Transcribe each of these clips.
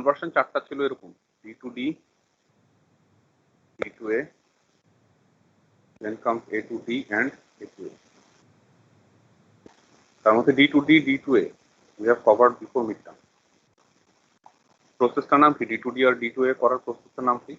Conversion চারটা ছিল এরকম, D to D, D to A, then comes A to D and A to A. তার মধ্যে D to D, D to A we have covered before midterm. প্রসেসটার নাম কি? D to D R D to A করার প্রসেসটার নাম কি?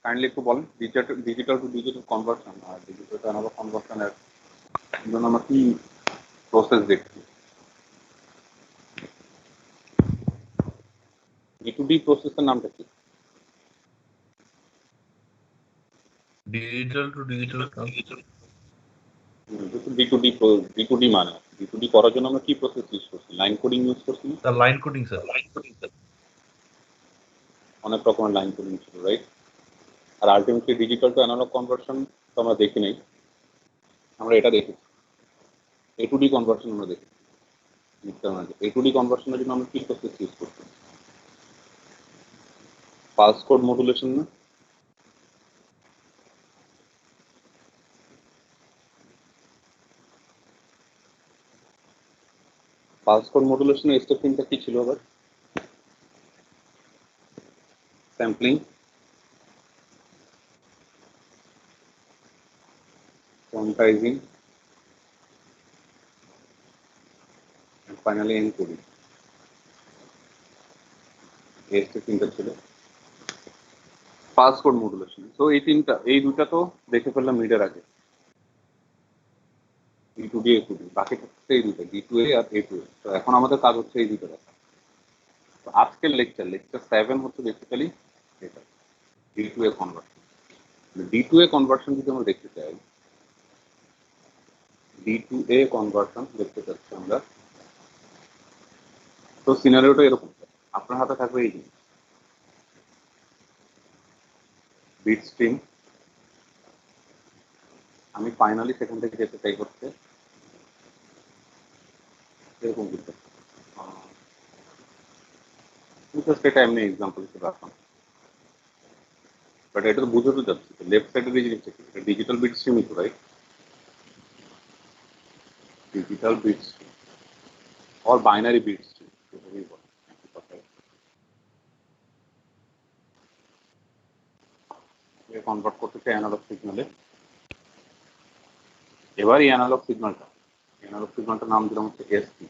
Kindly একটু বলেন। Digital to digital conversion R digital to analog কনভার্সনের জন্য আমরা কি প্রসেস দেখছি? ডি টু ডি প্রসেসের নামটা কি? Digital to digital D to D মানে ডি টু ডি করার জন্য আমরা কি প্রসেস ইউজ করছি? লাইন কোডিং ইউজ করছি। Sir line coding sir. অনেক রকমের লাইন কোডিং ছিল, রাইট? আর ultimately digital to analog conversion তো আমরা দেখি নাই, আমরা এটা দেখেছি এ টু ডি কনভার্সন আমরা দেখি। এ টু ডি কনভার্সনের জন্য আমরা কি প্রসেস ইউজ করছি? পালস কোড মডুলেশন না? পালস কোড মডুলেশনের স্টেপ তিনটা কি ছিল আবার? Sampling, quantizing, and finally encoding. এই স্টেপ তিনটা ছিল পালস কোড মডুলেশন। তো এই দুটা তো দেখে ফেললাম মিডের আগে, D to D, A two D, বাকি থাকছে এই দুটো, D to A R A two এ। তো এখন আমাদের কাজ হচ্ছে এই দুটো দেখা। তো আজকের লেকচার 7 হচ্ছে বেসিক্যালি এটা, D to A conversion. D to A conversion যদি আমরা দেখতে চাই, ডি টু এ কনভার্সন দেখতে চাচ্ছি আমরা, তো সিনারিওটা এরকম। আপনার হাতে থাকবে এই জিনিস, বিট স্ট্রিম। আমি ফাইনালি সেখান থেকে যেতে চাই করতে এরকম কিছু। জাস্ট এটা এমনি এক্সাম্পল হিসেবে আসলাম, বাট এটা তো বুঝতে যাচ্ছি লেফট সাইডের এই জিনিসটা কি, এটা ডিজিটাল বিট স্ট্রিমই তো, right? Digital bit stream or binary bit stream, যেটাকেই বলে। কনভার্ট করতে চাই অ্যানালগ সিগন্যালে। এবার এই অ্যানালগ সিগন্যালটার নাম দিলাম হচ্ছে এসটি।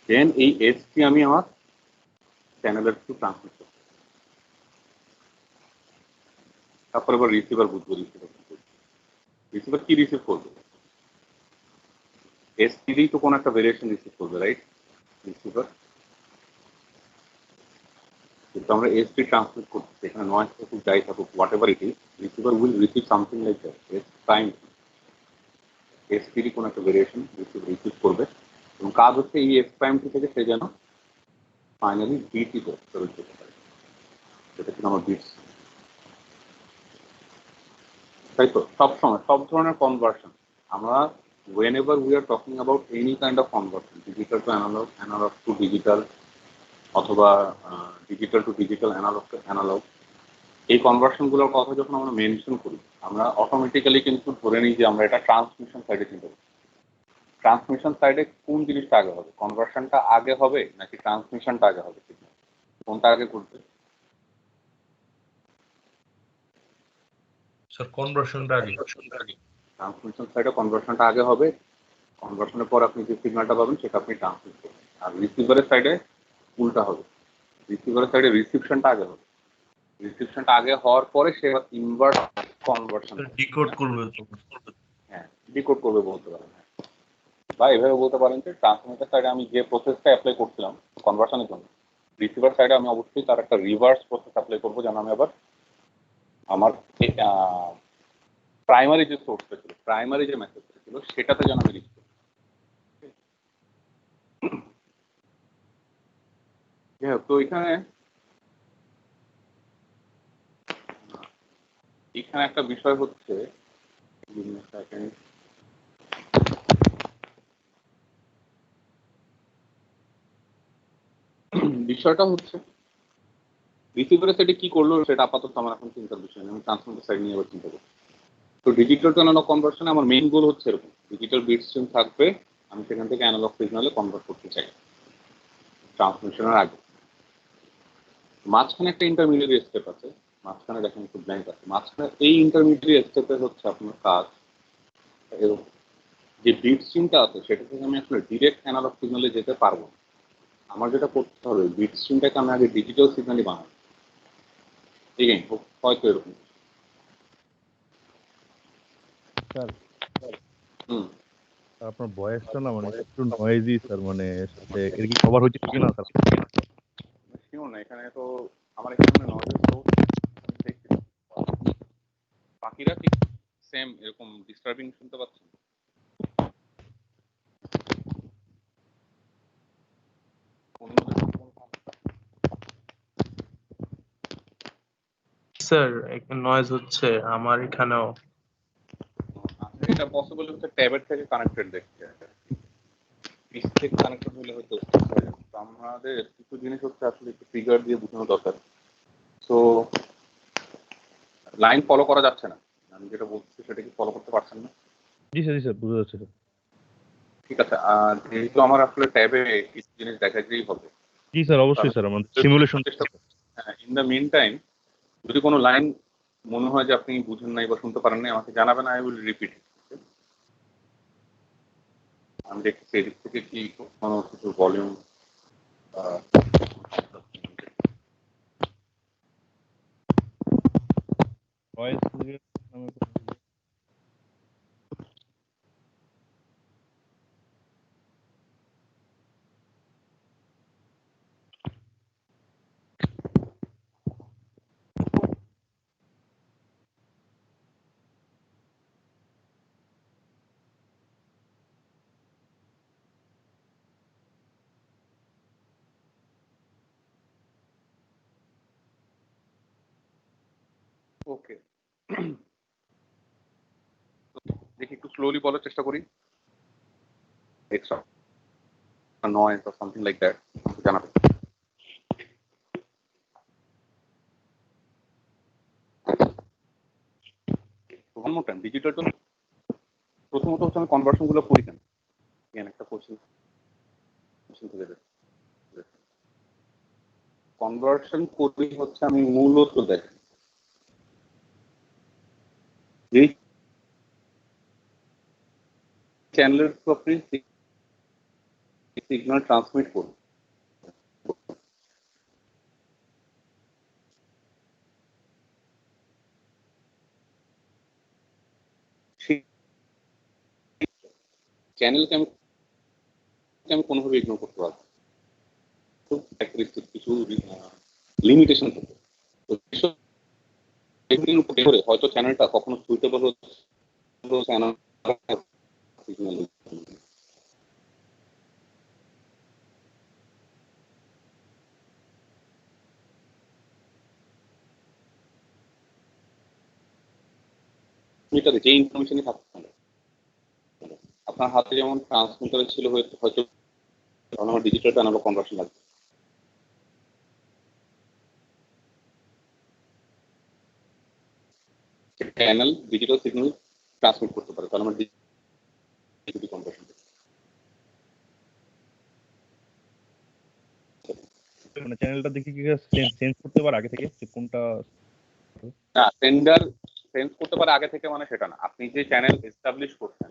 দেন এই এসটি আমি আমার চ্যানেলের থ্রু ট্রান্সমিট করব। তারপর এবার রিসিভার বুঝবো, রিসিভার কি রিসিভ করবে? এসটি তো কোনো একটা ভেরিয়েশন রিসিভ করবে, রাইট? রিসিভার কিন্তু আমরা এসটি ট্রান্সমিট করছি, এখানে নয়েজ থাকুক, যাই থাকুক, whatever it is, receiver will receive something like that. S prime SPD কোনো একটা ভেরিয়েশন রিসিভ করবে, এবং কাজ হচ্ছে এই এস প্রাইমটি থেকে সে যেন ফাইনালি বিটিতে ফেরত যেতে পারে, যেটা কিনা আমার বিটস। তাই তো সবসময় সব ধরনের কনভার্সন আমরা whenever we are talking about any kind of conversion, digital to analog, analog to digital, অথবা digital to digital, analog to analog, এই কনভার্সনগুলোর কথা যখন আমরা মেনশন করি, আমরা অটোমেটিক্যালি কিন্তু ধরে নিই যে আমরা এটা ট্রান্সমিশন সাইডে চিন্তা করি। ট্রান্সমিশন সাইডে কোন জিনিসটা আগে হবে? কনভার্সনটা আগে হবে নাকি ট্রান্সমিশনটা আগে হবে? কোনটা আগে ঘটবে? স্যার কনভার্সনটা আগে। ট্রান্সমিশন সাইডে কনভার্সনটা আগে হবে, কনভার্সনের পর আপনি যে সিগন্যালটা পাবেন সেটা আপনি ট্রান্সমিট করবেন। আর রিসিভারের সাইডে উল্টা হবে, রিসিভারের সাইডে রিসিপশনটা আগে হবে, রিসিপশনটা আগে হওয়ার পরে সে ইনভার্ট কনভার্সন ডিকোড করবে। হ্যাঁ, ডিকোড করবে বলতে পারেন। বা এভাবে বলতে পারেন যে ট্রান্সমিটার সাইডে আমি যে প্রসেসটা অ্যাপ্লাই করছিলাম কনভার্সনের জন্য, রিসিভার সাইডে আমি অবশ্যই তার একটা রিভার্স প্রসেস অ্যাপ্লাই করবো, যেন আমি আবার আমার প্রাইমারি যে সোর্সটা ছিল, প্রাইমারি যে মেসেজটা ছিল সেটাতে যেন আমি রিচ করি। তো এখানে একটা বিষয় হচ্ছে, বিষয়টা হচ্ছে রিসিভারের সাইডে কি করলো সেটা আপাতত আমার এখন চিন্তার বিষয় নেই, আমি ট্রান্সমিটার সাইড নিয়ে আবার চিন্তা করছি। তো ডিজিটাল টু অ্যানালগ কনভার্সনে আমার মেইন গোল হচ্ছে এরকম, ডিজিটাল বিট স্ট্রিম থাকবে, আমি সেখান থেকে অ্যানালগ সিগনালে কনভার্ট করতে চাই ট্রান্সমিশনের আগে। মাঝখানে একটা ইন্টারমিডিয়েট স্টেপ আছে, মাঝখানে দেখেন একটু ব্ল্যাঙ্ক আছে, মাঝখানে এই ইন্টারমিডিয়েট স্টেপে হচ্ছে আপনার কাজ এরকম, যে বিট স্ট্রিমটা আছে সেটা থেকে আমি আসলে ডিরেক্ট অ্যানালগ সিগনালে যেতে পারবো না। আমার যেটা করতে হবে বিট স্ট্রিমটাকে আমি আগে ডিজিটাল সিগন্যালই বানাবো। এগেইন হয়তো এরকম। স্যার হুম। আপনার ভয়েসটা না মানে একটু নয়েজি স্যার, মানে সাথে এর কি কভার হচ্ছে কি না স্যার? শিওর না, এখানে তো আমার এখানে নয়েজের সোর্স দেখছি, বাকিরা ঠিক সেম এরকম ডিস্টার্বিং শুনতে পাচ্ছেন? অন্যদের সাথে কোনো সমস্যা? স্যার নয়েজ হচ্ছে আমার এখানেও। আচ্ছা, এটা পসিবল হচ্ছে ট্যাবের থেকে কানেক্টেড দেখতে, পিসি থেকে কানেক্টেড হলে হয়তো হয়ে যাবে। তো আমাদের কিছু জিনিস হচ্ছে আসলে একটু ফিগার দিয়ে বোঝানো দরকার। তো লাইন ফলো করা যাচ্ছে না, আমি যেটা বলছি সেটা কি ফলো করতে পারছেন না? জি স্যার বুঝা যাচ্ছে স্যার। ঠিক আছে, আর যেহেতু আমার আসলে ট্যাবে কিছু জিনিস দেখাতেই হবে, জি স্যার অবশ্যই স্যার, আমাদের সিমুলেশন চেষ্টা ইন দ্য মিন টাইম যদি কোনো লাইন মনে হয় যে আপনি বুঝেন নাই বা শুনতে পারেন নাই, আমাকে জানাবেন, আই উইল রিপিট। আমি দেখছি এদিক থেকে কি কোনো কিছু ভলিউম ভয়েস ওকে। দেখি একটু স্লোলি বলার চেষ্টা করি, extra noise or something like that জানাবেন। One more time, digital to প্রথমত হচ্ছে আমি কনভার্সন গুলো করি কেন, একটা কোশ্চেন থেকে কনভার্সন করি হচ্ছে আমি মূলত দেখি এই চ্যানেলের থ্রু আপনি সিগন্যাল ট্রান্সমিট করুন, সেই চ্যানেলকে আমি আমি কোনোভাবে ইগনোর করতে পারবো, কিছু লিমিটেশন থাকে। তো এগুলির উপর করে হয়তো চ্যানেলটা কখনো সুইটেবল হচ্ছে সিগন্যাল। মিটারে যে ইনফরমেশনই থাকতে পারে, আপনার হাতে যেমন ট্রান্সমিটারে ছিল হয়তো আমার ডিজিটাল টু অ্যানালগ কনভার্সন লাগবে, চ্যানেল ডিজিটাল সিগন্যাল ট্রান্সমিট করতে পারে, তাহলে আমার ডিজিটাল কনভার্সন। মানে চ্যানেলটা দেখি কি চেঞ্জ করতে পারে আগে থেকে যে কোনটা? না, সেন্ডার সেন্স করতে পারে আগে থেকে মানে সেটা না, আপনি যে চ্যানেল এস্টাবলিশ করছেন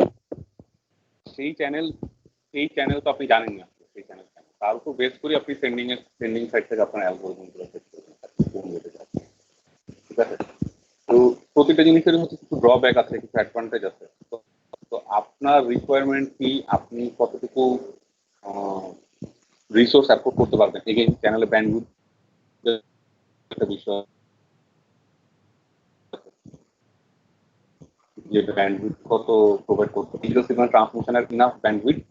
সেই চ্যানেল তো আপনি জানেন না, সেই চ্যানেল তার উপর বেস করে আপনি সেন্ডিং সাইড থেকে আপনার অ্যালগরিদম গুলো সেট করবেন, কোন যেতে যাচ্ছে। ঠিক আছে, তো প্রতিটা জিনিসের মধ্যে কিছু ড্রব্যাক আছে, কিছু অ্যাডভান্টেজ আছে। তো আপনার রিকোয়ারমেন্ট কি, আপনি কতটুকু রিসোর্স অ্যাফোর্ড করতে পারবেন, এগেইন চ্যানেলে ব্যান্ডউইডথ একটা বিষয়, যে ব্যান্ডউইডথ কত প্রোভাইড করতে, ডিজিটাল সিগন্যাল ট্রান্সমিশনের ইনাফ ব্যান্ডউইডথ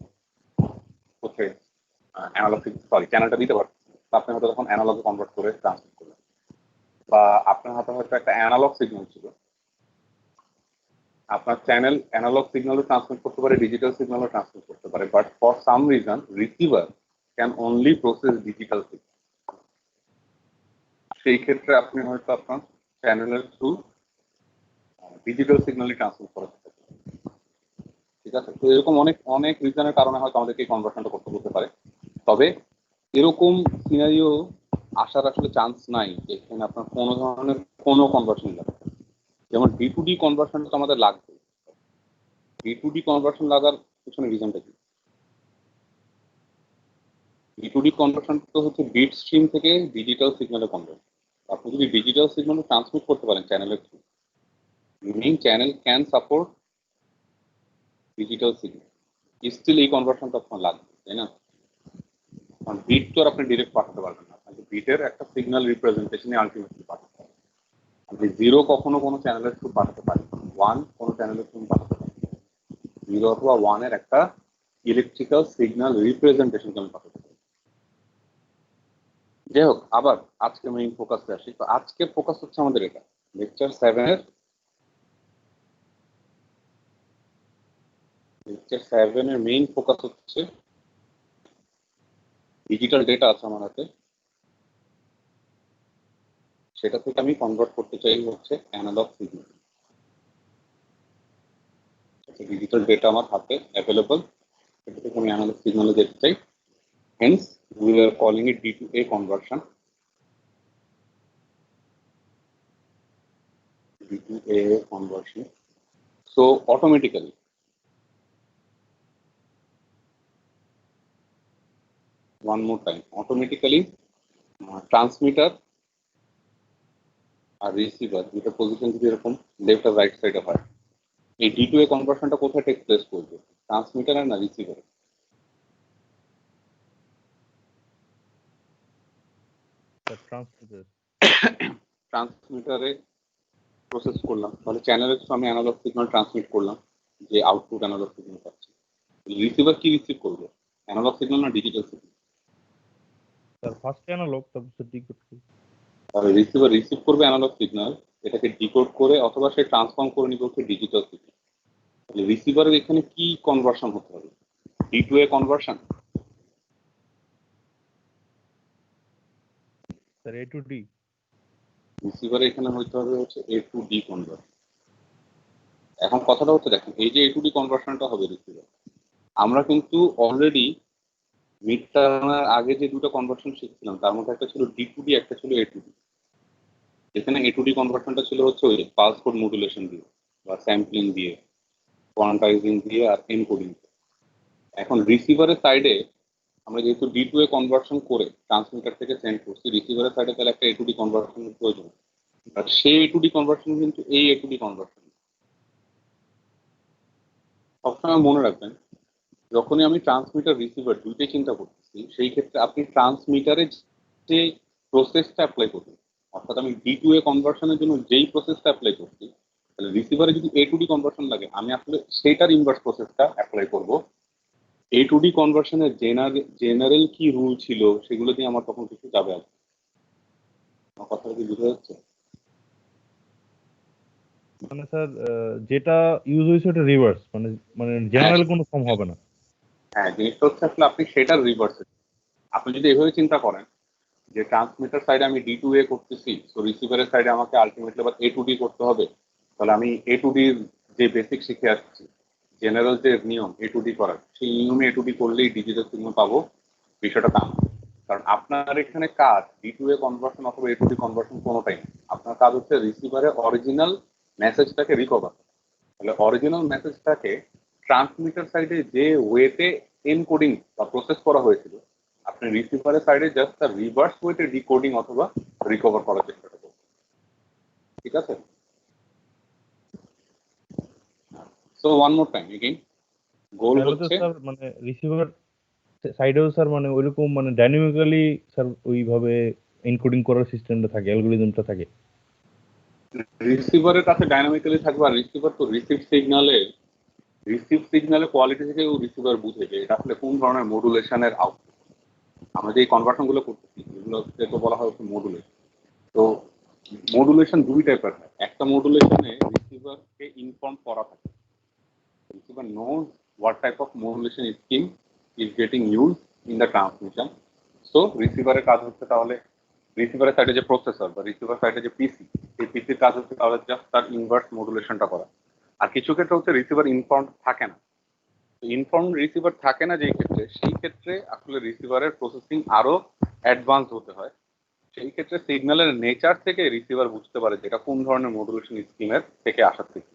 হচ্ছে অ্যানালগ সরি চ্যানেলটা দিতে পারবে, আপনি হয়তো তখন অ্যানালগে কনভার্ট করে ট্রান্সমিট করলেন, বা আপনার হাতে হয়তো একটা অ্যানালগ সিগন্যাল ছিল, আপনার চ্যানেল অ্যানালগ সিগন্যালও ট্রান্সমিট করতে পারে, ডিজিটাল সিগন্যালও ট্রান্সমিট করতে পারে, but for some reason receiver can only process digital signal. সেই ক্ষেত্রে আপনি হয়তো আপনার চ্যানেলের থ্রু ডিজিটাল সিগন্যালই ট্রান্সমিট করাতে পারেন। ঠিক আছে, তো এরকম অনেক অনেক রিজনের কারণে হয়তো আমাদেরকে এই কনভার্সনটা করতে হতে পারে। তবে এরকম সিনারিও আসার আসলে চান্স নাই যেখানে আপনার কোনো ধরনের কোনো কনভার্সন লাগবে। যেমন D2D কনভার্সন তো আমাদের লাগবে। D2D কনভার্সন লাগার পিছনে রিজনটা কি? D2D কনভার্সন তো হচ্ছে বিট স্ট্রিম থেকে ডিজিটাল সিগন্যালে কনভার্ট। আপনি যদি ডিজিটাল সিগন্যাল ট্রান্সমিট করতে পারেন চ্যানেলের through, main channel can support digital signal, still এই কনভার্সনটা আপনার লাগবে, তাই না? কারণ বিট তো আর আপনি ডিরেক্ট পাঠাতে পারবেন না, আপনাকে বিটের একটা সিগন্যাল রিপ্রেজেন্টেশনে আলটিমেটলি পাঠাতে হবে। আপনি জিরো কখনো কোনো চ্যানেলের থ্রু পাঠাতে পারেন, ওয়ান কোনো চ্যানেলের থ্রু পাঠাতে পারেন, জিরো অথবা ওয়ানের একটা ইলেকট্রিক্যাল সিগন্যাল রিপ্রেজেন্টেশন আমি পাঠাতে পারি। যাই হোক, আবার আজকে মেইন ফোকাসে আসি। তো আজকের ফোকাস হচ্ছে আমাদের এটা লেকচার 7 এর মেইন ফোকাস হচ্ছে ডিজিটাল ডেটা আছে আমার হাতে, সেটা থেকে আমি কনভার্ট করতে চাই হচ্ছে অ্যানালগ সিগন্যাল। ডিজিটাল ডেটা আমার হাতে অ্যাভেলেবল, সেটা থেকে আমি অ্যানালগ সিগন্যালে যেতে চাই। Hence we are calling it D2A conversion. D2A conversion. So automatically, one more time, automatically transmitter আর রিসিভার দুটো পজিশন যদি এরকম লেফট আর রাইট সাইডে হয়, এই D2A কনভার্সনটা কোথায় টেক প্লেস করবে? ট্রান্সমিটার আর না রিসিভারে? ট্রান্সমিটার ট্রান্সমিটারে প্রসেস করলাম, তাহলে চ্যানেলের থ্রু আমি অ্যানালগ সিগন্যাল ট্রান্সমিট করলাম, যে আউটপুট অ্যানালগ সিগন্যাল পাচ্ছি। রিসিভার কি রিসিভ করবে, অ্যানালগ সিগন্যাল না digital signal? Sir first analog তারপর ডিকোড করি। তাহলে রিসিভার রিসিভ করবে অ্যানালগ সিগন্যাল, এটাকে ডিকোড করে অথবা সে ট্রান্সফর্ম করে নিবে হচ্ছে ডিজিটাল সিগন্যাল। তাহলে রিসিভারের এখানে কি কনভার্সন হতে হবে? D2A conversion? Sir A to D। রিসিভারে এখানে হইতে হবে হচ্ছে A to D কনভার্সন। এখন কথাটা হচ্ছে দেখেন, এই যে A to D কনভার্সনটা হবে রিসিভার, আমরা কিন্তু অলরেডি মিড টার্মের আগে যে দুটো কনভার্সন শিখছিলাম তার মধ্যে একটা ছিল D2D, একটা ছিল A to D। যেখানে A to D কনভার্সনটা ছিল হচ্ছে ওই পালস কোড মডুলেশন দিয়ে বা স্যাম্পলিং দিয়ে, কোয়ান্টাইজিং দিয়ে আর এনকোডিং। এখন রিসিভারের সাইডে আমরা যেহেতু D2A কনভার্সন করে ট্রান্সমিটার থেকে সেন্ড করছি, রিসিভারের সাইডে তাহলে একটা A to D কনভার্সনের প্রয়োজন। আর সেই A to D কনভার্সন কিন্তু এই A to D কনভার্সন। সবসময় মনে রাখবেন, যখনই আমি ট্রান্সমিটার রিসিভার দুইটাই চিন্তা করতেছি, সেই ক্ষেত্রে আপনি ট্রান্সমিটারে যে প্রসেসটা অ্যাপ্লাই করবেন, অর্থাৎ আমি D2A কনভার্সনের জন্য যেই প্রসেসটা অ্যাপ্লাই করছি, তাহলে রিসিভারে যদি A to D কনভার্সন লাগে, আমি আসলে সেইটার ইনভার্স প্রসেসটা অ্যাপ্লাই করব। A to D কনভার্সনের জেনারেল কি রুল ছিল সেগুলো দিয়ে আমার তখন কিছু যাবে আর কি। আমার কথাটা কি বুঝা যাচ্ছে? মানে স্যার যেটা ইউজ হয়েছে ওটা রিভার্স, মানে মানে জেনারেল কোনো ফর্ম হবে না। হ্যাঁ, জিনিসটা হচ্ছে আসলে আপনি সেটার রিভার্সে, আপনি যদি এভাবে চিন্তা করেন যে ট্রান্সমিটার সাইডে আমি D2A করতেছি, তো রিসিভারের সাইডে আমাকে আলটিমেটলি আবার A to D করতে হবে, তাহলে আমি A to D যে বেসিক শিখে আসছি, জেনারেল যে নিয়ম A to D করার, সেই নিয়মে A to D করলেই ডিজিটাল সিগন্যাল পাবো, বিষয়টা তা না। কারণ আপনার এখানে কাজ D2A কনভার্সন অথবা A to D কনভার্সন কোনোটাই না, আপনার কাজ হচ্ছে রিসিভারের অরিজিনাল মেসেজটাকে রিকভার। তাহলে অরিজিনাল মেসেজটাকে ট্রান্সমিটার সাইডে যে ওয়েতে এনকোডিং বা প্রসেস করা হয়েছিল, আপনি রিসিভারের সাইডে জাস্ট তার রিভার্স ওয়েতে ডিকোডিং অথবা রিকভার করার চেষ্টা করবেন। ঠিক আছে? So one more time again, goal তাহলে তো হচ্ছে স্যার মানে রিসিভার সাইডেও স্যার মানে ওইরকম মানে ডাইনামিক্যালি স্যার ওইভাবে এনকোডিং করার সিস্টেমটা থাকে, অ্যালগরিদমটা থাকে। রিসিভারের কাছে ডাইনামিক্যালি থাকবে, আর রিসিভার তো রিসিভ সিগন্যালের কোয়ালিটি থেকেও রিসিভার বুঝে যে এটা আসলে কোন ধরনের মডুলেশনের আউটপুট। আমরা যে কনভার্সন গুলো করতেছি এগুলোকে তো বলা হয় মডুলেশন। তো মডুলেশন দুই টাইপের হয়, একটা মডুলেশনে রিসিভারকে ইনফর্ম করা থাকে, receiver knows what type of modulation scheme is getting used in the transmission. So receiver এর কাজ হচ্ছে তাহলে রিসিভারের সাইডে যে প্রসেসর বা রিসিভার সাইডে যে পিসি, এই পিসির কাজ হচ্ছে তাহলে জাস্ট তার ইনভার্স মডুলেশনটা করা। আর কিছু ক্ষেত্রে হচ্ছে রিসিভার ইনফর্ম থাকে না, ইনফর্ম রিসিভার থাকে না যেই ক্ষেত্রে, সেই ক্ষেত্রে আসলে রিসিভারের প্রসেসিং আরো অ্যাডভান্স হতে হয়। সেই ক্ষেত্রে সিগন্যালের নেচার থেকে রিসিভার বুঝতে পারে যেটা কোন ধরনের মডুলেশন স্কিমের থেকে আসা থেকে।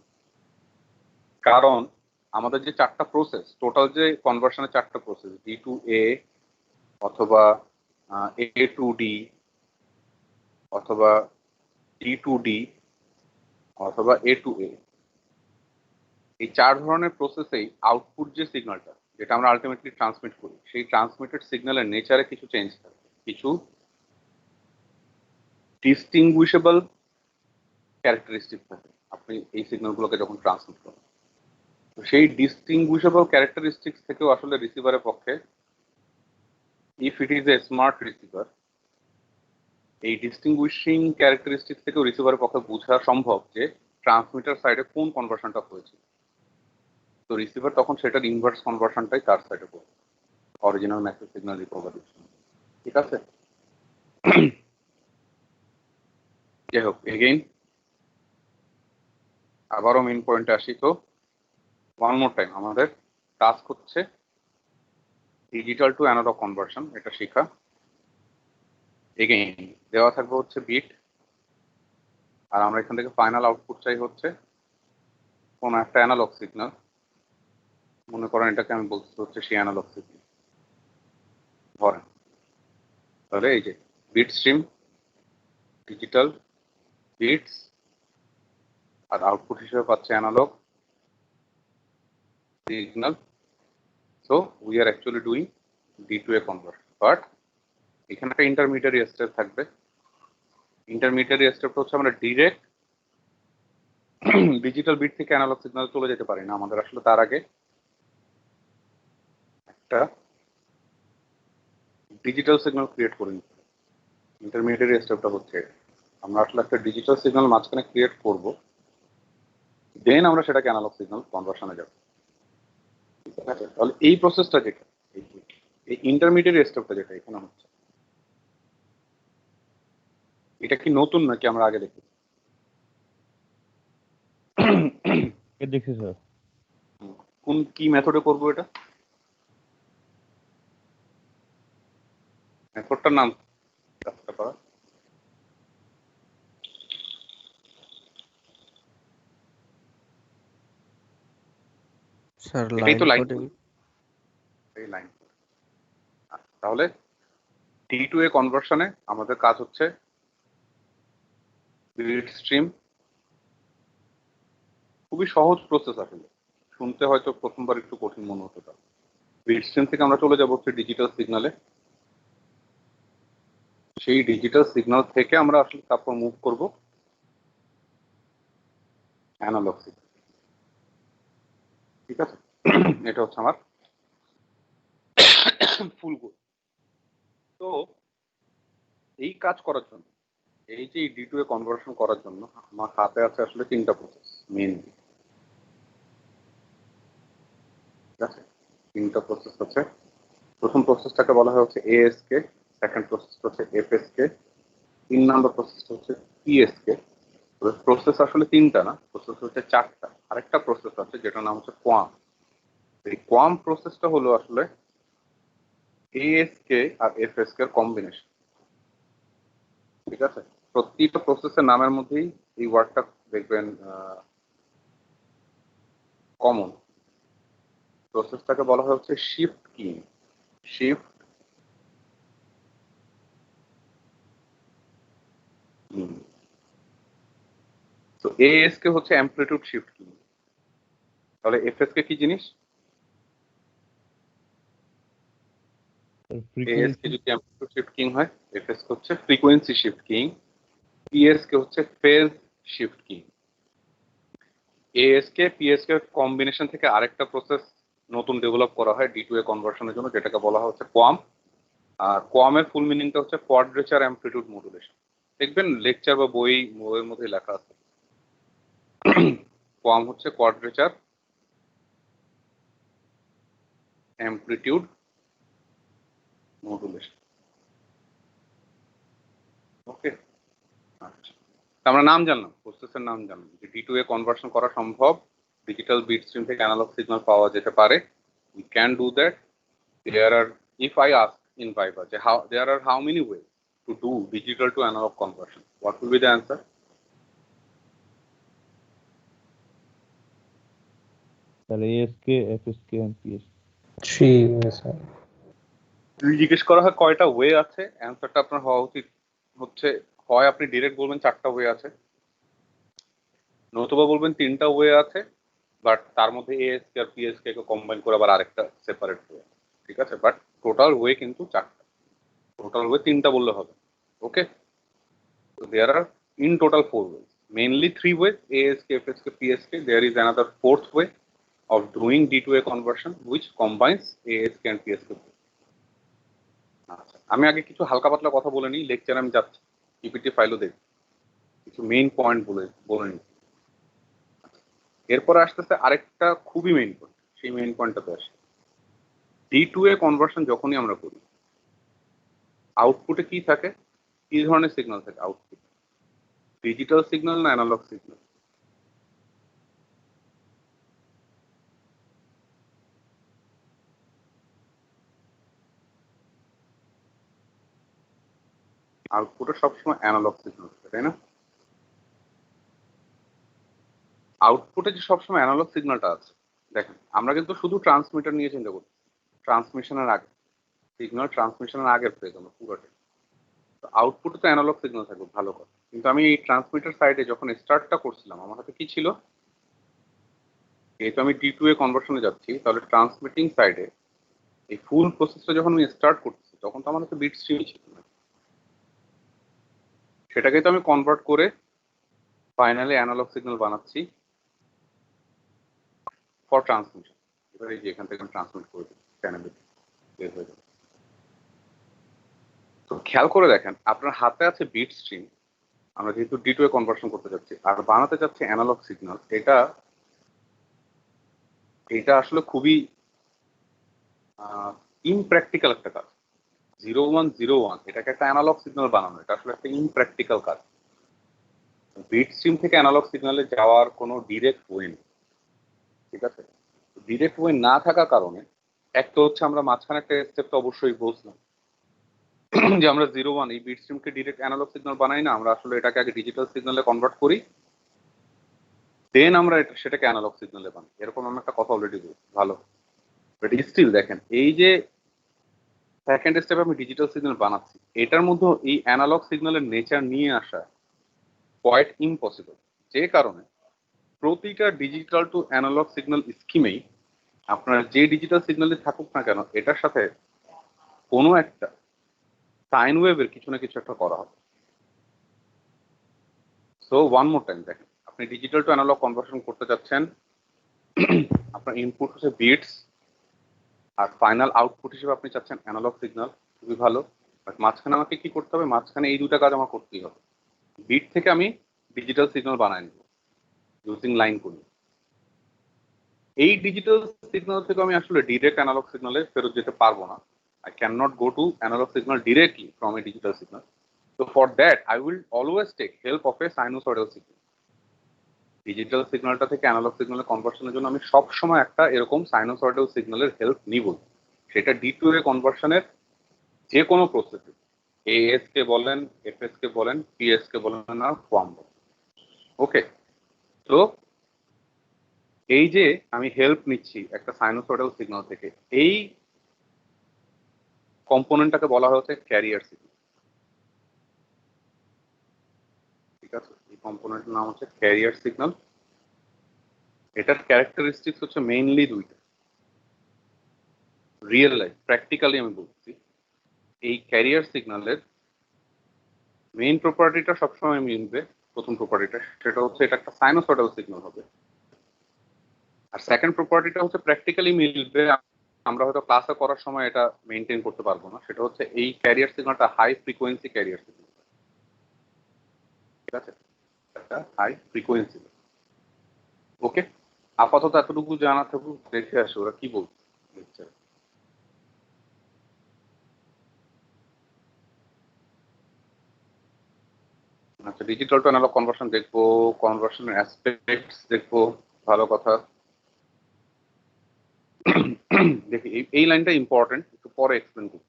কারণ আমাদের যে চারটা প্রসেস, টোটাল যে কনভার্সনের চারটা প্রসেস, ডি টু এ অথবা এ টু ডি অথবা ডি টু ডি অথবা এ টু এ, এই চার ধরনের প্রসেসেই আউটপুট যে সিগন্যালটা যেটা আমরা আলটিমেটলি ট্রান্সমিট করি, সেই ট্রান্সমিটেড সিগন্যালের নেচারে কিছু চেঞ্জ থাকে, কিছু ডিস্টিংগুইশেবল ক্যারেক্টারিস্টিক থাকে আপনি এই সিগন্যালগুলোকে যখন ট্রান্সমিট করেন। তো সেই ডিস্টিংগুইশেবল ক্যারেক্টারিস্টিক্স থেকেও আসলে রিসিভারের পক্ষে, if it is a smart receiver, এই ডিস্টিংগুইশিং ক্যারেক্টারিস্টিক্স থেকেও রিসিভারের পক্ষে বোঝা সম্ভব যে ট্রান্সমিটার সাইডে কোন কনভার্সনটা হয়েছে। তো রিসিভার তখন সেটার ইনভার্স কনভার্সনটাই তার সাইডে করবে অরিজিনাল মেসেজ সিগন্যাল রিকভারির জন্য। ঠিক আছে, যাই হোক, এগেইন আবারও মেইন পয়েন্টে আসি। তো ওয়ান মোর টাইম, আমাদের টাস্ক হচ্ছে ডিজিটাল টু অ্যানালগ কনভার্সন, এটা শেখা। এগেইন দেওয়া থাকবে হচ্ছে বিট, আর আমরা এখান থেকে ফাইনাল আউটপুট চাই হচ্ছে কোন একটা অ্যানালগ সিগন্যাল। মনে করেন এটাকে আমি বলতে হচ্ছে সেই অ্যানালগ সিগন্যাল ধরেন। তাহলে এই যে বিট স্ট্রিম, ডিজিটাল বিটস, আর আউটপুট হিসেবে পাচ্ছে analog signal. So we are actually doing D to A conversion, but এখানে একটা ইন্টারমিডিয়ারি স্টেপ থাকবে। ইন্টারমিডিয়ারি স্টেপটা হচ্ছে আমরা ডিরেক্ট ডিজিটাল বিট থেকে অ্যানালগ সিগন্যাল চলে যেতে পারি না, আমাদের আসলে তার আগে একটা ডিজিটাল সিগন্যাল ক্রিয়েট করে নিতে হবে। ইন্টারমিডিয়ারি স্টেপটা হচ্ছে আমরা আসলে একটা ডিজিটাল সিগন্যাল মাঝখানে ক্রিয়েট করব, দেন আমরা সেটাকে অ্যানালগ সিগন্যাল কনভার্সনে যাব। ঠিক আছে, তাহলে এই প্রসেসটা যেটা, এই ইন্টারমিডিয়েট স্টেপটা যেটা এখানে হচ্ছে, এটা কি নতুন নাকি আমরা আগে দেখি? দেখছি স্যার। কোন কি মেথডে করব এটা? মেথডটার নাম কাজটা করা স্যার এটাই লাইন তো লাইন কোডিং। এই লাইন। তাহলে ডি টু এ কনভার্সনে আমাদের কাজ হচ্ছে বিট স্ট্রিম, খুবই সহজ প্রসেস আসলে, শুনতে হয়তো প্রথমবার একটু কঠিন মনে হতে পারে। বিট স্ট্রিম থেকে আমরা চলে যাবো হচ্ছে ডিজিটাল সিগনালে, সেই ডিজিটাল সিগন্যাল থেকে আমরা আসলে তারপর মুভ করব অ্যানালগ সিগন্যাল। ঠিক আছে, এটা হচ্ছে আমার ফুল গোল। তো এই কাজ করার জন্য, এই যে ডি টু এ কনভার্সন করার জন্য আমার হাতে আছে আসলে তিনটা প্রসেস মেইনলি। ঠিক আছে, তিনটা প্রসেস আছে। প্রথম প্রসেসটাকে বলা হয় হচ্ছে এএসকে, সেকেন্ড প্রসেসটা হচ্ছে এফএসকে, 3 নম্বর প্রসেসটা হচ্ছে পিএসকে। প্রসেস আসলে তিনটা না, প্রসেস হচ্ছে চারটা। আরেকটা প্রসেস আছে যেটার নাম হচ্ছে কোয়াম। এই কোয়াম প্রসেসটা হলো আসলে এএসকে আর এফএসকে এর কম্বিনেশন। ঠিক আছে, প্রতিটা প্রসেসের নামের মধ্যেই এই ওয়ার্ডটা দেখবেন কমন। প্রসেসটাকে বলা হয় হচ্ছে শিফট কিং, শিফট কিং। তো এএসকে হচ্ছে অ্যামপ্লিটিউড শিফট কিং। তাহলে এফএসকে কি জিনিস? এএসকে যদি অ্যামপ্লিটিউড শিফট কিং হয়, এফএসকে হচ্ছে ফ্রিকোয়েন্সি শিফট কিং, পিএসকে হচ্ছে phase shift keying. ASK PSK combination থেকে আরেকটা প্রসেস নতুন ডেভেলপ করা হয় ডি টু এ কনভার্সনের জন্য, যেটাকে বলা হচ্ছে কোয়াম। আর কোয়ামের ফুল মিনিংটা হচ্ছে কোয়াড্রেচার অ্যামপ্লিটিউড মডুলেশন। দেখবেন লেকচার বা বইয়ের মধ্যে লেখা আছে। কোয়াম হচ্ছে কোয়াড্রেচার অ্যামপ্লিটিউড মডুলেশন। আমরা নাম জানলাম, প্রসেসের নাম জানলাম যে D2A কনভার্সন করা সম্ভব, ডিজিটাল বিট স্ট্রিম থেকে অ্যানালগ সিগন্যাল পাওয়া যেতে পারে। We can do that. There are, if I ask in Viva, there are how many ways to do digital to analog conversion? What will be the answer? তাহলে ASK, FSK and পিএসকে। 3 ways, sir. যদি জিজ্ঞেস করা হয় কয়টা way আছে, অ্যান্সারটা আপনার হওয়া উচিত হচ্ছে হয় আপনি ডিরেক্ট বলবেন 4টা ওয়ে আছে, নতুবা বলবেন 3টা ওয়ে আছে, বাট তার মধ্যে এএসকে আর পিএসকে কে কম্বাইন করে আবার আরেকটা সেপারেট ওয়ে। ঠিক আছে, বাট টোটাল ওয়ে কিন্তু 4টা, টোটাল ওয়ে 3টা বললে হবে। ওকে, দেয়ার আর in total 4 ways, mainly 3 ways: ASK, FSK, PSK. There is another 4th way of doing D2A conversion which combines ASK and PSK. আচ্ছা, আমি আগে কিছু হালকা পাতলা কথা বলে নিই, লেকচার আমি যাচ্ছি, পিপিটি ফাইলও দেখ, কিছু মেইন পয়েন্ট বলে নিই। এরপরে আসতেছে আরেকটা খুবই মেইন পয়েন্ট, সেই মেইন পয়েন্টটাতে আসে। D2A কনভার্সন যখনই আমরা করি, আউটপুটে কি থাকে, কি ধরনের সিগন্যাল থাকে আউটপুট? ডিজিটাল সিগন্যাল না অ্যানালগ সিগন্যাল? আউটপুটে সবসময় অ্যানালগ সিগন্যাল থাকে, তাই না? আউটপুটে যে সবসময় অ্যানালগ সিগন্যালটা আছে, দেখেন আমরা কিন্তু শুধু ট্রান্সমিটার নিয়ে চিন্তা করছি, ট্রান্সমিশনের আগে, সিগন্যাল ট্রান্সমিশনের আগের ফেজ আমরা পুরোটাই। তো আউটপুটে তো অ্যানালগ সিগন্যাল থাকবে, ভালো কথা। কিন্তু আমি এই ট্রান্সমিটার সাইডে যখন স্টার্টটা করছিলাম, আমার হাতে কি ছিল? যেহেতু আমি D2A কনভার্সনে যাচ্ছি, তাহলে ট্রান্সমিটিং সাইডে এই ফুল প্রসেসটা যখন আমি স্টার্ট করছি, তখন তো আমার হাতে বিট স্ট্রিম ছিল না, সেটাকে তো আমি কনভার্ট করে ফাইনালি অ্যানালগ সিগন্যাল বানাচ্ছি ফর ট্রান্সমিশন। এবার এই যে এখান থেকে আমি ট্রান্সমিট করে দিই, চ্যানেলে বের হয়ে যাবে। তো খেয়াল করে দেখেন, আপনার হাতে আছে বিট স্ট্রিম, আমরা যেহেতু D2A কনভার্সন করতে যাচ্ছি আর বানাতে যাচ্ছি অ্যানালগ সিগন্যাল। এটা আসলে খুবই ইমপ্র্যাকটিক্যাল একটা কাজ। 0101 এটাকে একটা অ্যানালগ সিগন্যাল বানানো, এটা আসলে একটা ইমপ্র্যাকটিক্যাল কাজ। বিট স্ট্রিম থেকে অ্যানালগ সিগন্যালে যাওয়ার কোনো ডিরেক্ট ওয়ে নেই। ঠিক আছে, ডিরেক্ট ওয়ে না থাকার কারণে একটা হচ্ছে আমরা মাঝখানে একটা স্টেপ তো অবশ্যই বলছিলাম যে আমরা 01 এই বিট স্ট্রিমকে ডিরেক্ট অ্যানালগ সিগন্যাল বানাই না, আমরা আসলে এটাকে আগে ডিজিটাল সিগন্যালে কনভার্ট করি, দেন আমরা সেটাকে অ্যানালগ সিগন্যালে বানাই। এরকম আমরা একটা কথা অলরেডি বলছি, ভালো। বাট স্টিল দেখেন, এই যে সেকেন্ড স্টেপে আমি ডিজিটাল সিগন্যাল বানাচ্ছি, এটার মধ্যে এই অ্যানালগ সিগন্যালের নেচার নিয়ে আসা কোয়াইট ইম্পসিবল। যে কারণে প্রতিটা ডিজিটাল টু অ্যানালগ সিগন্যাল স্কিমেই আপনার যে ডিজিটাল সিগন্যালে থাকুক না কেন, এটার সাথে কোনো একটা সাইন ওয়েভের কিছু না কিছু একটা করা হবে। সো ওয়ান মোর টাইম দেখেন, আপনি ডিজিটাল টু অ্যানালগ কনভার্সন করতে যাচ্ছেন, আপনার ইনপুট হচ্ছে বিটস আর ফাইনাল আউটপুট হিসেবে আপনি চাচ্ছেন অ্যানালগ সিগন্যাল, খুবই ভালো। বাট মাঝখানে আমাকে কি করতে হবে? মাঝখানে এই দুটা কাজ আমার করতেই হবে। বিট থেকে আমি ডিজিটাল সিগন্যাল বানাই নেব ইউজিং লাইন কোডিং। এই ডিজিটাল সিগন্যাল থেকে আমি আসলে ডিরেক্ট অ্যানালগ সিগন্যালে ফেরত যেতে পারবো না। I cannot go to analog signal directly from a digital signal. So for that, I will always take help of a sinusoidal signal. Digital সিগন্যালটা থেকে অ্যানালগ সিগন্যালে কনভার্সনের জন্য আমি সব সময় একটা এরকম সাইনোসয়েডাল সিগন্যালের হেল্প নিব, সেটা D2A কনভার্সনের যে কোনো প্রসেসে, ASK বলেন, FSK বলেন, PSK বলেন না, ফর্ম বলেন। ওকে, তো এই যে আমি হেল্প নিচ্ছি একটা সাইনোসয়েডাল সিগন্যাল থেকে, এই কম্পোনেন্টটাকে বলা হচ্ছে ক্যারিয়ার সিগন্যাল। ঠিক আছে, এই কম্পোনেন্টের নাম হচ্ছে ক্যারিয়ার সিগন্যাল। এটার ক্যারেক্টারিস্টিক্স হচ্ছে মেইনলি দুইটা। রিয়েল লাইফ প্র্যাকটিক্যালি আমি বলছি, এই ক্যারিয়ার সিগন্যালের মেইন প্রপার্টিটা সবসময় মিলবে। প্রথম প্রপার্টিটা সেটা হচ্ছে এটা একটা সাইনোসয়েডাল সিগন্যাল হবে, আর সেকেন্ড প্রপার্টিটা হচ্ছে প্র্যাকটিক্যালি মিলবে, আমরা হয়তো ক্লাসে করার সময় এটা মেনটেন করতে পারবো না। সেটা হচ্ছে এই ক্যারিয়ার সিগন্যালটা হাই ফ্রিকোয়েন্সি ক্যারিয়ার সিগন্যাল। ঠিক আছে, একটা হাই ফ্রিকোয়েন্সি। ওকে, আপাতত এতটুকু জানা থাকুক, দেখে আসো ওরা কি বলছে। আচ্ছা, আচ্ছা, ডিজিটাল টু অ্যানালগ কনভার্সন দেখবো, কনভার্সনের অ্যাসপেক্টস দেখবো, ভালো কথা। দেখি এই লাইনটা ইম্পর্টেন্ট, একটু পরে এক্সপ্লেন করব।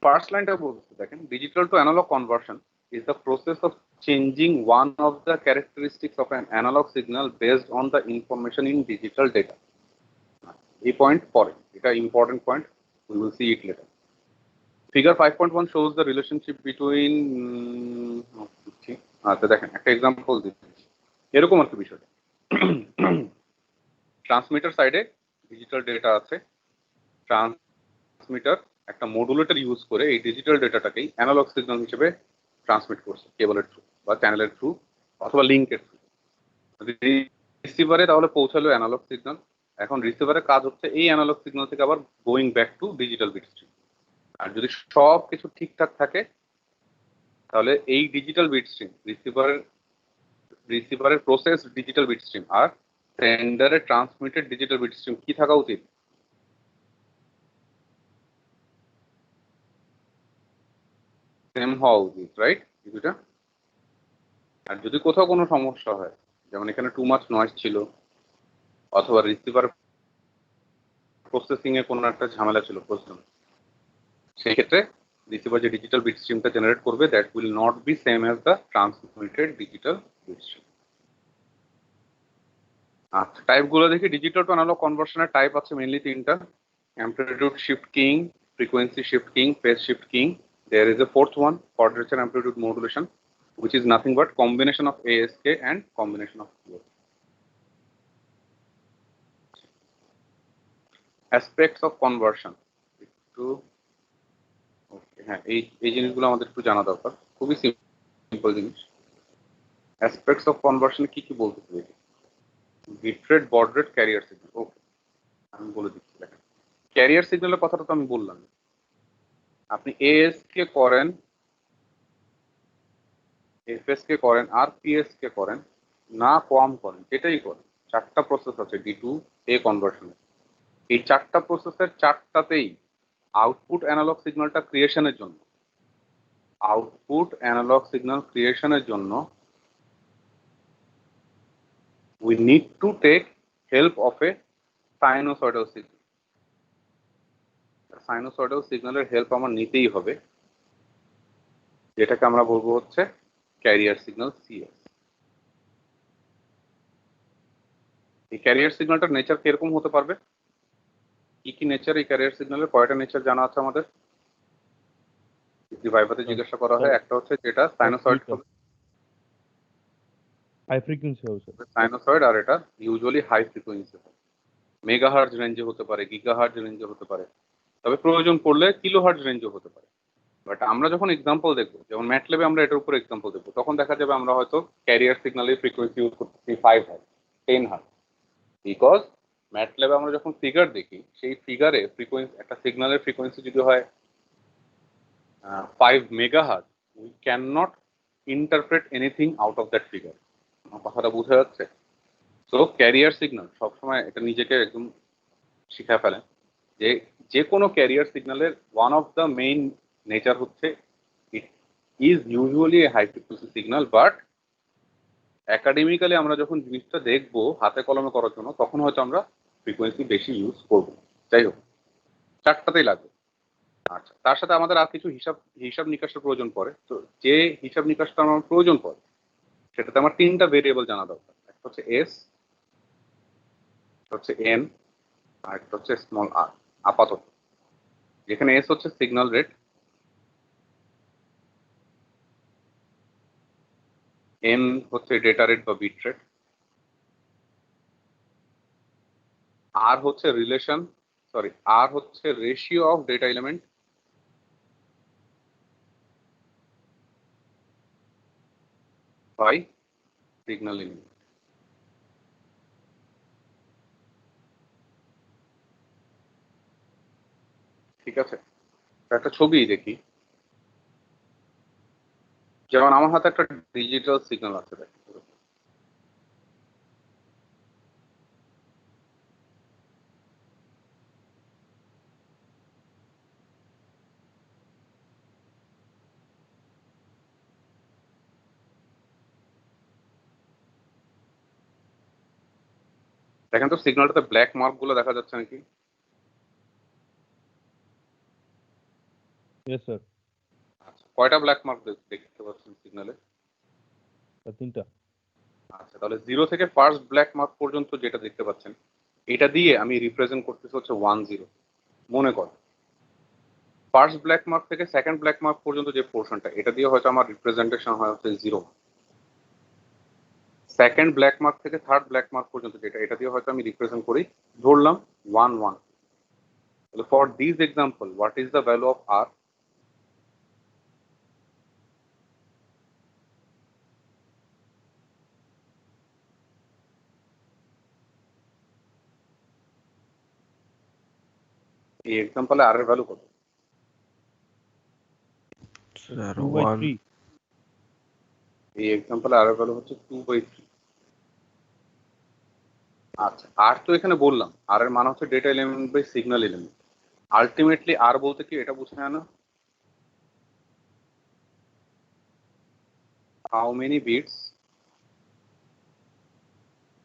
ফার্স্ট লাইনটা বলতে দেখেন, digital to analog conversion is the process of changing one of the characteristics of an analog signal based on the information in digital data. এই পয়েন্ট পরে, এটা important point, we will see it later. Figure 5.1 shows the relationship between আচ্ছা দেখেন একটা example দিচ্ছি, এরকম একটা বিষয়। ট্রান্সমিটার সাইডে ডিজিটাল ডেটা আছে, ট্রান্সমিটার একটা মডুলেটর ইউজ করে এই ডিজিটাল ডেটাটাকেই অ্যানালগ সিগন্যাল হিসেবে ট্রান্সমিট করছে কেবলের থ্রু বা চ্যানেলের থ্রু অথবা লিঙ্কের থ্রু। রিসিভারে তাহলে পৌঁছালো অ্যানালগ সিগন্যাল। এখন রিসিভারের কাজ হচ্ছে এই অ্যানালগ সিগন্যাল থেকে আবার going back to digital bit stream. আর যদি সব কিছু ঠিকঠাক থাকে তাহলে এই ডিজিটাল বিট স্ট্রিম রিসিভারের প্রসেস ডিজিটাল বিট স্ট্রিম আর সেন্ডারের ট্রান্সমিটেড ডিজিটাল বিট স্ট্রিম কি থাকা উচিত? সেম হওয়া উচিত, রাইট? দুটা। আর যদি কোথাও কোনো সমস্যা হয়, যেমন এখানে টু মাচ নয়েজ ছিল অথবা রিসিভার প্রসেসিং এ কোনো একটা ঝামেলা ছিল প্রশ্ন, সেই ক্ষেত্রে রিসিভার যে ডিজিটাল বিট স্ট্রিমটা জেনারেট করবে that will not be same as the transmitted digital bit stream. আচ্ছা, টাইপগুলো দেখি। ডিজিটাল টু অ্যানালগ কনভার্সনের টাইপ আছে মেইনলি তিনটা: অ্যামপ্লিটিউড শিফট কিং, frequency shift keying, phase shift keying. There is a fourth one, quadrature amplitude modulation, which is nothing but combination of ASK and combination of PSK. Aspects of conversion. একটু হ্যাঁ, এই জিনিসগুলো আমাদের একটু জানা দরকার, খুবই সিম্পল জিনিস। অ্যাসপেক্টস অফ কনভার্সন কি কি বলতে চাই? Bit rate, baud rate, carrier signal. Okay, আমি বলে দিচ্ছি। দেখেন, ক্যারিয়ার সিগন্যালের কথাটা তো আমি বললাম। আপনি এএসকে করেন, এফএসকে করেন আর পিএসকে করেন, না কম করেন, এটাই করেন, চারটা প্রসেস আছে ডি টু এ কনভার্সনে। এই চারটা প্রসেসের চারটাতেই আউটপুট অ্যানালগ সিগন্যালটা ক্রিয়েশনের জন্য we need to take help of a sinusoidal signal. Sinusoidal সিগন্যালের হেল্প আমার নিতেই হবে, যেটাকে আমরা বলবো হচ্ছে ক্যারিয়ার সিগন্যাল সিএস। এই ক্যারিয়ার সিগন্যালটার নেচার কিরকম হতে পারবে? কি কি নেচার এই ক্যারিয়ার সিগন্যালের? কয়টা নেচার জানা আছে আমাদের? যদি ভাইভাতে জিজ্ঞাসা করা হয়, একটা হচ্ছে যেটা সাইনোসয়েড হবে, হাই ফ্রিকোয়েন্সি হবে স্যার, সাইনোসয়েড, আর এটা ইউজুয়ালি হাই ফ্রিকোয়েন্সি হবে, মেগাহার্জ রেঞ্জে হতে পারে, গিগাহার্জ রেঞ্জে হতে পারে, তবে প্রয়োজন পড়লে কিলোহার্জ রেঞ্জও হতে পারে। বাট আমরা যখন এক্সাম্পল দেখবো, যেমন ম্যাটল্যাবে আমরা এটার উপর এক্সাম্পল দেখবো, তখন দেখা যাবে আমরা হয়তো ক্যারিয়ার সিগন্যালের ফ্রিকোয়েন্সি ইউজ করতেছি 5 হার্জ, 10 হার্জ, বিকজ ম্যাটল্যাবে আমরা যখন ফিগার দেখি, সেই ফিগারে ফ্রিকোয়েন্সি, একটা সিগন্যালের ফ্রিকোয়েন্সি যদি হয় 5 megahertz, we can not interpret anything out of that figure. আমার কথাটা বোঝা যাচ্ছে? সো ক্যারিয়ার সিগন্যাল সবসময় এটা নিজেকে একদম শিখে ফেলেন যে যে কোনো ক্যারিয়ার সিগন্যালের one of the main nature হচ্ছে it is usually a high frequency signal, but academically আমরা যখন জিনিসটা দেখবো হাতে কলমে করার জন্য, তখন হয়তো আমরা ফ্রিকোয়েন্সি বেশি ইউজ করবো। যাই হোক, চারটাতেই লাগবে। আচ্ছা, তার সাথে আমাদের আর কিছু হিসাব নিকাশের প্রয়োজন পড়ে। তো যে হিসাব নিকাশটা আমার প্রয়োজন পড়ে, সেটাতে আমার তিনটা ভেরিয়েবল জানা দরকার। একটা হচ্ছে এস, হচ্ছে এন, আর একটা হচ্ছে স্মল আর। আপাতত যেখানে এস হচ্ছে সিগন্যাল রেট, এন হচ্ছে ডেটা রেট বা বিট রেট, আর হচ্ছে আর হচ্ছে ratio of data element by signal element. ঠিক আছে, একটা ছবি দেখি। যেমন আমার হাতে একটা ডিজিটাল সিগন্যাল আছে, দেখো। দেখেন তো সিগন্যালটাতে ব্ল্যাক মার্ক গুলো দেখা যাচ্ছে নাকি? Yes sir. আচ্ছা, কয়টা ব্ল্যাক মার্ক দেখতে পাচ্ছেন সিগন্যালে? তিনটা। আচ্ছা, তাহলে 0 থেকে ফার্স্ট ব্ল্যাক মার্ক পর্যন্ত যেটা দেখতে পাচ্ছেন, এটা দিয়ে আমি রিপ্রেজেন্ট করতেছি হচ্ছে 1-0। মনে কর ফার্স্ট ব্ল্যাক মার্ক থেকে সেকেন্ড ব্ল্যাক মার্ক পর্যন্ত যে পোর্শনটা, এটা দিয়ে হয়তো আমার রিপ্রেজেন্টেশন হয় হচ্ছে 0। সেকেন্ড ব্ল্যাক মার্ক থেকে থার্ড ব্ল্যাক মার্ক পর্যন্ত যেটা, এটা দিয়ে হয়তো আমি রিপ্রেজেন্ট করি, ধরলাম 1-1। তাহলে for this example what is the value of R? এই এক্সাম্পলে আর এর ভ্যালু কত? স্যার 2/3। এই এক্সাম্পলে আর এর ভ্যালু হচ্ছে 2/3। আচ্ছা, আর তো এখানে বললাম আর এর মান হচ্ছে data element by signal element. Ultimately R বলতে কি এটা বোঝায় না how many bits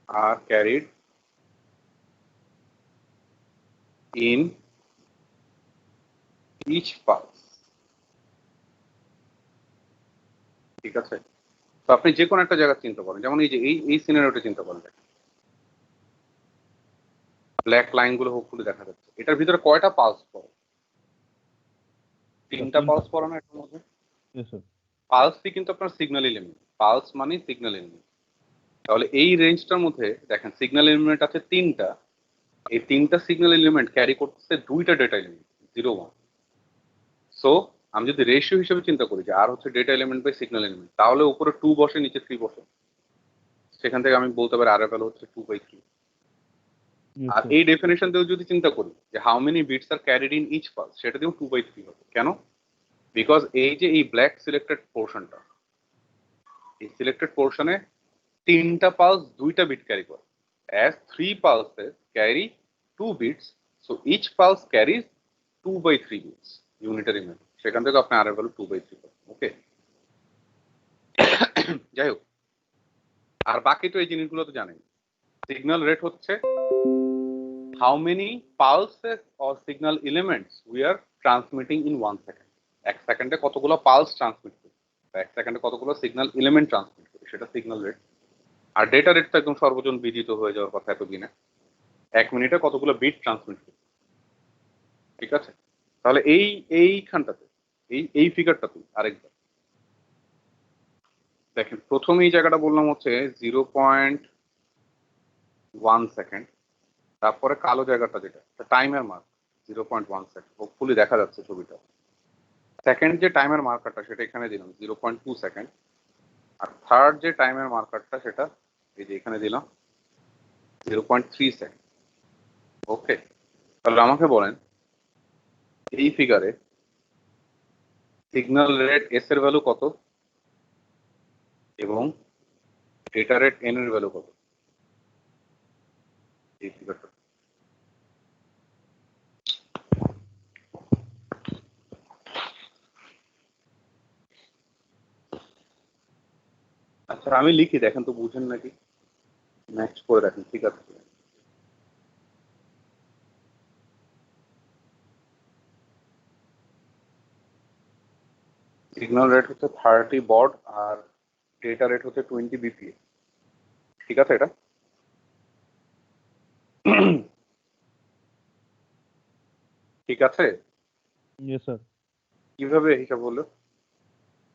are carried in each pulse। ঠিক আছে, তো আপনি যে কোনো একটা জায়গা চিন্তা করেন, যেমন এই যে এই সিনারিওটা চিন্তা করেন, ব্ল্যাক লাইন গুলো হোপফুলি দেখা যাচ্ছে, এটার ভিতরে কয়টা পালস পড়ে? তিনটা পালস পড়ে না এটার মধ্যে? Yes sir. পালসই কিন্তু আপনার সিগন্যাল এলিমেন্ট, পালস মানে সিগন্যাল এলিমেন্ট। তাহলে এই রেঞ্জটার মধ্যে দেখেন সিগন্যাল এলিমেন্ট আছে তিনটা, এই তিনটা সিগন্যাল এলিমেন্ট ক্যারি করতেছে দুইটা ডেটা এলিমেন্ট 0-1। সো আমি যদি রেশিও হিসেবে চিন্তা করি যে আর হচ্ছে data element by signal element, তাহলে উপরে 2 বসে নিচে 3 বসে, সেখান থেকে আমি বলতে পারি আর এর ভ্যালু হচ্ছে 2/3। আর এই ডেফিনেশন দিয়েও যদি চিন্তা করি যে how many bits are carried in each pulse, সেটা দিয়েও 2/3 হবে। কেন? বিকজ এই যে এই ব্ল্যাক সিলেক্টেড পোর্শনটা, এই সিলেক্টেড পোর্শনে তিনটা পালস দুইটা বিট ক্যারি করে, as 3 pulses carry 2 bits, so each pulse carries 2/3 bits unitary method. সেখান থেকে আপনি আর এর ভ্যালু 2/3 পাবেন। ওকে, যাই হোক, আর বাকি তো এই জিনিসগুলো তো জানেন। সিগন্যাল রেট হচ্ছে how many pulses or signal elements we are transmitting in 1 second। এক সেকেন্ডে কতগুলো পালস ট্রান্সমিট করি, এক সেকেন্ডে কতগুলো সিগন্যাল এলিমেন্ট ট্রান্সমিট করি, সেটা সিগন্যাল রেট। আর ডেটা রেট তো একদম সর্বজন বিদিত হয়ে যাওয়ার কথা এতদিনে, 1 মিনিটে কতগুলো বিট ট্রান্সমিট করি। ঠিক আছে, তাহলে এইখানটাতে এই ফিগারটাতে আরেকবার দেখেন, প্রথমে এই জায়গাটা বললাম হচ্ছে 0.1 সেকেন্ড, তারপরে কালো জায়গাটা যেটা টাইমের মার্ক 0.1 সেকেন্ড, হোপফুলি দেখা যাচ্ছে ছবিটা। সেকেন্ড যে টাইমের মার্কারটা সেটা এখানে দিলাম 0.2 সেকেন্ড, আর থার্ড যে টাইমের মার্কারটা সেটা এই যে এখানে দিলাম 0.3 সেকেন্ড। ওকে, তাহলে আমাকে বলেন এই ফিগারে সিগন্যাল রেট এস এর ভ্যালু কত এবং ডেটা রেট এন এর ভ্যালু কত? এই ফিগারটা আচ্ছা আমি লিখি, দেখেন তো বুঝেন নাকি, ম্যাচ করে রাখেন। ঠিক আছে, সিগন্যাল রেট হচ্ছে 30 বড আর ডেটা রেট হচ্ছে 20 বিপিএ। ঠিক আছে, এটা ঠিক আছে? Yes sir. কিভাবে হিসাব হলো,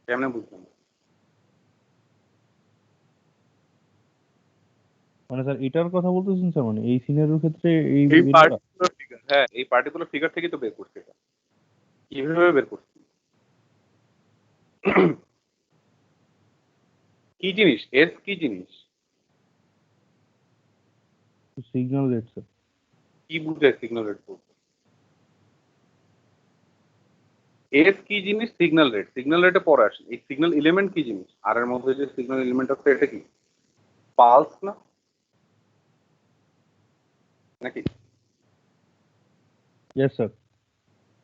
কেমনে বুঝলাম? মানে স্যার এটার কথা বলতেছেন স্যার, মানে এই সিনারিওর ক্ষেত্রে এই এই ভ্যালুটা? পার্টিকুলার ফিগার, হ্যাঁ এই পার্টিকুলার ফিগার থেকেই তো বের করছি এটা। কিভাবে বের করছি? কি জিনিস এস, কি জিনিস, সিগন্যাল রেট স্যার। কি বুঝে সিগন্যাল রেট বলতে? এস কি জিনিস, সিগন্যাল রেট, সিগন্যাল রেটে পরে আসে। এই সিগন্যাল এলিমেন্ট কি জিনিস, আর এর মধ্যে যে সিগন্যাল এলিমেন্ট আছে এটা কি পালস না নাকি? Yes sir.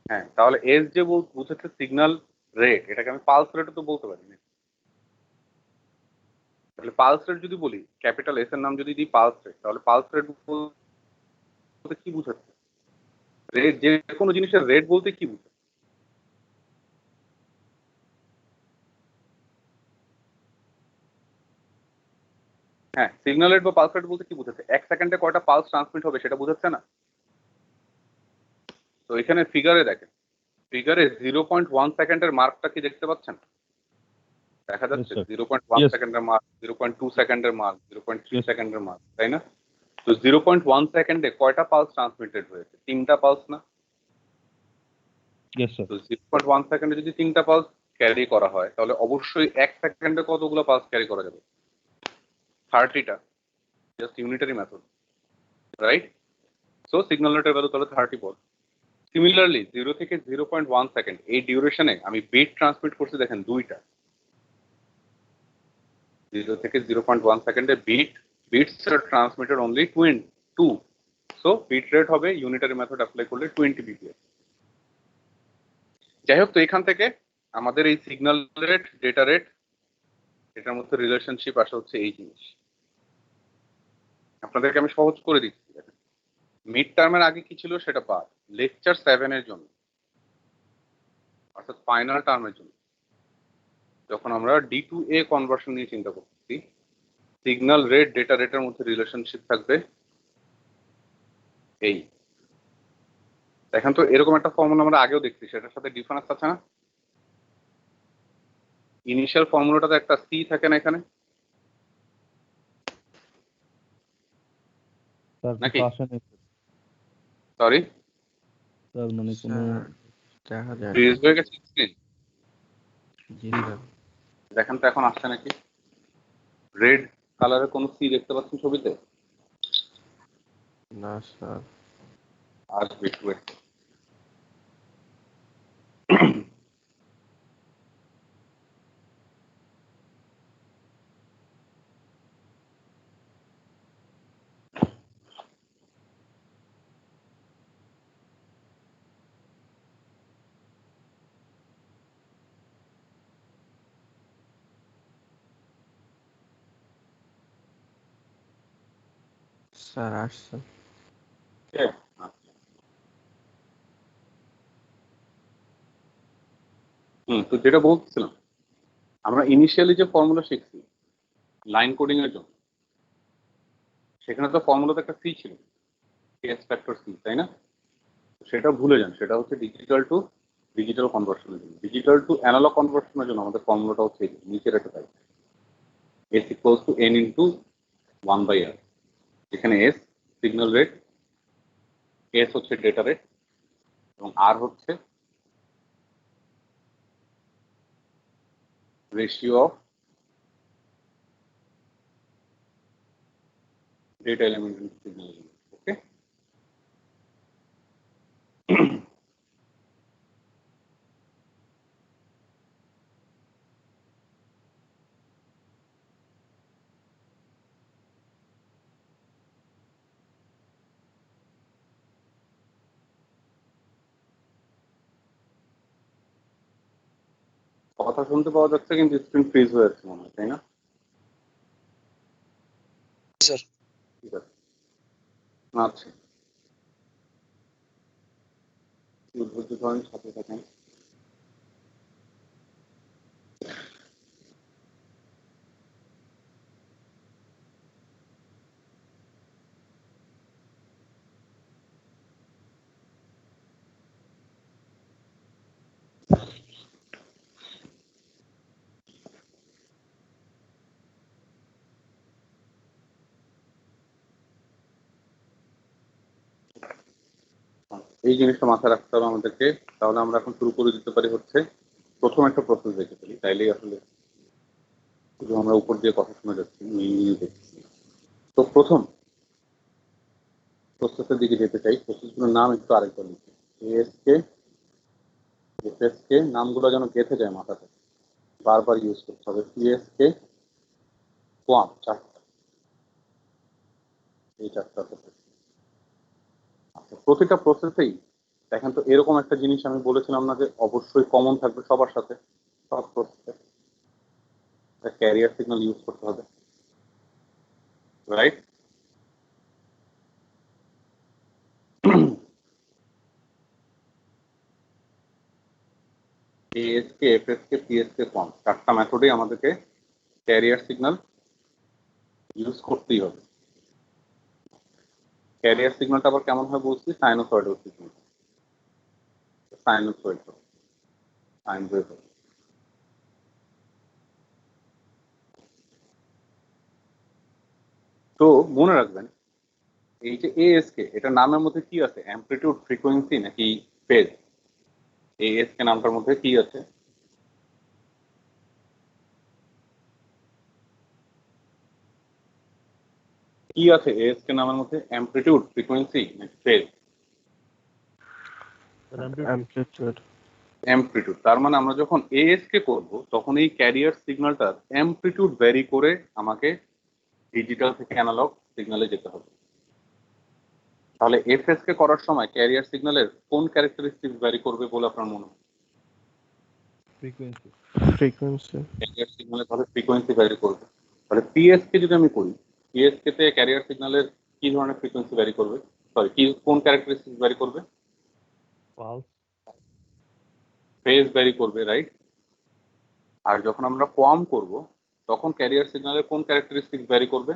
হ্যাঁ, তাহলে এস যে বুঝেছে সিগন্যাল রেট, এটাকে আমি পালস রেটও তো বলতে পারি না। তাহলে পালস রেট যদি বলি, ক্যাপিটাল এস এর নাম যদি দিই পালস রেট, তাহলে পালস রেট বলতে কি বুঝাচ্ছে? রেট, যে কোনো জিনিসের রেট বলতে কি বুঝাচ্ছে? হ্যাঁ, সিগন্যাল রেট বা পালস রেট বলতে কি বুঝাচ্ছে? 1 সেকেন্ডে কয়টা পালস ট্রান্সমিট হবে সেটা বুঝাচ্ছে না? তো এখানে ফিগারে দেখেন, ফিগারে 0.1 সেকেন্ডের মার্কটা কি দেখতে পাচ্ছেন? দেখা যাচ্ছে sir. 0.1 Yes. সেকেন্ডের মার্ক, 0.2 সেকেন্ডের মার্ক, 0.3 Yes. সেকেন্ডের মার্ক, তাই না? তো 0.1 সেকেন্ডে কয়টা পালস ট্রান্সমিটেড হয়েছে? 3টা পালস না? Yes, sir. তো 0.1 সেকেন্ডে যদি 3টা পালস ক্যারি করা হয়, তাহলে অবশ্যই 1 সেকেন্ডে কতগুলো পালস ক্যারি করা যাবে? 30টা। Just unitary method, right? So signal রেটের ভ্যালু তাহলে 30 ভোল্ট। সিমিলারলি 0 থেকে 0.1 সেকেন্ড এই ডিউরেশনে আমি বিট ট্রান্সমিট করছি দেখেন 2টা। 0 থেকে 0.1 সেকেন্ডে bits are transmitted only 2। So bit rate হবে ইউনিটারি মেথড অ্যাপ্লাই করলে 20 বিপিএস। যাই হোক, তো এখান থেকে আমাদের এই সিগন্যাল রেট, ডেটা রেট, এটার মধ্যে রিলেশনশিপ আসা হচ্ছে এই জিনিস। আপনাদেরকে আমি সহজ করে দিচ্ছি। মিড টার্মের আগে কি ছিল সেটা বাদ, লেকচার 7 এর জন্য অর্থাৎ ফাইনাল টার্মের জন্য যখন আমরা D2A কনভার্সন নিয়ে চিন্তা করছি, সিগন্যাল রেট, ডেটা রেটের মধ্যে রিলেশনশিপ থাকবে এই। দেখেন তো, এরকম একটা ফর্মুলা আমরা আগেও দেখছি, সেটার সাথে ডিফারেন্স আছে না? ইনিশিয়াল ফর্মুলাটাতে একটা সি থাকে না এখানে, স্যার নাকি? কিছু আসে নাই সরি, স্যার, মানে কোনো দেখা যায় ফ্রিজ হয়ে গেছে স্ক্রিন। জি স্যার। দেখেন তো এখন আসছে নাকি? রেড কালারের কোনো সি দেখতে পাচ্ছেন ছবিতে? না স্যার। আসবে, একটু wait করুন। স্যার আসছে। Okay? আচ্ছা। তো যেটা বলছিলাম, আমরা ইনিশিয়ালি যে ফর্মুলা শিখছি লাইন কোডিং এর জন্য, সেখানে তো ফর্মুলাতে একটা সি ছিল, কেস ফ্যাক্টর সি, তাই না? সেটা ভুলে যান, সেটা হচ্ছে ডিজিটাল টু ডিজিটাল কনভার্সনের জন্য। ডিজিটাল টু অ্যানালগ কনভার্সনের জন্য আমাদের ফর্মুলাটা হচ্ছে এই, নিচে রেখে তাই S equals to N into 1/r। এখানে এস সিগন্যাল রেট, এস হচ্ছে ডেটা রেট, এবং আর হচ্ছে ratio of data element into signal element. Okay, কথা শুনতে পাওয়া যাচ্ছে কিন্তু স্ক্রিন ফ্রিজ হয়ে যাচ্ছে মনে হয়, তাই না? স্যার। ঠিক আছে, আচ্ছা, ধৈর্য ধরেন, সাথে থাকেন। এই জিনিসটা মাথায় রাখতে হবে আমাদেরকে। তাহলে আমরা এখন শুরু করে দিতে পারি হচ্ছে প্রথম একটা প্রসেস দেখে ফেলি, তাইলেই আসলে শুধু আমরা উপর দিয়ে কথা শুনে যাচ্ছি, মিলিয়ে দেখছি। তো প্রথম প্রসেসের দিকে যেতে চাই। প্রসেসগুলোর নাম একটু আরেকবার লিখি। এএসকে, এফএসকে, নামগুলো যেন গেঁথে যায় মাথাতে, বারবার ইউজ করতে হবে। সিএসকে, কোয়াম, চারটা, এই চারটা প্রসেস। আচ্ছা, প্রতিটা প্রসেসেই দেখেন তো এরকম একটা জিনিস আমি বলেছিলাম না যে অবশ্যই কমন থাকবে সবার সাথে, সব প্রসেসে ক্যারিয়ার সিগন্যাল ইউজ করতে হবে। Right? ASK, FSK, PSK form, চারটা মেথডেই আমাদেরকে ক্যারিয়ার সিগন্যাল ইউজ করতেই হবে। ক্যারিয়ার সিগন্যালটা আবার কেমন হয় বলছি? Sinusoidal signal, sinusoid, sine wave. তো মনে রাখবেন এই যে ASK, এটা নামের মধ্যে কি আছে? অ্যামপ্লিটিউড, ফ্রিকোয়েন্সি নাকি ফেজ? ASK নামটার মধ্যে কি আছে? কি আছে ASK নামের মধ্যে? অ্যামপ্লিটিউড, ফ্রিকোয়েন্সি নাকি ফেজ? অ্যামপ্লিটিউড। অ্যামপ্লিটিউড। তার মানে আমরা যখন ASK করব তখন এই ক্যারিয়ার সিগন্যালটার অ্যামপ্লিটিউড ভ্যারি করে আমাকে ডিজিটাল থেকে অ্যানালগ সিগন্যালে যেতে হবে। তাহলে FSK করার সময় ক্যারিয়ার সিগন্যালের কোন ক্যারেক্টারিস্টিক ভ্যারি করবে বলে আপনার মনে হয়? ফ্রিকোয়েন্সি। ফ্রিকোয়েন্সি। ক্যারিয়ার সিগন্যালে তাহলে ফ্রিকোয়েন্সি ভ্যারি করবে। তাহলে PSK যদি আমি করি, PSK তে ক্যারিয়ার সিগন্যালের কি ধরনের ফ্রিকোয়েন্সি ভ্যারি করবে? সরি, কি কোন ক্যারেক্টারিস্টিক ভ্যারি করবে? পালস। ফেজ ভ্যারি করবে, রাইট? আর যখন আমরা কোয়াম করব তখন ক্যারিয়ার সিগন্যালের কোন ক্যারেক্টারিস্টিক ভ্যারি করবে?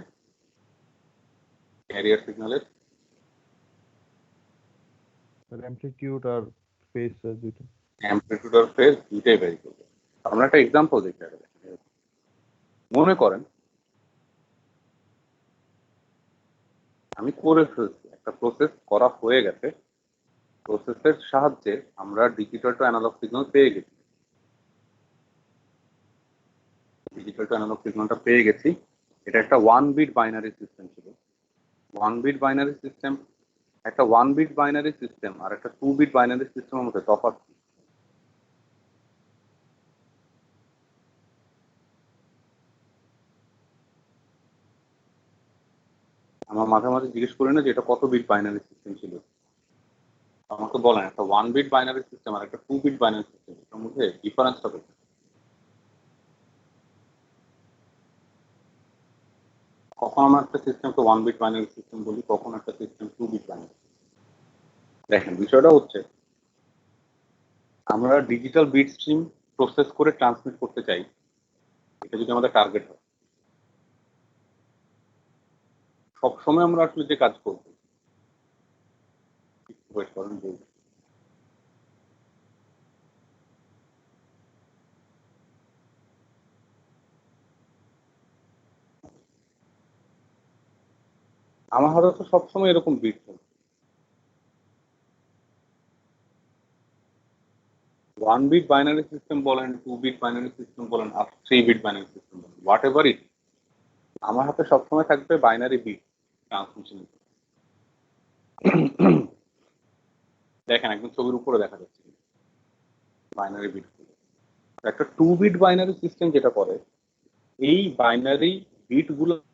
ক্যারিয়ার সিগন্যালের অ্যামপ্লিটিউড আর ফেজ দুটো। অ্যামপ্লিটিউড আর ফেজ দুইটাই ভ্যারি করবে। আমরা একটা এক্সাম্পল দেখি আগে। মনে করেন আমি করে ফেলছি, একটা প্রসেস করা হয়ে গেছে, প্রসেসের সাহায্যে আমরা ডিজিটাল টু অ্যানালগ সিগন্যাল পেয়ে গেছি। ডিজিটাল টু অ্যানালগ সিগন্যালটা পেয়ে গেছি। এটা একটা 1 বিট বাইনারি সিস্টেম ছিল। 1 বিট বাইনারি সিস্টেম, একটা 1 বিট বাইনারি সিস্টেম আর একটা 2 বিট বাইনারি সিস্টেমের মধ্যে তফাৎ কি? আমার মাঝে মাঝে জিজ্ঞেস করি না যে এটা কত বিট বাইনারি সিস্টেম ছিল? আমাকে বলেন একটা 1 বিট বাইনারি সিস্টেম আর একটা 2 বিট বাইনারি সিস্টেম, এর মধ্যে ডিফারেন্স হবে। কখন আমরা একটা সিস্টেমকে 1 বিট বাইনারি সিস্টেম বলি, কখন একটা সিস্টেম 2 বিট বাইনারি। দেখেন বিষয়টা হচ্ছে আমরা ডিজিটাল বিট স্ট্রিম প্রসেস করে ট্রান্সমিট করতে চাই, এটা যদি আমাদের টার্গেট হয়, সবসময় আমরা আসলে যে কাজ করবো, ওয়েট করেন বলবো। আমার হাতে তো সবসময় এরকম বিট থাকে, 1 বিট বাইনারি সিস্টেম বলেন, 2 বিট বাইনারি সিস্টেম বলেন, আর 3 বিট বাইনারি সিস্টেম বলেন, হোয়াট এভার ইট, আমার হাতে সবসময় থাকবে বাইনারি বিট ট্রান্সমিশন। দেখেন একদম ছবির উপরে দেখা যাচ্ছে বাইনারি বিট। একটা 2 বিট বাইনারি সিস্টেম যেটা করে, এই বাইনারি বিট গুলোকে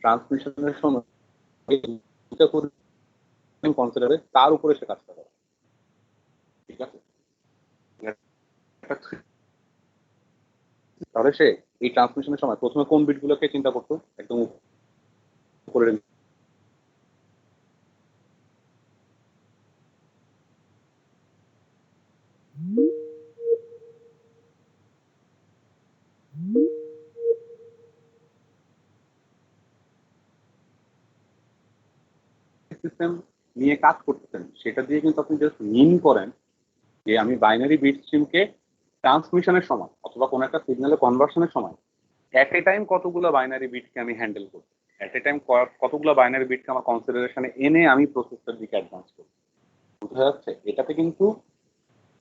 ট্রান্সমিশনের সময় কনসিডারে তার উপরে সে কাজটা করে, ঠিক আছে? তাহলে সে এই ট্রান্সমিশনের সময় প্রথমে কোন বিট গুলোকে চিন্তা করতো? একদম উপরে সিস্টেম নিয়ে কাজ করতেছেন, সেটা দিয়ে কিন্তু আপনি জাস্ট মিন করেন যে আমি বাইনারি বিট স্ট্রিমকে ট্রান্সমিশনের সময় অথবা কোনো একটা সিগন্যালে কনভার্সনের সময় এট এ টাইম কতগুলো বাইনারি বিটকে আমি হ্যান্ডেল করব, এট এ টাইম কতগুলো বাইনারি বিটকে আমার কনসিডারেশনে এনে আমি প্রসেসের দিকে অ্যাডভান্স করব। বোঝা যাচ্ছে? এটাতে কিন্তু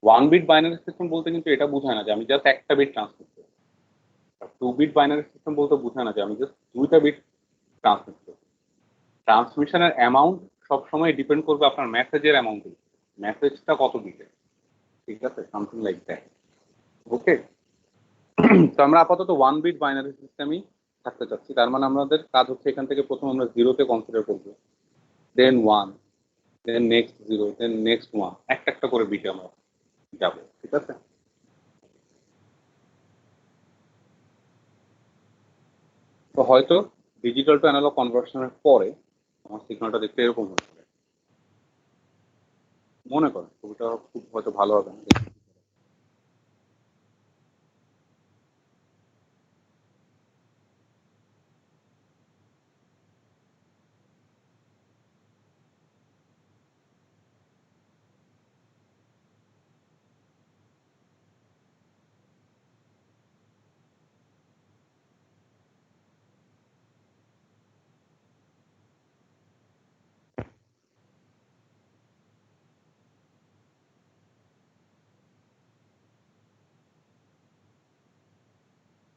1 বিট বাইনারি সিস্টেম বলতে কিন্তু এটা বোঝায় না যে আমি জাস্ট একটা বিট ট্রান্সমিট করব। 2 বিট বাইনারি সিস্টেম বলতে বোঝায় না যে আমি জাস্ট দুইটা বিট ট্রান্সমিট করব। ট্রান্সমিশনের অ্যামাউন্ট সবসময় ডিপেন্ড করবে আপনার মেসেজের অ্যামাউন্ট, মেসেজটা কত বিটের, ঠিক আছে? Something like that. ওকে, তো আমরা আপাতত 1 বিট বাইনারি সিস্টেমই থাকতে চাচ্ছি। তার মানে আমাদের কাজ হচ্ছে এখান থেকে প্রথম আমরা জিরোতে কনসিডার করবো, দেন 1, দেন নেক্সট 0, দেন নেক্সট 1, একটা একটা করে বিটে আমরা যাবো, ঠিক আছে? তো হয়তো ডিজিটাল টু অ্যানালগ কনভার্সনের পরে আমার সিগন্যালটা দেখতে এরকম হতে পারে। মনে করেন ছবিটা খুব হয়তো ভালো হবে না।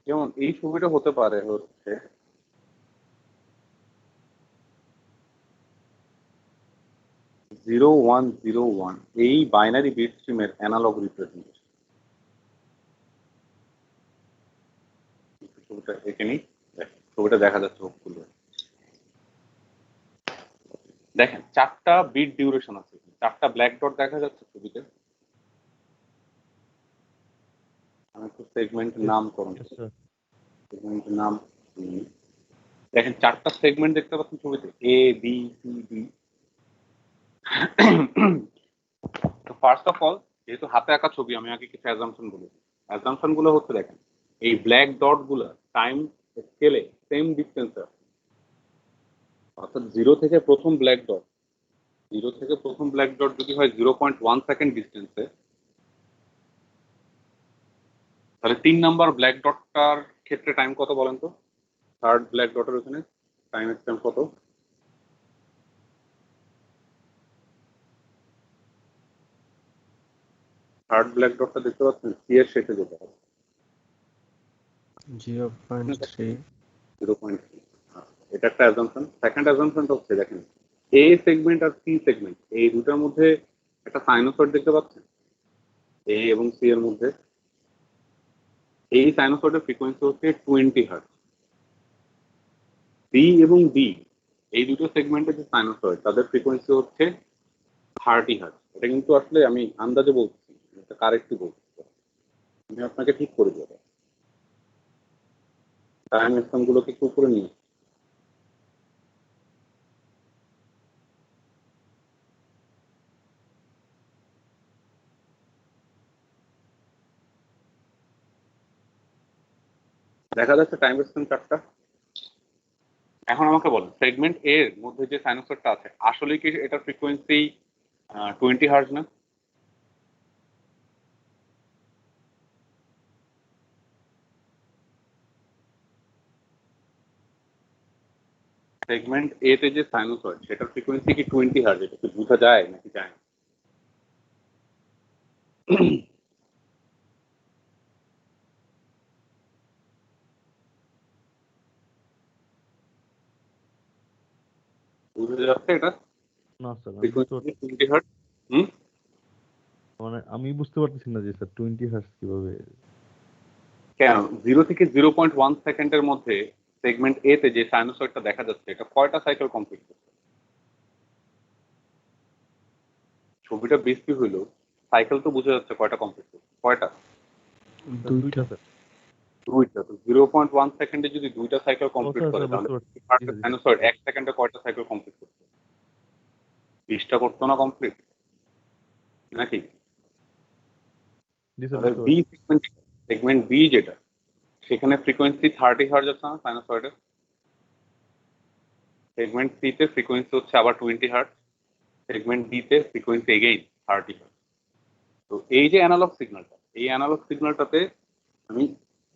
যেমন এই ছবিটা হতে পারে হচ্ছে 0101, এই বাইনারি বিট স্ট্রিমের অ্যানালগ রিপ্রেজেন্টেশন। ছবিটা এখানেই ছবিটা দেখা যাচ্ছে হোপফুলি। দেখেন 4টা বিট ডিউরেশন আছে, 4টা ব্ল্যাক ডট দেখা যাচ্ছে ছবিতে। আমি একটু সেগমেন্টের নামকরণ Yes, sir. সেগমেন্টের নাম দেখেন 4টা সেগমেন্ট দেখতে পাচ্ছেন ছবিতে, এ বি সি ডি। তো ফার্স্ট অফ অল, যেহেতু হাতে আঁকা ছবি, আমি আগে কিছু অ্যাজাম্পশন বলি। অ্যাজাম্পশন গুলো হচ্ছে দেখেন এই ব্ল্যাক ডট গুলো টাইম স্কেলে সেম ডিস্টেন্সে, অর্থাৎ জিরো থেকে প্রথম ব্ল্যাক ডট যদি হয় 0.1 সেকেন্ড ডিস্টেন্সে, তাহলে 3 নাম্বার ব্ল্যাক ডটটার ক্ষেত্রে টাইম কত বলেন তো? থার্ড ব্ল্যাক ডটের ওখানে টাইম স্প্যান কত? থার্ড ব্ল্যাক ডটটা দেখতে পাচ্ছেন, সি এর শেষে যেতে হবে 0.3. 0.3। এটা একটা অ্যাজাম্পশন। সেকেন্ড অ্যাজাম্পশনটা হচ্ছে দেখেন এ সেগমেন্ট আর সি সেগমেন্ট, এই দুটার মধ্যে একটা সাইনোসয়েড দেখতে পাচ্ছেন এ এবং সি এর মধ্যে। এই সাইনোসয়েডের ফ্রিকোয়েন্সি হচ্ছে 20 হার্টজ। সি এবং ডি এই দুটো সেগমেন্টের যে সাইনোসয়েড, তাদের ফ্রিকোয়েন্সি হচ্ছে 30 হার্টজ। এটা কিন্তু আসলে আমি আন্দাজে বলছি, এটা কারেক্টলি বলছি, আমি আপনাকে ঠিক করে দেবো। টাইম স্প্যান গুলোকে একটু উপরে নিয়ে দেখা যাচ্ছে টাইম স্প্যান 4টা। এখন আমাকে বলেন সেগমেন্ট এর মধ্যে যে সাইনোসয়েডটা আছে আসলে কি এটার ফ্রিকোয়েন্সি 20 হার্টজ না? সেগমেন্ট এ তে যে সাইনোসয়েড সেটার ফ্রিকোয়েন্সি কি 20 হার্টজ? এটা কি বোঝা যায় নাকি যায় না? বুঝা যাচ্ছে এটা না স্যার, আমি বুঝতে ফ্রিকোয়েন্সি পারছি 20 হার্টজ? হুম, মানে আমি বুঝতে পারতেছি না যে স্যার 20 হার্টজ কিভাবে। কেন 0 থেকে 0.1 সেকেন্ডের মধ্যে সেগমেন্ট এ তে যে সাইনোসয়েডটা দেখা যাচ্ছে এটা কয়টা সাইকেল কমপ্লিট করছে? ছবিটা বৃষ্টি হইলো, সাইকেল তো বোঝা যাচ্ছে কয়টা কমপ্লিট করছে, কয়টা? দুইটা স্যার। দুইটা। তো 0.1 সেকেন্ডে যদি দুইটা সাইকেল ও কমপ্লিট স্যার, করে স্যার তাহলে বুঝতে পারছি। জি, জি, সাইনোসয়েড 1 সেকেন্ডে কয়টা সাইকেল কমপ্লিট করছে? 20টা করতো না কমপ্লিট নাকি? জি স্যার তাহলে বুঝতে বি পারছি। সেগমেন্ট বি যেটা, সেখানে ফ্রিকোয়েন্সি 30 হার্জ আছে না সাইনোসয়েডের? সেগমেন্ট সি তে ফ্রিকোয়েন্সি হচ্ছে আবার 20 হার্জ, সেগমেন্ট ডি তে ফ্রিকোয়েন্সি এগেইন 30 হার্জ। তো এই যে অ্যানালগ সিগন্যালটা, এই অ্যানালগ সিগন্যালটাতে আমি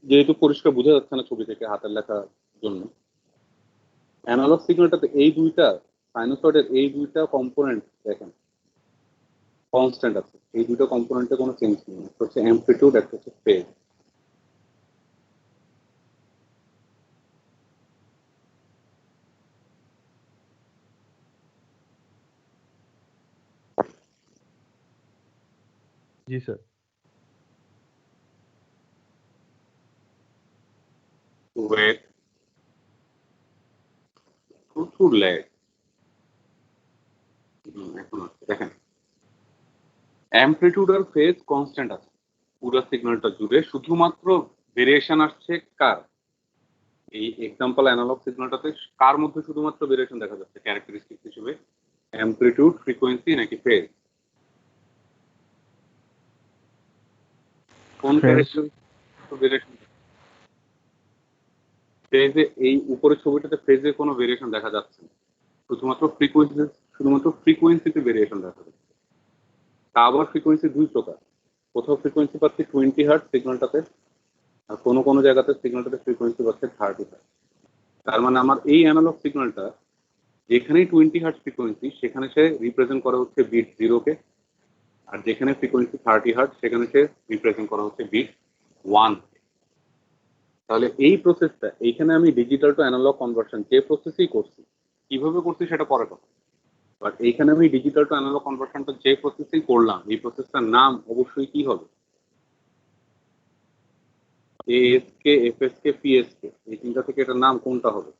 যেহেতু পরিষ্কার বোঝা যাচ্ছে না ছবি থেকে হাতের লেখার জন্য, অ্যানালগ সিগন্যালটাতে এই দুইটা সাইনোসয়েডের এই দুইটা কম্পোনেন্ট দেখেন কনস্ট্যান্ট আছে। এই দুটো কম্পোনেন্টে কোনো চেঞ্জ নেই, একটা হচ্ছে অ্যামপ্লিটিউড, একটা হচ্ছে ফেজ। জি স্যার। ওয়েট, প্রচুর ল্যাগ। এখন আছে দেখেন অ্যামপ্লিটিউড আর ফেজ কনস্ট্যান্ট আছে পুরো সিগন্যালটা জুড়ে, শুধুমাত্র ভেরিয়েশন আসছে কার? এই এক্সাম্পল অ্যানালগ সিগন্যালটাতে কার মধ্যে শুধুমাত্র ভেরিয়েশন দেখা যাচ্ছে ক্যারেক্টারিস্টিক হিসেবে, অ্যামপ্লিটিউড, ফ্রিকোয়েন্সি নাকি ফেজ? কোন Phase. Character variation? ফেজে, এই উপরের ছবিটাতে ফেজে কোনো ভেরিয়েশন দেখা যাচ্ছে না, শুধুমাত্র ফ্রিকোয়েন্সিতে ভেরিয়েশন দেখা যাচ্ছে। তা আবার ফ্রিকোয়েন্সি দুই প্রকার, কোথাও ফ্রিকোয়েন্সি পাচ্ছি 20 হার্টজ সিগন্যালটাতে, আর কোনো কোনো জায়গাতে সিগন্যালটাতে ফ্রিকোয়েন্সি পাচ্ছে 30 হার্টজ। তার মানে আমার এই অ্যানালগ সিগন্যালটা যেখানেই 20 হার্টজ ফ্রিকোয়েন্সি সেখানে সে রিপ্রেজেন্ট করা হচ্ছে বিট 0 কে, আর যেখানে ফ্রিকোয়েন্সি 30 হার্টজ সেখানে সে রিপ্রেজেন্ট করা হচ্ছে বিট 1। তাহলে এই প্রসেসটা, এইখানে আমি ডিজিটাল টু অ্যানালগ কনভার্সন যে প্রসেসই করছি, কিভাবে করছি সেটা পরে কথা, বাট এইখানে আমি ডিজিটাল টু অ্যানালগ কনভার্সনটা যে প্রসেসই করলাম, এই প্রসেসটার নাম অবশ্যই কি হবে? এএসকে, এফএসকে, পিএসকে, এই তিনটা থেকে এটার নাম কোনটা হবে?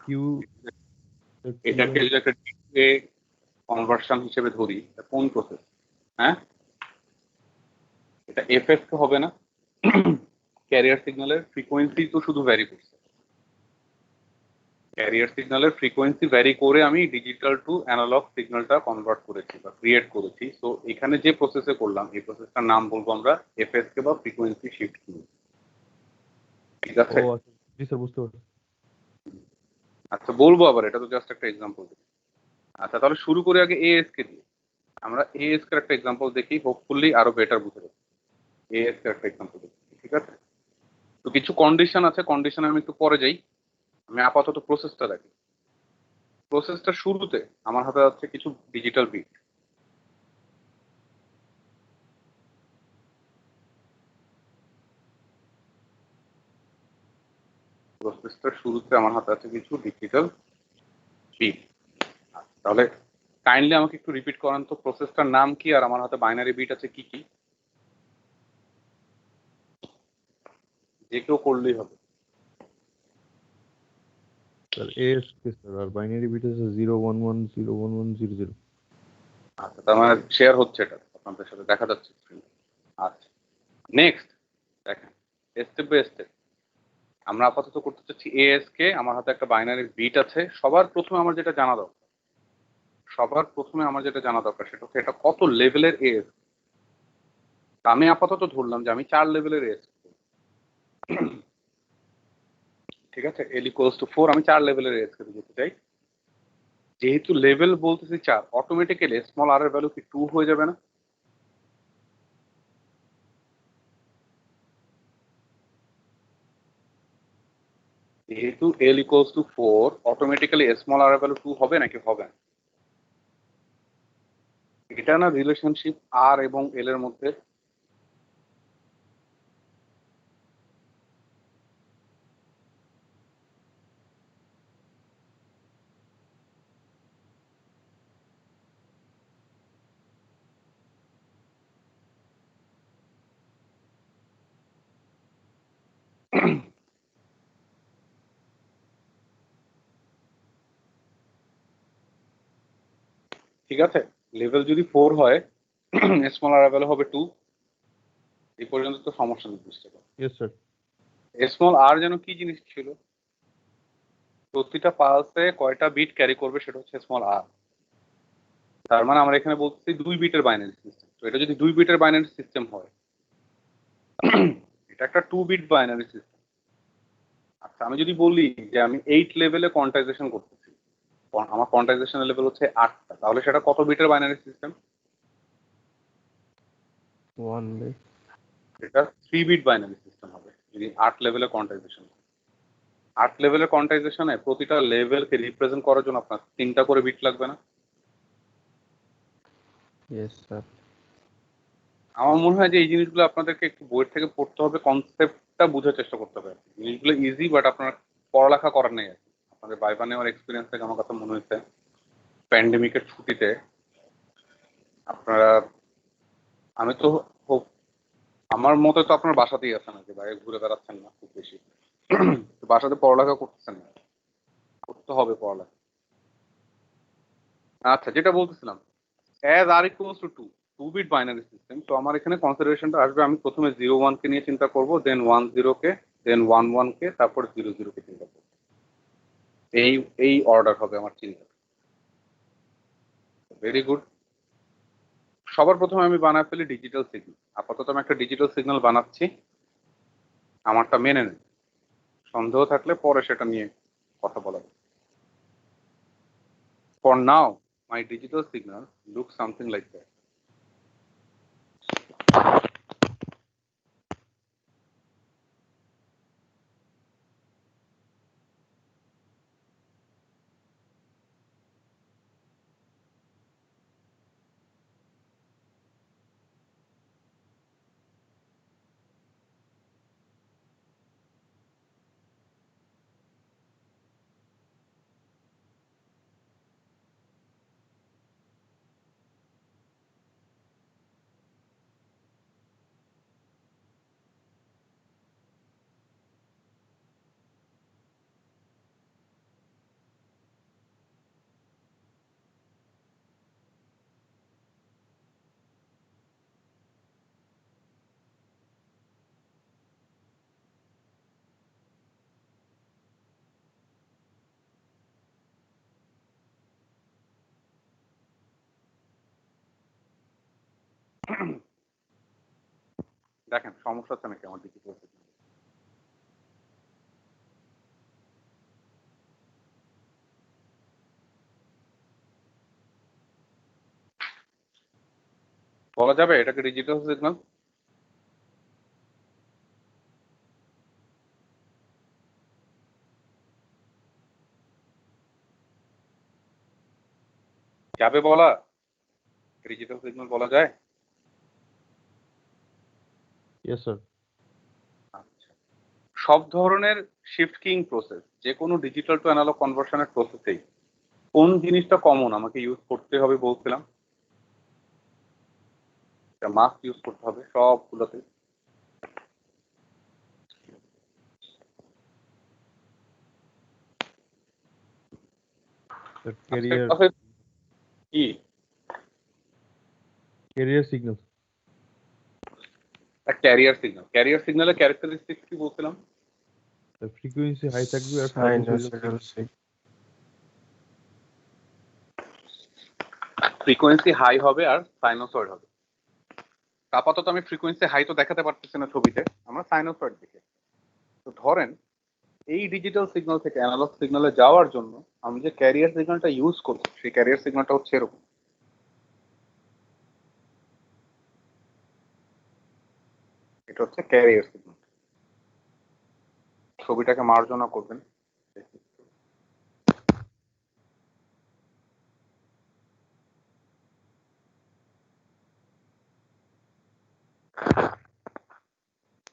কিউ এটাকে যদি একটা ডিসপ্লে কনভার্সন হিসেবে ধরি, এটা কোন প্রসেস? হ্যাঁ, এটা এফএস কে হবে না? ক্যারিয়ার সিগন্যালের ফ্রিকোয়েন্সি তো শুধু ভ্যারি করছে, ক্যারিয়ার সিগন্যালের ফ্রিকোয়েন্সি ভ্যারি করে আমি ডিজিটাল টু অ্যানালগ সিগন্যালটা কনভার্ট করেছি বা ক্রিয়েট করেছি। তো এখানে যে প্রসেসে করলাম এই প্রসেসটার নাম বলবো আমরা এফএসকে বা ফ্রিকোয়েন্সি শিফট কিউ। ঠিক ও আছে? আচ্ছা, জি স্যার, বুঝতে পারছি। আচ্ছা, বলবো আবার, এটা তো জাস্ট একটা এক্সাম্পল। আচ্ছা, তাহলে শুরু করে আগে এএসকে দিয়ে। আমরা এএসকে একটা এক্সাম্পল দেখি, হোপফুলি আরো বেটার বুঝে যাবে। এএসকে একটা এক্সাম্পল দেখি, ঠিক আছে? তো কিছু কন্ডিশন আছে, কন্ডিশনে আমি একটু পরে যাই, আমি আপাতত প্রসেসটা দেখি। প্রসেসটা শুরুতে আমার হাতে আছে কিছু ডিজিটাল বিট। প্রসেসটার শুরুতে আমার হাতে আছে কিছু ডিজিটাল বিট। তাহলে কাইন্ডলি আমাকে একটু রিপিট করান তো, প্রসেসটার নাম কি আর আমার হাতে বাইনারি বিট আছে কি কি? যে কেউ করলেই হবে। স্যার এএসকে স্যার, আর বাইনারি বিট আছে 011011000। আচ্ছা, তার মানে শেয়ার হচ্ছে এটা আপনাদের সাথে, দেখা যাচ্ছে screen এ। আচ্ছা, নেক্সট দেখেন, স্টেপ বাই স্টেপ আমরা আপাতত করতে চাচ্ছি এএসকে। আমার হাতে একটা বাইনারি বিট আছে। সবার প্রথমে আমার যেটা জানা দরকার সেটা হচ্ছে এটা কত লেভেলের এএস। আমি আপাতত ধরলাম যে আমি 4 লেভেলের এএস, ঠিক আছে? এল ইকুয়ালস টু 4, আমি 4 লেভেলের এএস কে যেতে চাই। যেহেতু লেভেল বলতেছি 4, অটোমেটিক্যালি স্মল আর এর ভ্যালু কি 2 হয়ে যাবে না? যেহেতু এল ইকুয়ালস টু 4, অটোমেটিক্যালি স্মল আর এর ভ্যালু 2 হবে নাকি হবে না? এটা না রিলেশনশিপ আর এবং এল এর মধ্যে। ঠিক আছে, লেভেল যদি 4 হয়, স্মল আর এর ভ্যালু হবে 2। এই পর্যন্ত তো সমস্যা নেই, বুঝতে পারো। Yes sir. স্মল আর যেন কি জিনিস ছিল? প্রতিটা পালসে কয়টা বিট ক্যারি করবে সেটা হচ্ছে স্মল আর। তার মানে আমরা এখানে বলছি 2 বিটের বাইনারি সিস্টেম। তো এটা যদি 2 বিটের বাইনারি সিস্টেম হয়, এটা একটা 2 বিট বাইনারি সিস্টেম। আচ্ছা, আমি যদি বলি যে আমি 8 লেভেলে কোয়ান্টাইজেশন করতেছি, আমার কোয়ান্টাইজেশন লেভেল হচ্ছে 8টা, তাহলে সেটা কত বিটের বাইনারি সিস্টেম? 1 bit. এটা 3 বিট বাইনারি সিস্টেম হবে যদি 8 লেভেলে কোয়ান্টাইজেশন। 8 লেভেলের কোয়ান্টাইজেশনে প্রতিটা লেভেলকে রিপ্রেজেন্ট করার জন্য আপনার 3টা করে বিট লাগবে না? Yes, sir. আমার মনে হয় যে এই জিনিসগুলো আপনাদেরকে একটু বইয়ের থেকে পড়তে হবে, কনসেপ্টটা বোঝার চেষ্টা করতে হবে। জিনিসগুলো ইজি, বাট আপনার পড়ালেখা করার নেই আর কি। আপনাদের বাইবা নেওয়ার এক্সপিরিয়েন্স থেকে আমার কথা মনে হয়েছে প্যান্ডেমিকের ছুটিতে আপনারা, আমি তো আমার মতে তো আপনার বাসাতেই আছেন নাকি, বাইরে ঘুরে বেড়াচ্ছেন না খুব বেশি। তো বাসাতে পড়ালেখা করতেছেন না, করতে হবে পড়ালেখা। আচ্ছা, যেটা বলতেছিলাম, as R equals to 2 bit binary system. তো আমার এখানে কনসিডারেশনটা আসবে, আমি প্রথমে 0 1 কে নিয়ে চিন্তা করব, দেন 1 0 কে, দেন 1 1 কে, তারপর 0 0 কে চিন্তা করব। এই এই অর্ডার হবে আমার চিন্তা। Very good. সবার প্রথমে আমি বানায় ফেলি ডিজিটাল সিগন্যাল। আপাতত আমি একটা ডিজিটাল সিগন্যাল বানাচ্ছি, আমারটা মেনে নেন। সন্দেহ থাকলে পরে সেটা নিয়ে কথা বলা যাবে। For now, my digital signal looks something like that. দেখেন সমস্যা হচ্ছে নাকি আমার ডিজিটাল সিগন্যাল? বলা যাবে এটাকে ডিজিটাল সিগন্যাল? যাবে বলা? ডিজিটাল সিগন্যাল বলা যায়? Yes sir. আচ্ছা, সব ধরনের শিফট কিং প্রসেস, যে কোনো ডিজিটাল টু অ্যানালগ কনভার্সনের প্রসেসেই কোন জিনিসটা কমন আমাকে ইউজ করতে হবে বলছিলাম? মাস্ক ইউজ করতে হবে সবগুলোতে। ক্যারিয়ার কি career signal. Career signal? Career সিগন্যালের ক্যারেক্টারিস্টিক্স কি বলছিলাম? ফ্রিকোয়েন্সি হাই থাকবে আর সাইনোসয়েডাল সিগন্যাল। ফ্রিকোয়েন্সি হাই হবে আর সাইনোসয়েড হবে। আপাতত আমি ফ্রিকোয়েন্সি হাই তো দেখাতে পারতেছি না ছবিতে, আমরা সাইনোসয়েড দেখে। তো ধরেন এই ডিজিটাল সিগন্যাল থেকে অ্যানালগ সিগন্যালে যাওয়ার জন্য আমি যে ক্যারিয়ার সিগন্যালটা ইউজ করব, সেই ক্যারিয়ার সিগন্যালটা হচ্ছে এরকম। এটা হচ্ছে ক্যারিয়ার সিগন্যাল। ছবিটাকে মার্জনা করবেন।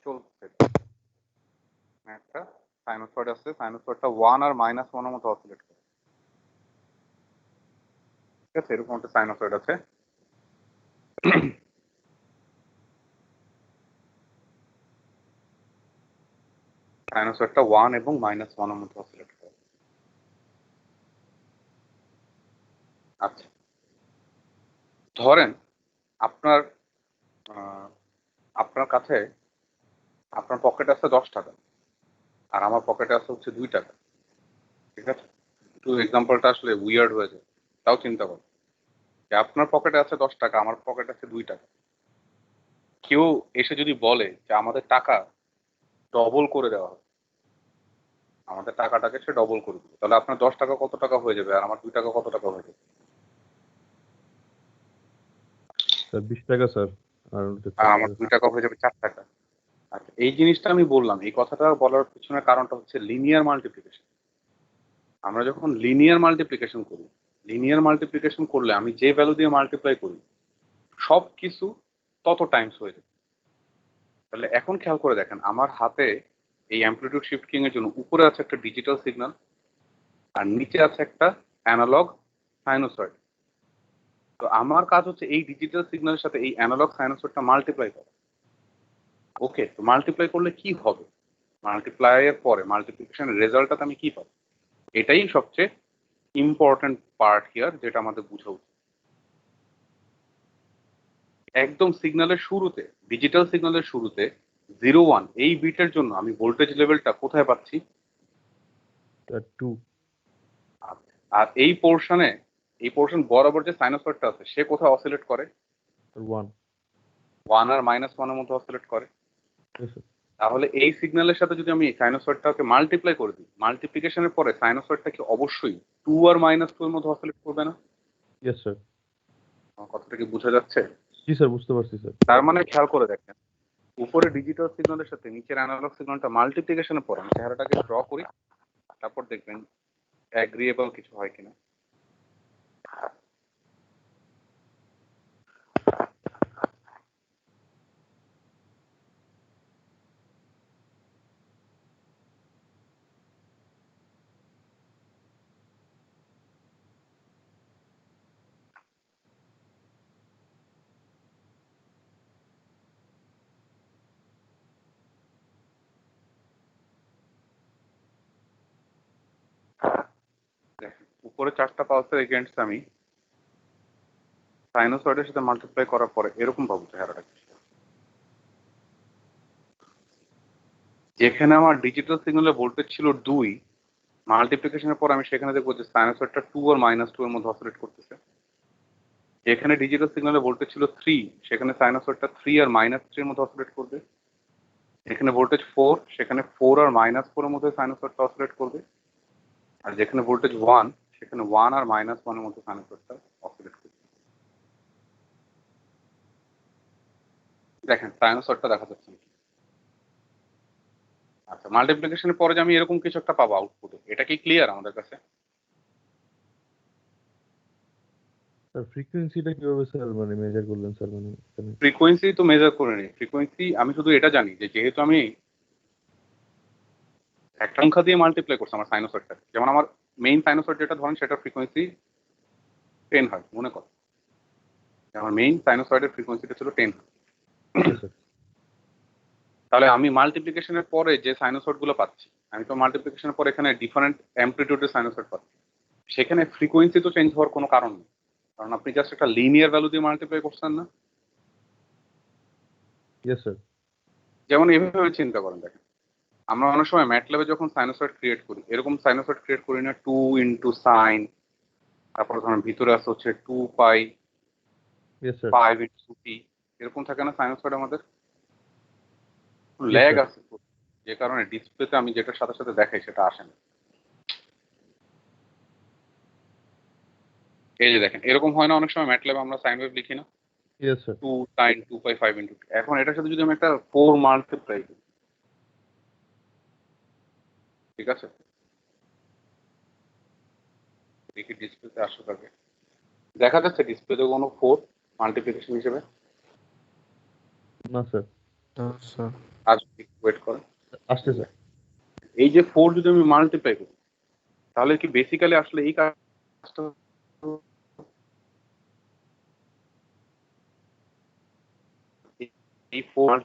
চলছে একটা সাইনোসয়েড আছে, সাইনোসয়েডটা 1 আর -1 এর মধ্যে অসিলেট করে। ঠিক আছে, এরকম একটা সাইনোসয়েড আছে। সাইনোসয়েডটা 1 এবং -1 এর মধ্যে অসিলেট করে। আচ্ছা, ধরেন আপনার আপনার কাছে, আপনার পকেটে আছে 10 টাকা আর আমার পকেটে আছে হচ্ছে 2 টাকা। ঠিক আছে, একটু এক্সাম্পলটা আসলে উইয়ার্ড হয়ে যায়, তাও চিন্তা করো যে আপনার পকেটে আছে 10 টাকা, আমার পকেটে আছে 2 টাকা। কেউ এসে যদি বলে যে আমাদের টাকা ডবল করে দেওয়া হবে, আমাদের টাকাটাকে সে ডবল করে দিবে, তাহলে আপনার 10 টাকা কত টাকা হয়ে যাবে আর আমার 2 টাকা কত টাকা হয়ে যাবে? স্যার 20 টাকা স্যার। আর আর আমার 2 টাকা হয়ে যাবে 4 টাকা। আচ্ছা, এই জিনিসটা আমি বললাম, এই কথাটা বলার পিছনে কারণটা হচ্ছে লিনিয়ার মাল্টিপ্লিকেশন। আমরা যখন লিনিয়ার মাল্টিপ্লিকেশন করি, লিনিয়ার মাল্টিপ্লিকেশন করলে আমি যে ভ্যালু দিয়ে মাল্টিপ্লাই করি সব কিছু তত টাইমস হয়ে যায়। তাহলে এখন খেয়াল করে দেখেন, আমার হাতে এই অ্যামপ্লিটিউড শিফটিং এর জন্য উপরে আছে একটা ডিজিটাল সিগন্যাল আর নিচে আছে একটা অ্যানালগ সাইনোসয়েড। তো আমার কাজ হচ্ছে এই ডিজিটাল সিগন্যালের সাথে এই অ্যানালগ সাইনোসয়েডটা মাল্টিপ্লাই করা। ওকে, তো মাল্টিপ্লাই করলে কি হবে? মাল্টিপ্লাই এর পরে মাল্টিপ্লিকেশনের রেজাল্টটা আমি কি পাবো? এটাই সবচেয়ে ইম্পর্টেন্ট পার্ট হিয়ার যেটা আমাদের বোঝা উচিত। একদম সিগন্যালের শুরুতে, ডিজিটাল সিগন্যালের শুরুতে 0 1 এই বিটের জন্য আমি ভোল্টেজ লেভেলটা কোথায় পাচ্ছি? স্যার 2 আর এই পোর্শন বরাবর যে সাইনোসয়েডটা আছে সে কোথায় অসিলেট করে? 1। 1 আর -1 এর মধ্যে অসিলেট করে। Yes sir. তাহলে এই সিগন্যালের সাথে যদি আমি সাইনোসয়েডটাকে মাল্টিপ্লাই করে দিই, মাল্টিপ্লিকেশনের পরে সাইনোসয়েডটা কি অবশ্যই 2 আর -2 এর মধ্যে অসিলেট করবে না? Yes sir. আমার কথাটা কি বোঝা যাচ্ছে? জি স্যার, বুঝতে পারছি স্যার। তার মানে খেয়াল করে দেখেন, উপরে ডিজিটাল সিগন্যালের সাথে নিচের অ্যানালগ সিগন্যালটা মাল্টিপ্লিকেশনের পর আমি চেহারাটাকে ড্র করি, তারপর দেখবেন অ্যাগ্রিয়েবল কিছু হয় কিনা। দেখেন, উপরে 4টা পালসের এগেইনস্ট আমি সাইনোসয়েডের সাথে মাল্টিপ্লাই করার পরে এরকম পাবো চেহারাটা। যেখানে আমার ডিজিটাল সিগন্যালের ভোল্টেজ ছিল 2, মাল্টিপ্লিকেশনের পর আমি সেখানে দেখবো যে সাইনোসয়েডটা 2 আর -2 এর মধ্যে অসিলেট করতেছে। যেখানে ডিজিটাল সিগন্যালের ভোল্টেজ ছিল 3, সেখানে সাইনোসয়েডটা 3 আর -3 এর মধ্যে অসিলেট করবে। যেখানে ভোল্টেজ 4, সেখানে 4 আর -4 এর মধ্যে সাইনোসয়েডটা অসিলেট করবে। আর যেখানে ভোল্টেজ 1, সেখানে 1 আর -1 এর মধ্যে সাইনোসয়েডটা অসিলেট করবে। দেখেন সাইনোসয়েডটা দেখা যাচ্ছে নাকি? আচ্ছা, মাল্টিপ্লিকেশনের পরে যে আমি এরকম কিছু একটা পাবো আউটপুটে, এটা কি ক্লিয়ার আমাদের কাছে? স্যার ফ্রিকোয়েন্সিটা কিভাবে স্যার মানে মেজার করলেন স্যার, মানে এখানে? ফ্রিকোয়েন্সি তো মেজার করে নিই। ফ্রিকোয়েন্সি আমি শুধু এটা জানি যে যেহেতু আমি একটা সংখ্যা দিয়ে মাল্টিপ্লাই করছি আমার সাইনোসয়েডটা, যেমন আমার মেইন সাইনোসয়েড যেটা ধরেন সেটা ফ্রিকোয়েন্সি 10 হয় মনে কর। আমার মেইন সাইনোসয়েডের ফ্রিকোয়েন্সিটা ছিল 10। Yes sir. তাহলে আমি মাল্টিপ্লিকেশনের পরে যে সাইনোসয়েড গুলো পাচ্ছি, আমি তো মাল্টিপ্লিকেশনের পরে এখানে ডিফারেন্ট অ্যামপ্লিটিউডের সাইনোসয়েড পাচ্ছি। সেখানে ফ্রিকোয়েন্সি তো চেঞ্জ হওয়ার কোনো কারণ নেই, কারণ আপনি জাস্ট একটা লিনিয়ার ভ্যালু দিয়ে মাল্টিপ্লাই করছেন না। Yes sir. যেমন এভাবে চিন্তা করেন, দেখেন আমরা অনেক সময় ম্যাটল্যাবে যখন সাইনোসয়েড ক্রিয়েট করি, এরকম সাইনোসয়েড ক্রিয়েট করি না 2 ইন্টু সাইন, তারপর ধরেন ভিতরে আছে হচ্ছে 2 পাই ইয়েস স্যার। 5 ইন্টু টি, এরকম থাকে না সাইনোসয়েড আমাদের? Yes, lag sir. আছে, যে কারণে ডিসপ্লেতে আমি যেটার সাথে সাথে দেখাই সেটা আসে না। এই যে দেখেন এরকম হয় না অনেক সময় ম্যাটল্যাবে আমরা সাইন ওয়েভ লিখি না yes sir. 2 sin 2 pi 5 into, এখন এটার সাথে যদি আমি একটা 4 মাল্টিপ্লাই করি, ঠিক আছে, দেখি ডিসপ্লেতে আসে থাকে, দেখা যাচ্ছে ডিসপ্লেতে কোনো 4 মাল্টিপ্লিকেশন হিসেবে? না স্যার। না স্যার। আজ ওয়েট করেন, আসছে স্যার। এই যে 4 যদি আমি মাল্টিপ্লাই করি, তাহলে কি বেসিক্যালি আসলে এই কাজটা এই 4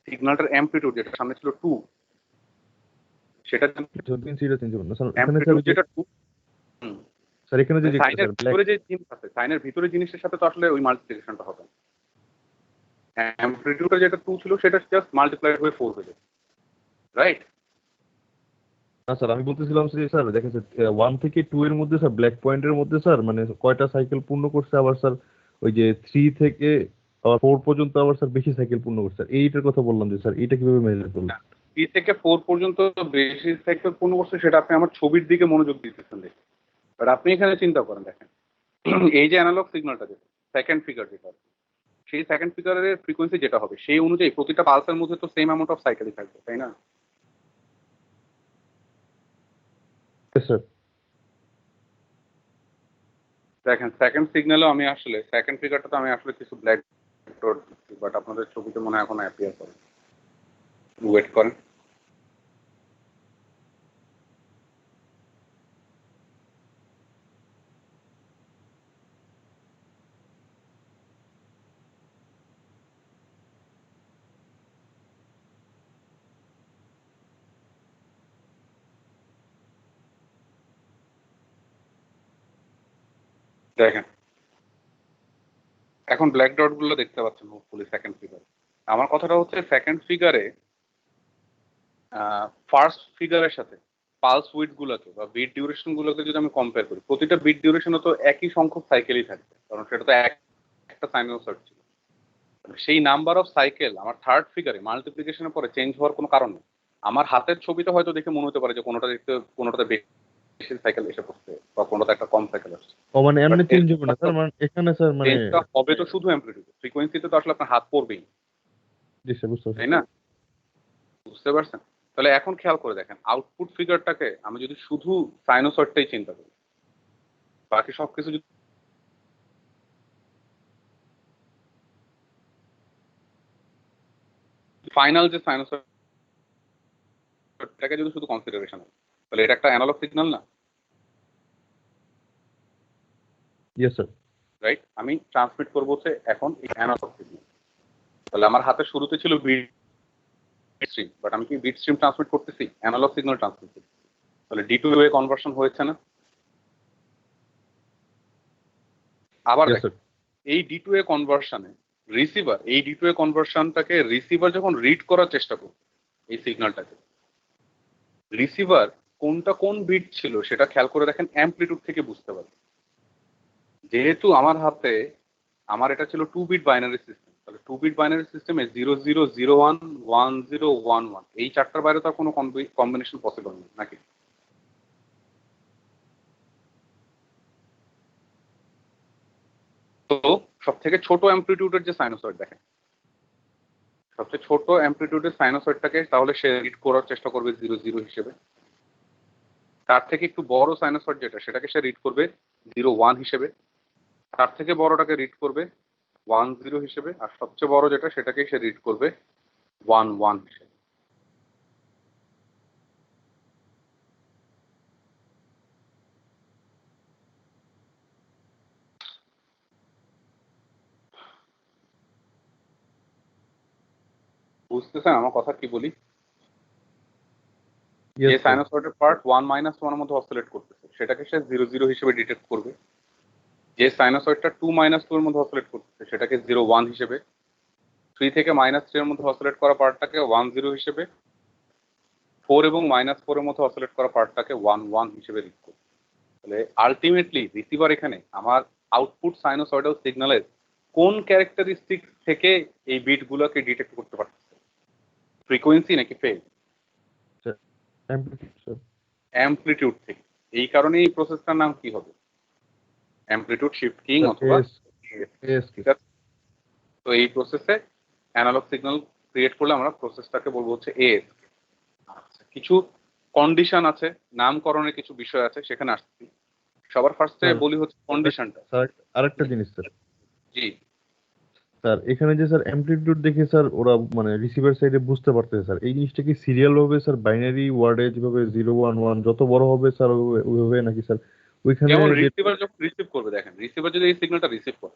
সিগন্যালটার অ্যামপ্লিটিউড যেটা সামনে ছিল 2, সেটা ফ্রিকোয়েন্সিটা চেঞ্জ করুন না স্যার, এখানে স্যার অ্যামপ্লিটিউড যেটা 2, স্যার এখানে যে সাইনের স্যার ব্ল্যাক। ভিতরে যে জিনিস আছে, সাইনের ভিতরে জিনিসের সাথে তো আসলে ওই মাল্টিপ্লিকেশনটা হবে না। অ্যামপ্লিটিউডটা যেটা 2 ছিল সেটা জাস্ট মাল্টিপ্লাই হয়ে 4 হয়ে যাবে, রাইট? না স্যার, আমি বলতেছিলাম যে স্যার দেখেন স্যার 1 থেকে 2 এর মধ্যে স্যার ব্ল্যাক পয়েন্টের মধ্যে স্যার মানে কয়টা সাইকেল পূর্ণ করছে, আবার স্যার ওই যে 3 থেকে আবার 4 পর্যন্ত আবার স্যার বেশি সাইকেল পূর্ণ করছে। স্যার এইটার কথা বললাম যে স্যার এইটা কিভাবে মেজার করলেন? 3 থেকে 4 পর্যন্ত বেশি সাইকেল পূর্ণ করছে সেটা আপনি আমার ছবির দিকে মনোযোগ দিতেছেন দেখে, বাট আপনি এখানে চিন্তা করেন, দেখেন এই যে অ্যানালগ সিগন্যালটা যেটা সেকেন্ড ফিগার যেটা, সেই সেকেন্ড ফিগারের ফ্রিকোয়েন্সি যেটা হবে সেই অনুযায়ী প্রতিটা পালসের মধ্যে তো সেম অ্যামাউন্ট অফ সাইকেলই থাকবে, তাই না? Yes sir. দেখেন সেকেন্ড সিগন্যালও আমি আসলে সেকেন্ড ফিগারটা তো আমি আসলে কিছু ব্ল্যাক ডট দিচ্ছি, বাট আপনাদের ছবিতে মনে হয় এখন অ্যাপিয়ার করে। ওয়েট করেন, দেখেন এখন ব্ল্যাক ডট গুলো দেখতে পাচ্ছেন হোপফুলি সেকেন্ড ফিগারে। আমার কথাটা হচ্ছে সেকেন্ড ফিগারে ফার্স্ট ফিগারের সাথে পালস উইড গুলোকে বা বিট ডিউরেশন গুলোকে যদি আমি কম্পেয়ার করি, প্রতিটা বিট ডিউরেশনও তো একই সংখ্যক সাইকেলই থাকবে, কারণ সেটা তো একটা সাইনোসয়েড ছিল। সেই নাম্বার অফ সাইকেল আমার থার্ড ফিগারে মাল্টিপ্লিকেশনের পরে চেঞ্জ হওয়ার কোনো কারণ নেই। আমার হাতের ছবিটা হয়তো দেখে মনে হতে পারে যে কোনোটাতে বেশি সাইকেল এসে পড়ছে বা কোনোটাতে একটা কম সাইকেল আসছে। ও মানে এমনি চেঞ্জ হবে না স্যার, মানে এখানে স্যার মানে চেঞ্জটা হবে তো শুধু অ্যাম্প্লিটিউড, ফ্রিকোয়েন্সিতে তো আসলে আপনার হাত পড়বেই, জি স্যার বুঝতে পারছি। তাই না? বুঝতে পারছেন? তাহলে এখন খেয়াল করে দেখেন আউটপুট ফিগারটাকে আমি যদি শুধু সাইনোসয়েডটাই চিন্তা করি, বাকি সবকিছু যদি ফাইনাল যে সাইনোসয়েডটাকে যদি শুধু কনসিডারেশন হয়, তাহলে এটা একটা অ্যানালগ সিগন্যাল না, ইয়েস স্যার। রাইট? আমি ট্রান্সমিট করবো হচ্ছে এখন এই অ্যানালগ সিগন্যাল। তাহলে আমার হাতের শুরুতে ছিল বিট স্ট্রিম, বাট আমি কি বিট স্ট্রিম ট্রান্সমিট করতেছি? অ্যানালগ সিগন্যাল ট্রান্সমিট করতেছি। তাহলে ডি টু এ কনভার্সন হয়েছে না? আবার ইয়েস দেখেন স্যার। এই ডি টু এ কনভার্সনে রিসিভার, এই ডি টু এ কনভার্সনটাকে রিসিভার যখন রিড করার চেষ্টা করবে এই সিগন্যালটাকে, রিসিভার কোনটা কোন বিট ছিল সেটা খেয়াল করে দেখেন অ্যাম্পলিটিউড থেকে বুঝতে পারবে। যেহেতু আমার হাতে আমার এটা ছিল 2 বিট বাইনারি সিস্টেম, তাহলে 2 বিট বাইনারি সিস্টেমে 0001 1011 এই চারটার বাইরে তার কোনো কম্বিনেশন পসিবল নেই নাকি? তো সব থেকে ছোট অ্যাম্প্লিটিউডের যে সাইনোসয়েড দেখেন, সবচেয়ে ছোট অ্যাম্প্লিটিউডের সাইনোসয়েডটাকে তাহলে সে রিড করার চেষ্টা করবে 00 হিসেবে। তার থেকে একটু বড় সাইনোসয়েড যেটা, সেটাকে সে রিড করবে 01 হিসেবে। তার থেকে বড়টাকে রিড করবে 10 হিসেবে, আর সবচেয়ে বড় যেটা সেটাকে সে রিড করবে 11 হিসেবে। বুঝতেছেন আমার কথা কি বলি? যে ইয়েস স্যার। সাইনোসয়েডের পার্ট 1 - 1 এর মধ্যে অসিলেট করতেছে সেটাকে সে 00 হিসেবে ডিটেক্ট করবে। যে সাইনোসয়েডটা 2 - 2 এর মধ্যে অসিলেট করতেছে সেটাকে 01 হিসেবে। 3 থেকে -3 এর মধ্যে অসিলেট করা পার্টটাকে 10 হিসেবে। 4 এবং -4 এর মধ্যে অসিলেট করা পার্টটাকে 11 হিসেবে রিড করবে। তাহলে আলটিমেটলি রিসিভার এখানে আমার আউটপুট সাইনোসয়েডাল সিগন্যালের কোন ক্যারেক্টারিস্টিক থেকে এই বিটগুলোকে ডিটেক্ট করতে পারতেছে? ফ্রিকোয়েন্সি নাকি ফেজ? Amplitude sir. অ্যাম্প্লিটিউড থেকে। এই কারণে এই প্রসেসটার নাম কি হবে? অ্যাম্প্লিটিউড শিফট কিং অথবা এস এস ঠিক আছে? তো এই প্রসেসে অ্যানালগ সিগন্যাল ক্রিয়েট করলে আমরা প্রসেসটাকে বলবো হচ্ছে এএস। আচ্ছা, কিছু কন্ডিশন আছে, নামকরণের কিছু বিষয় আছে, সেখানে আসছি। সবার ফার্স্টে স্যার, বলি হচ্ছে কন্ডিশনটা। স্যার আরেকটা জিনিস স্যার। জি, স্যার এখানে যে স্যার অ্যামপ্লিটিউড দেখে স্যার ওরা মানে রিসিভার সাইডে বুঝতে পারতেছে স্যার, এই জিনিসটা কি সিরিয়াল হবে স্যার? বাইনারি ওয়ার্ডে যেভাবে 011 যত বড় হবে স্যার ওইভাবে নাকি স্যার ওইখানে যেমন যে রিসিভার যখন রিসিভ করবে, দেখেন রিসিভার যদি এই সিগন্যালটা রিসিভ করে,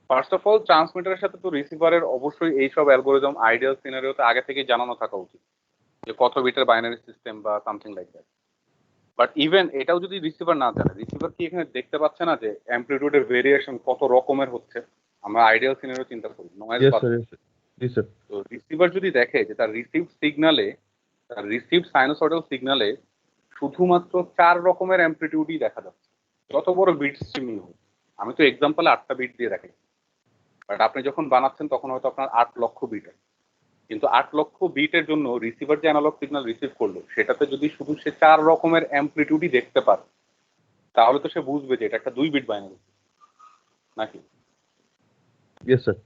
ফার্স্ট অফ অল ট্রান্সমিটারের সাথে তো রিসিভারের অবশ্যই এইসব অ্যালগোরিদম আইডিয়াল সিনারিওতে আগে থেকেই জানানো থাকা উচিত যে কত বিটের বাইনারি সিস্টেম বা something like that. But even এটাও যদি রিসিভার না জানে, রিসিভার কি এখানে দেখতে পাচ্ছে না যে অ্যাম্প্লিটিউডের ভেরিয়েশন কত রকমের হচ্ছে? আমরা আইডিয়াল সিনারিও চিন্তা করি, নয়েজ ইয়েস বাদ। স্যার জি স্যার। তো রিসিভার যদি দেখে যে তার রিসিভড সিগনালে, তার রিসিভড সাইনোসয়েডাল সিগনালে শুধুমাত্র 4 রকমের অ্যাম্প্লিটিউডই দেখা যাচ্ছে, যত বড় বিট স্ট্রিমই হোক। আমি তো এক্সাম্পলে 8টা বিট দিয়ে দেখাই, বাট আপনি যখন বানাচ্ছেন তখন হয়তো আপনার 8 লক্ষ বিট আছে। কিন্তু 8 লক্ষ বিটের জন্য রিসিভার যে অ্যানালগ সিগন্যাল রিসিভ করলো সেটাতে যদি শুধু সে 4 রকমের অ্যাম্প্লিটিউডই দেখতে পারে, তাহলে তো সে বুঝবে যে এটা একটা 2 বিট বাইনারি নাকি? Yes sir.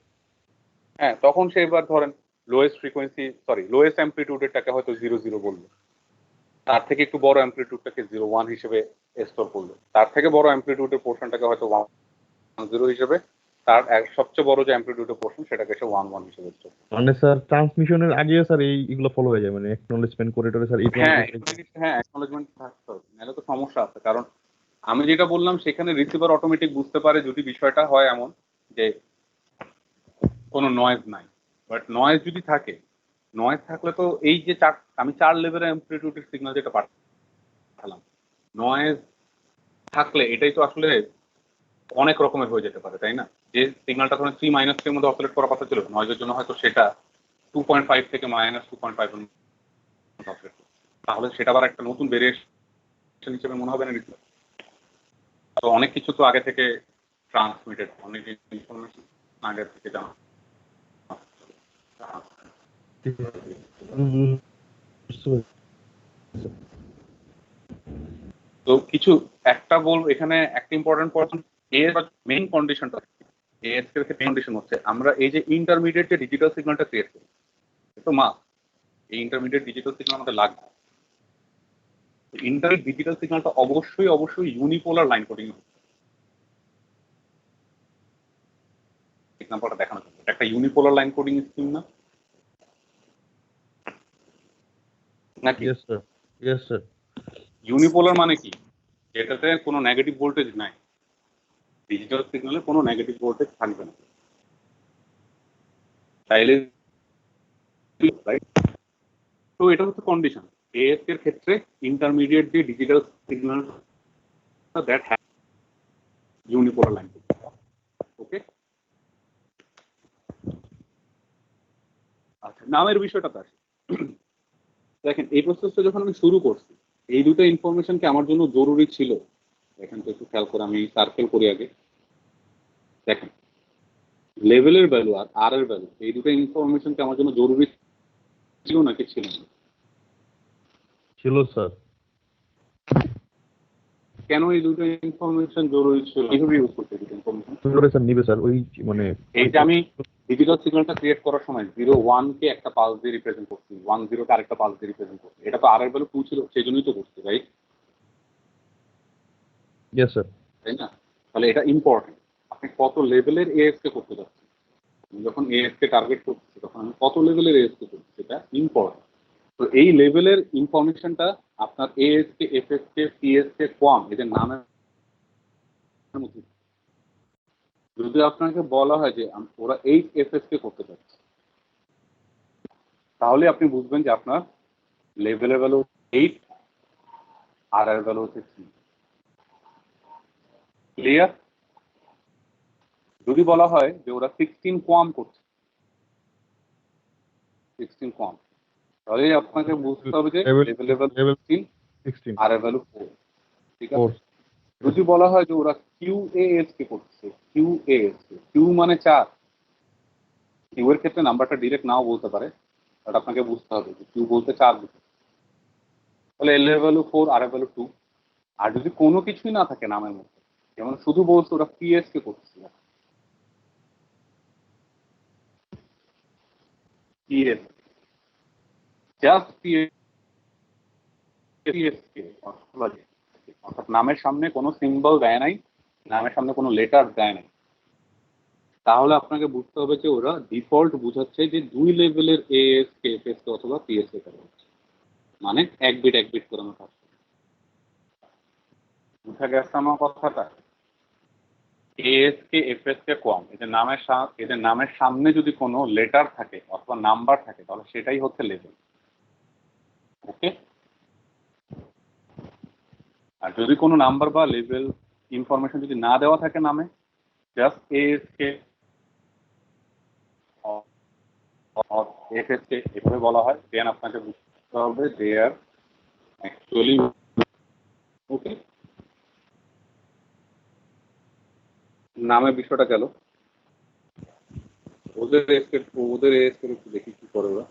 হ্যাঁ, তখন সে এবার ধরেন লোয়েস্ট অ্যাম্প্লিটিউডেরটাকে হয়তো 00 বললো, তার থেকে একটু বড় অ্যাম্প্লিটিউডটাকে 01 হিসেবে স্টোর করলো, তার থেকে বড় অ্যাম্প্লিটিউডের পোর্শনটাকে হয়তো 10 হিসেবে, তার সবচেয়ে বড় যে অ্যাম্প্লিটিউডের পোর্শন সেটাকে সে 11 হিসেবে স্টোর করলো। মানে স্যার ট্রান্সমিশনের আগে স্যার এগুলো ফলো হয়ে যায়, মানে অ্যাকনলেজমেন্ট করে স্যার এই হ্যাঁ, হ্যাঁ অ্যাকনলেজমেন্ট থাকতে হবে, নাহলে তো সমস্যা আছে। কারণ আমি যেটা বললাম সেখানে রিসিভার অটোমেটিক বুঝতে পারে যদি বিষয়টা হয় এমন যে কোনো নয়েজ নাই। বাট নয়েজ যদি থাকে, নয়েজ থাকলে তো এই যে আমি 4 লেভেলের অ্যাম্প্লিটিউডের সিগন্যাল যেটা পাঠালাম, নয়েজ থাকলে এটাই তো আসলে অনেক রকমের হয়ে যেতে পারে, তাই না? যে সিগন্যালটা ধরেন 3 - 3 এর মধ্যে অসিলেট করার কথা ছিল, নয়েজের জন্য হয়তো সেটা 2.5 থেকে -2.5 এর মধ্যে অসিলেট করছে। তাহলে সেটা আবার একটা নতুন ভেরিয়েশন হিসেবে মনে হবে না রিসিভার? তো অনেক কিছু তো আগে থেকে ট্রান্সমিটেড, অনেক ইনফরমেশন আগে থেকে জানা। উম, বুঝতে পেরেছি। তো কিছু একটা বল এখানে একটা ইম্পর্টেন্ট পয়েন্ট, এর মেইন কন্ডিশনটা এর ক্ষেত্রে কন্ডিশন হচ্ছে আমরা এই যে ইন্টারমিডিয়েট যে ডিজিটাল সিগন্যালটা ক্রিয়েট করি, তো মা এই ইন্টারমিডিয়েট ডিজিটাল সিগন্যাল আমাদের লাগবে। ইন্টারমিডিয়েট ডিজিটাল সিগন্যালটা অবশ্যই অবশ্যই ইউনিপোলার লাইন কোডিং হবে। এক্সাম্পলটা দেখানো যাবে, একটা ইউনিপোলার লাইন কোডিং স্কিম না নাকি? Yes sir, yes sir. Unipolar মানে কি? যেটাতে কোনো নেগেটিভ ভোল্টেজ নাই, ডিজিটাল সিগন্যালে কোনো নেগেটিভ ভোল্টেজ থাকবে না, তাইলে রাইট। তো এটা হচ্ছে কন্ডিশন এএস এর ক্ষেত্রে, ইন্টারমিডিয়েট যে digital signal that have unipolar line. Okay, আচ্ছা নামের বিষয়টা তো আসে। দেখেন এই প্রসেসটা যখন আমি শুরু করছি, এই দুটো ইনফরমেশন কি আমার জন্য জরুরি ছিল? দেখেন তো একটু খেয়াল করে, আমি সার্কেল করি আগে। দেখেন লেভেলের ভ্যালু আর আর এর ভ্যালু, এই দুটো ইনফরমেশন কি আমার জন্য জরুরি ছিল নাকি ছিল না? ছিল স্যার। কেন এই দুটো ইনফরমেশন জরুরি ছিল? কিভাবে ইউজ করতে দুটো ইনফরমেশন? স্যার নিবে স্যার ওই মানে এই যে আমি ডিজিটাল সিগন্যালটা ক্রিয়েট করার সময় 0 1 কে একটা পালস দিয়ে রিপ্রেজেন্ট করছি, 1 0 কে আরেকটা পালস দিয়ে রিপ্রেজেন্ট করছি, এটা তো আর এর ভ্যালু 2 ছিল, সেই জন্যই তো করছি, রাইট? Yes sir. তাই না? তাহলে এটা ইম্পর্টেন্ট, আপনি কত লেভেলের এএস কে করতে যাচ্ছেন। আমি যখন এএস কে টার্গেট করছি তখন আমি কত লেভেলের এএস কে করছি, সেটা ইম্পর্টেন্ট। তো এই লেভেলের ইনফরমেশনটা আপনার এএস কে, এফএস কে, পিএস কে, কোয়াম এদের নামের মধ্যে, যদি আপনাকে বলা হয় যে ওরা 8 এফএস কে করতে চাচ্ছে, তাহলে আপনি বুঝবেন যে আপনার লেভেলের ভ্যালু 8 আর এর ভ্যালু হচ্ছে 3। ক্লিয়ার? যদি বলা হয় যে ওরা 16 কোয়াম করছে, 16 কোয়াম, তাহলে আপনাকে বুঝতে হবে যে লেভেলের ভ্যালু 16 আর এর ভ্যালু 4। ঠিক আছে? যদি বলা হয় যে ওরা কিউএএস কে করছে, কিউএএস কে, কিউ মানে 4, কিউ এর ক্ষেত্রে নাম্বারটা ডিরেক্ট নাও বলতে পারে, বাট আপনাকে বুঝতে হবে যে কিউ বলতে 4 বুঝতে, তাহলে এল এর ভ্যালু 4 আর এর ভ্যালু 2। আর যদি কোনো কিছুই না থাকে নামের মধ্যে, যেমন শুধু বলছে ওরা পিএস কে করছে, পিএস, জাস্ট পিএস কে, অর্থাৎ নামের সামনে কোনো সিম্বল দেয় নাই, নামের সামনে কোনো লেটার দেয় নাই, তাহলে আপনাকে বুঝতে হবে যে ওরা ডিফল্ট বুঝাচ্ছে যে 2 লেভেলের এএস কে, এফএস কে অথবা পিএস কে করা হচ্ছে, মানে এক বিট করে আমার কাজ। বুঝা গেছে আমার কথাটা? এএস কে, এফএস কে, কম, এদের নামের সামনে যদি কোনো লেটার থাকে অথবা নাম্বার থাকে, তাহলে সেটাই হচ্ছে লেভেল। ওকে, আর যদি কোনো নাম্বার বা লেভেল ইনফরমেশন যদি না দেওয়া থাকে নামে, জাস্ট এএস কে, এফএস কে এভাবে বলা হয়, দেন আপনাকে বুঝতে হবে দে আর অ্যাকচুয়ালি। ওকে, নামের বিষয়টা গেল। ওদের এএস একটু দেখি কি করে ওরা।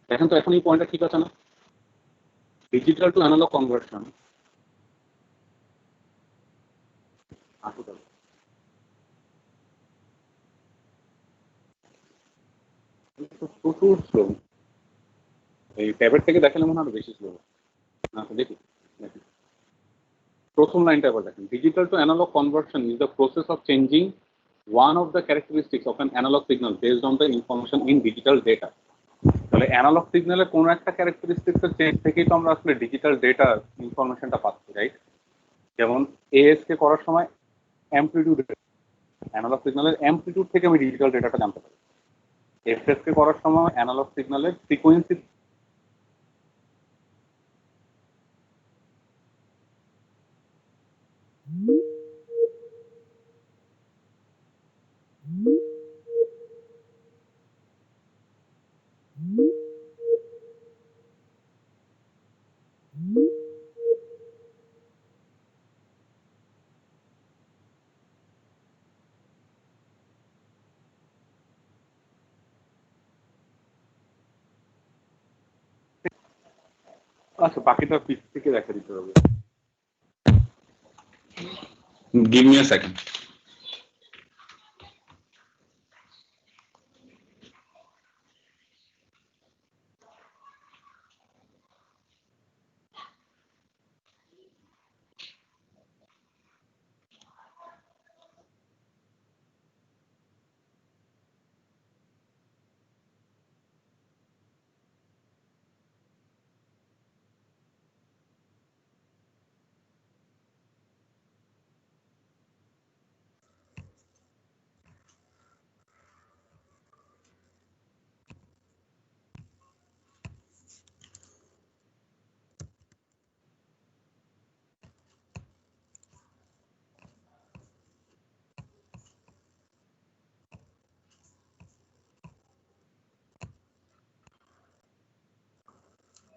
দেখেন তো এখন এই পয়েন্টটা ঠিক আছে না? ডিজিটাল টু অ্যানালগ কনভার্সন প্রচুর স্লো, এই ট্যাবের থেকে দেখালে মনে হয় বেশি স্লো। আচ্ছা দেখি দেখি, প্রথম লাইনটা আবার দেখেন, digital to analog conversion is the process of changing one of the characteristics of an analog signal based on the information in digital data। তাহলে অ্যানালগ সিগন্যালের কোনো একটা ক্যারেক্টারিস্টিক্স এর চেঞ্জ থেকেই তো আমরা আসলে ডিজিটাল ডেটা ইনফরমেশনটা পাচ্ছি, রাইট? যেমন এএস কে করার সময় অ্যামপ্লিটিউড, অ্যানালগ সিগন্যালের অ্যামপ্লিটিউড থেকে আমি ডিজিটাল ডেটাটা জানতে পারি। এফএসকে করার সময় অ্যানালগ সিগন্যালের ফ্রিকোয়েন্সি আচ্ছা বাকিটা পিস থেকে দেখা দিতে হবে। Give me a second.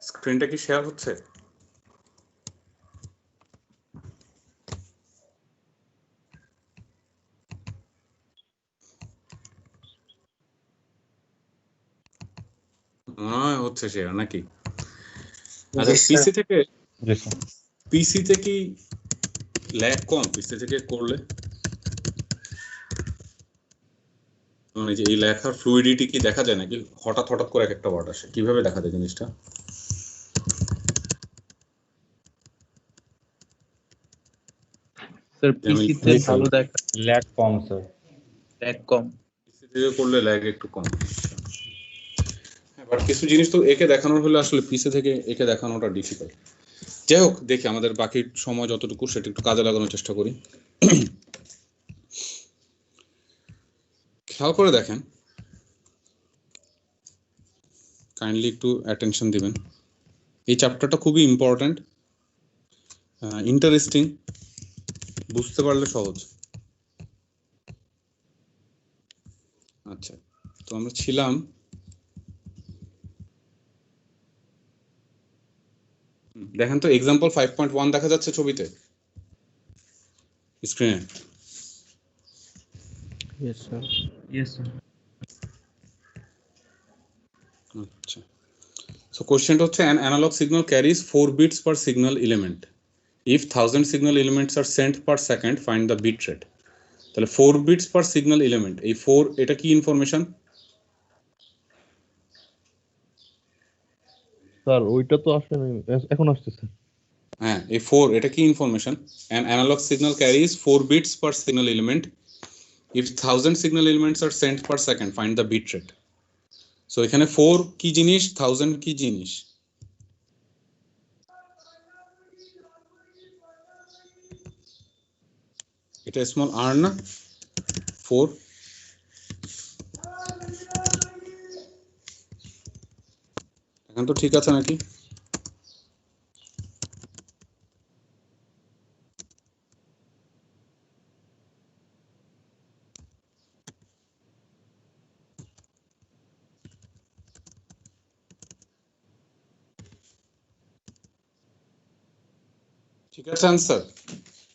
স্ক্রিনটা কি শেয়ার হচ্ছে? হচ্ছে শেয়ার নাকি? আচ্ছা পিসি থেকে কি ল্যাগ কম পিসি থেকে করলে? মানে যে এই লেখার ফ্লুইডিটি কি দেখা যায় নাকি হঠাৎ হঠাৎ করে একটা ওয়ার্ড আসে, কিভাবে দেখা যায় জিনিসটা? স্যার পিসিতে ভালো দেখা, ল্যাগ কম স্যার, ল্যাগ কম। পিসি থেকে করলে ল্যাগ একটু কম। হ্যাঁ বাট কিছু জিনিস তো একে দেখানোর হলে আসলে পিসি থেকে একে দেখানোটা ডিফিকাল্ট। যাই হোক দেখি আমাদের বাকি সময় যতটুকু সেটা একটু কাজে লাগানোর চেষ্টা করি। খেয়াল করে দেখেন, কাইন্ডলি একটু অ্যাটেনশন দিবেন। এই চ্যাপ্টারটা খুবই ইম্পর্ট্যান্ট, ইন্টারেস্টিং, বুঝতে পারলে সহজ। আচ্ছা তো আমরা ছিলাম দেখেন তো এক্সাম্পল 5.1 দেখা যাচ্ছে ছবিতে স্ক্রিনে? Yes, sir. Yes, sir. আচ্ছা সো কোশ্চেনটা হচ্ছে an analog signal carries 4 bits per signal element. If 1000 signal elements are sent per second, find the bit rate. তাহলে 4 bits per signal element, এই 4 এটা কি ইনফরমেশন? স্যার ওইটা তো আসলে এখন আসতেছে। হ্যাঁ এই 4 এটা কি information? an analog signal carries 4 bits per signal element. If 1000 signal elements are sent per second, find the bit rate. So এখানে 4 কি জিনিস, 1000 কি জিনিস? এটা স্মল আর না 4? এখন তো ঠিক আছে নাকি? ঠিক আছে आंसर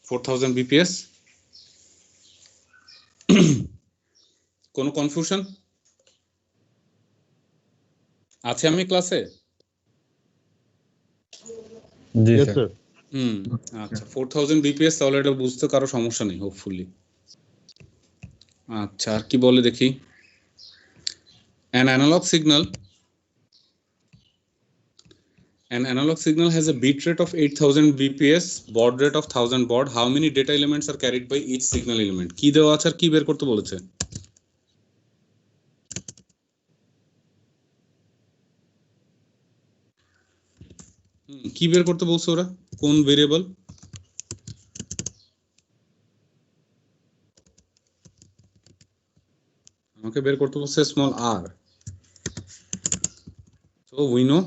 4000 bps। কোনো কনফিউশন আছে আমি ক্লাসে? জি Yes, স্যার। sir. আচ্ছা 4000 bps তাহলে এটা বুঝতে কারো সমস্যা নেই হোপফুলি। আচ্ছা আর কি বলে দেখি, an analog signal has a bit rate of 8000 bps, baud rate of 1000 baud. How many data elements are carried by each signal element? কি দেওয়া আছে আর কি বের করতে বলেছে? কি বের করতে বলছে ওরা, কোন ভেরিয়েবল? আমাকে বের করতে বলছে small R. So we know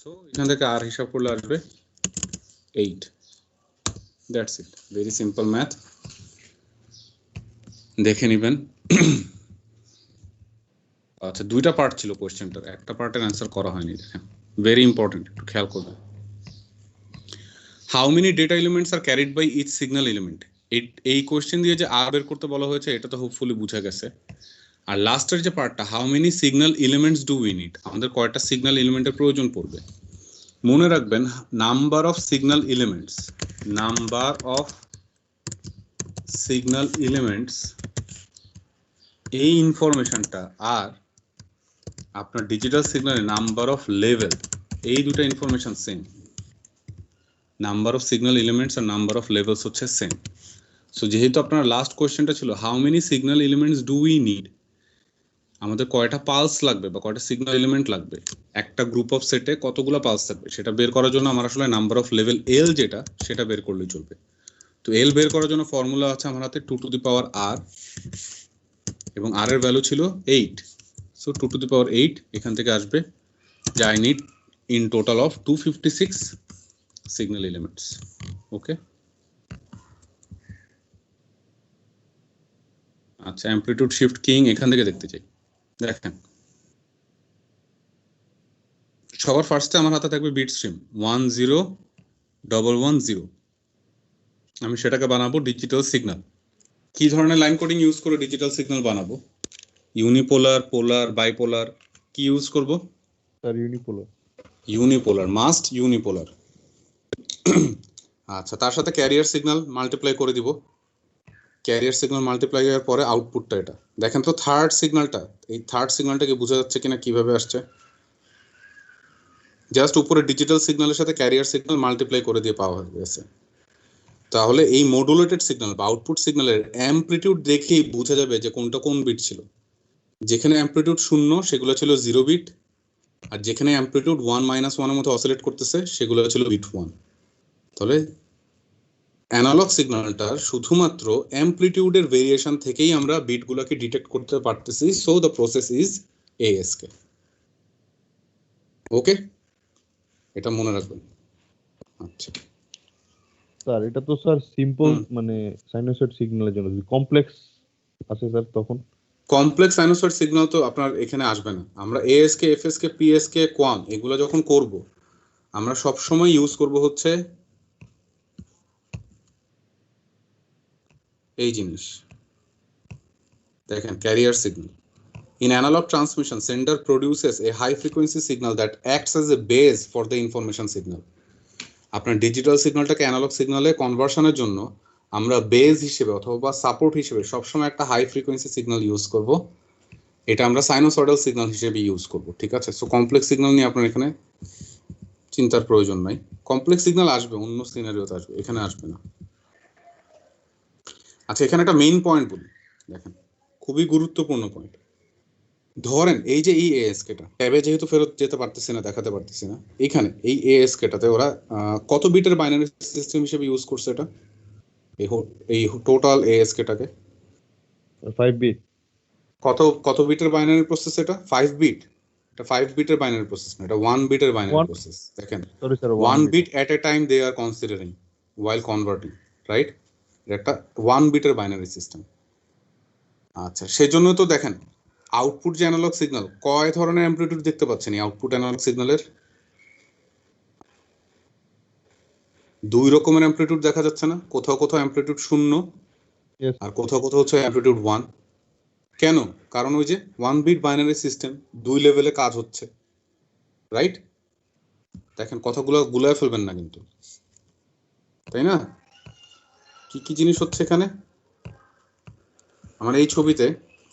so এখান থেকে আর হিসাব করলে আসবে 8. That's it. Very simple math. দেখে নেবেন। আচ্ছা, দুইটা পার্ট ছিল কোশ্চেনটার, একটা পার্টের অ্যান্সার করা হয়নি, দেখেন ভেরি ইম্পর্টেন্ট, একটু খেয়াল করবেন। How many data elements are carried by each signal element, এই কোশ্চেন দিয়ে যে আর বের করতে বলা হয়েছে এটা তো হোপফুলি বুঝা গেছে। আর লাস্টের যে পার্টটা, how many signal elements do we need, আমাদের কয়টা সিগন্যাল এলিমেন্টের প্রয়োজন পড়বে। মনে রাখবেন number of signal elements, number of signal elements, এই ইনফরমেশনটা আর আপনার ডিজিটাল সিগন্যালের নাম্বার অফ লেভেল, এই দুটো information same. Number of signal elements আর নাম্বার অফ লেভেলস হচ্ছে সেম। সো যেহেতু আপনার লাস্ট কোয়েশ্চেনটা ছিল how many signal elements do we need, আমাদের কয়টা পালস লাগবে বা কয়টা সিগন্যাল এলিমেন্ট লাগবে, একটা গ্রুপ অফ সেটে কতগুলো পালস থাকবে, সেটা বের করার জন্য আমার আসলে নাম্বার অফ লেভেল এল যেটা, সেটা বের করলেই চলবে। তো এল বের করার জন্য ফর্মুলা আছে আমার হাতে 2 টু দি পাওয়ার r, এবং r এর ভ্যালু ছিল 8। সো 2 টু দি পাওয়ার 8 এখান থেকে আসবে, যে I need in total of 256 signal elements. Okay, আচ্ছা, অ্যামপ্লিটিউড শিফট কিং এখান থেকে দেখতে চাই। দেখেন সবার ফার্স্টে আমার হাতে থাকবে বিট স্ট্রিম 10110, আমি সেটাকে বানাবো ডিজিটাল সিগন্যাল। কি ধরনের লাইন কোডিং ইউজ করে ডিজিটাল সিগন্যাল বানাবো? ইউনিপোলার, পোলার, বাইপোলার, কি ইউজ করব? Sir unipolar. Unipolar, must unipolar. আচ্ছা, তার সাথে ক্যারিয়ার সিগন্যাল মাল্টিপ্লাই করে দিব। ক্যারিয়ার সিগন্যাল মাল্টিপ্লাই হওয়ার পরে আউটপুটটা এটা দেখেন তো, থার্ড সিগন্যালটা, এই থার্ড সিগন্যালটাকে বোঝা যাচ্ছে কিনা কিভাবে আসছে? জাস্ট উপরে ডিজিটাল সিগন্যালের সাথে ক্যারিয়ার সিগন্যাল মাল্টিপ্লাই করে দিয়ে পাওয়া গেছে। তাহলে এই মডুলেটেড সিগন্যাল বা আউটপুট সিগন্যালের অ্যামপ্লিটিউড দেখেই বোঝা যাবে যে কোনটা কোন বিট ছিল। যেখানে অ্যামপ্লিটিউড 0 সেগুলো ছিল 0 বিট, আর যেখানে অ্যামপ্লিটিউড 1 - 1 এর মতো অসিলেট করতেছে সেগুলো ছিল বিট 1। তাহলে অ্যানালগ সিগন্যালটার শুধুমাত্র অ্যামপ্লিটিউডের ভেরিয়েশন থেকেই আমরা বিটগুলোকে ডিটেক্ট করতে পারতেছি। So the process is ASK। ওকে, এটা মনে রাখবেন। আচ্ছা স্যার এটা তো স্যার সিম্পল, মানে সাইনোসয়েড সিগন্যালের জন্য। কমপ্লেক্স আছে স্যার তখন? কমপ্লেক্স সাইনোসয়েড সিগন্যাল তো আপনার এখানে আসবে না। আমরা ASK, FSK, PSK, কোয়াম এগুলো যখন করব, আমরা সব সময় ইউজ করব হচ্ছে এই জিনিস। দেখেন, career signal. In analog transmission, sender produces a high frequency signal that acts as a base for the information signal. আপনার ডিজিটাল সিগন্যালটাকে অ্যানালগ সিগন্যালে কনভার্সনের জন্য আমরা বেস হিসেবে অথবা সাপোর্ট হিসেবে সবসময় একটা হাই ফ্রিকোয়েন্সি সিগন্যাল ইউজ করব। এটা আমরা সাইনোসয়েডাল সিগন্যাল হিসেবে ইউজ করব, ঠিক আছে? সো কমপ্লেক্স সিগন্যাল নিয়ে আপনার এখানে চিন্তার প্রয়োজন নাই। কমপ্লেক্স সিগন্যাল আসবে অন্য সিনারিওতে, আসবে, এখানে আসবে না। আচ্ছা, এখানে একটা মেইন পয়েন্ট বলি, দেখেন খুবই গুরুত্বপূর্ণ পয়েন্ট। ধরেন এই যে এই ASK-টা ট্যাবে যেহেতু ফেরত যেতে পারতেছি না, দেখাতে পারতেছি না, এখানে এই ASK-টাতে ওরা কত বিটের বাইনারি সিস্টেম হিসেবে ইউজ করছে এটা, এই টোটাল ASK-টাকে 5 বিট। কত বিটের বাইনারি প্রসেস এটা? 5 বিট। এটা 5 বিটের বাইনারি প্রসেস না, এটা 1 বিটের বাইনারি প্রসেস। দেখেন, sorry sir, 1 bit at a time they are considering while converting, right? এটা 1 বিটের বাইনারি সিস্টেম। আচ্ছা, সেজন্য তো দেখেন আউটপুট যে অ্যানালগ সিগন্যাল, কয় ধরনের অ্যামপ্লিটিউড দেখতে পাচ্ছেন এই আউটপুট অ্যানালগ সিগন্যালের? 2 রকমের অ্যামপ্লিটিউড দেখা যাচ্ছে না? কোথাও কোথাও অ্যামপ্লিটিউড 0 আর কোথাও কোথাও হচ্ছে অ্যামপ্লিটিউড 1। কেন? কারণ ওই যে 1 বিট বাইনারি সিস্টেম, 2 লেভেলে কাজ হচ্ছে, রাইট? দেখেন কথাগুলো গুলায় ফেলবেন না কিন্তু, তাই না? কি কি জিনিস হচ্ছে এখানে? আমার এই ছবিতে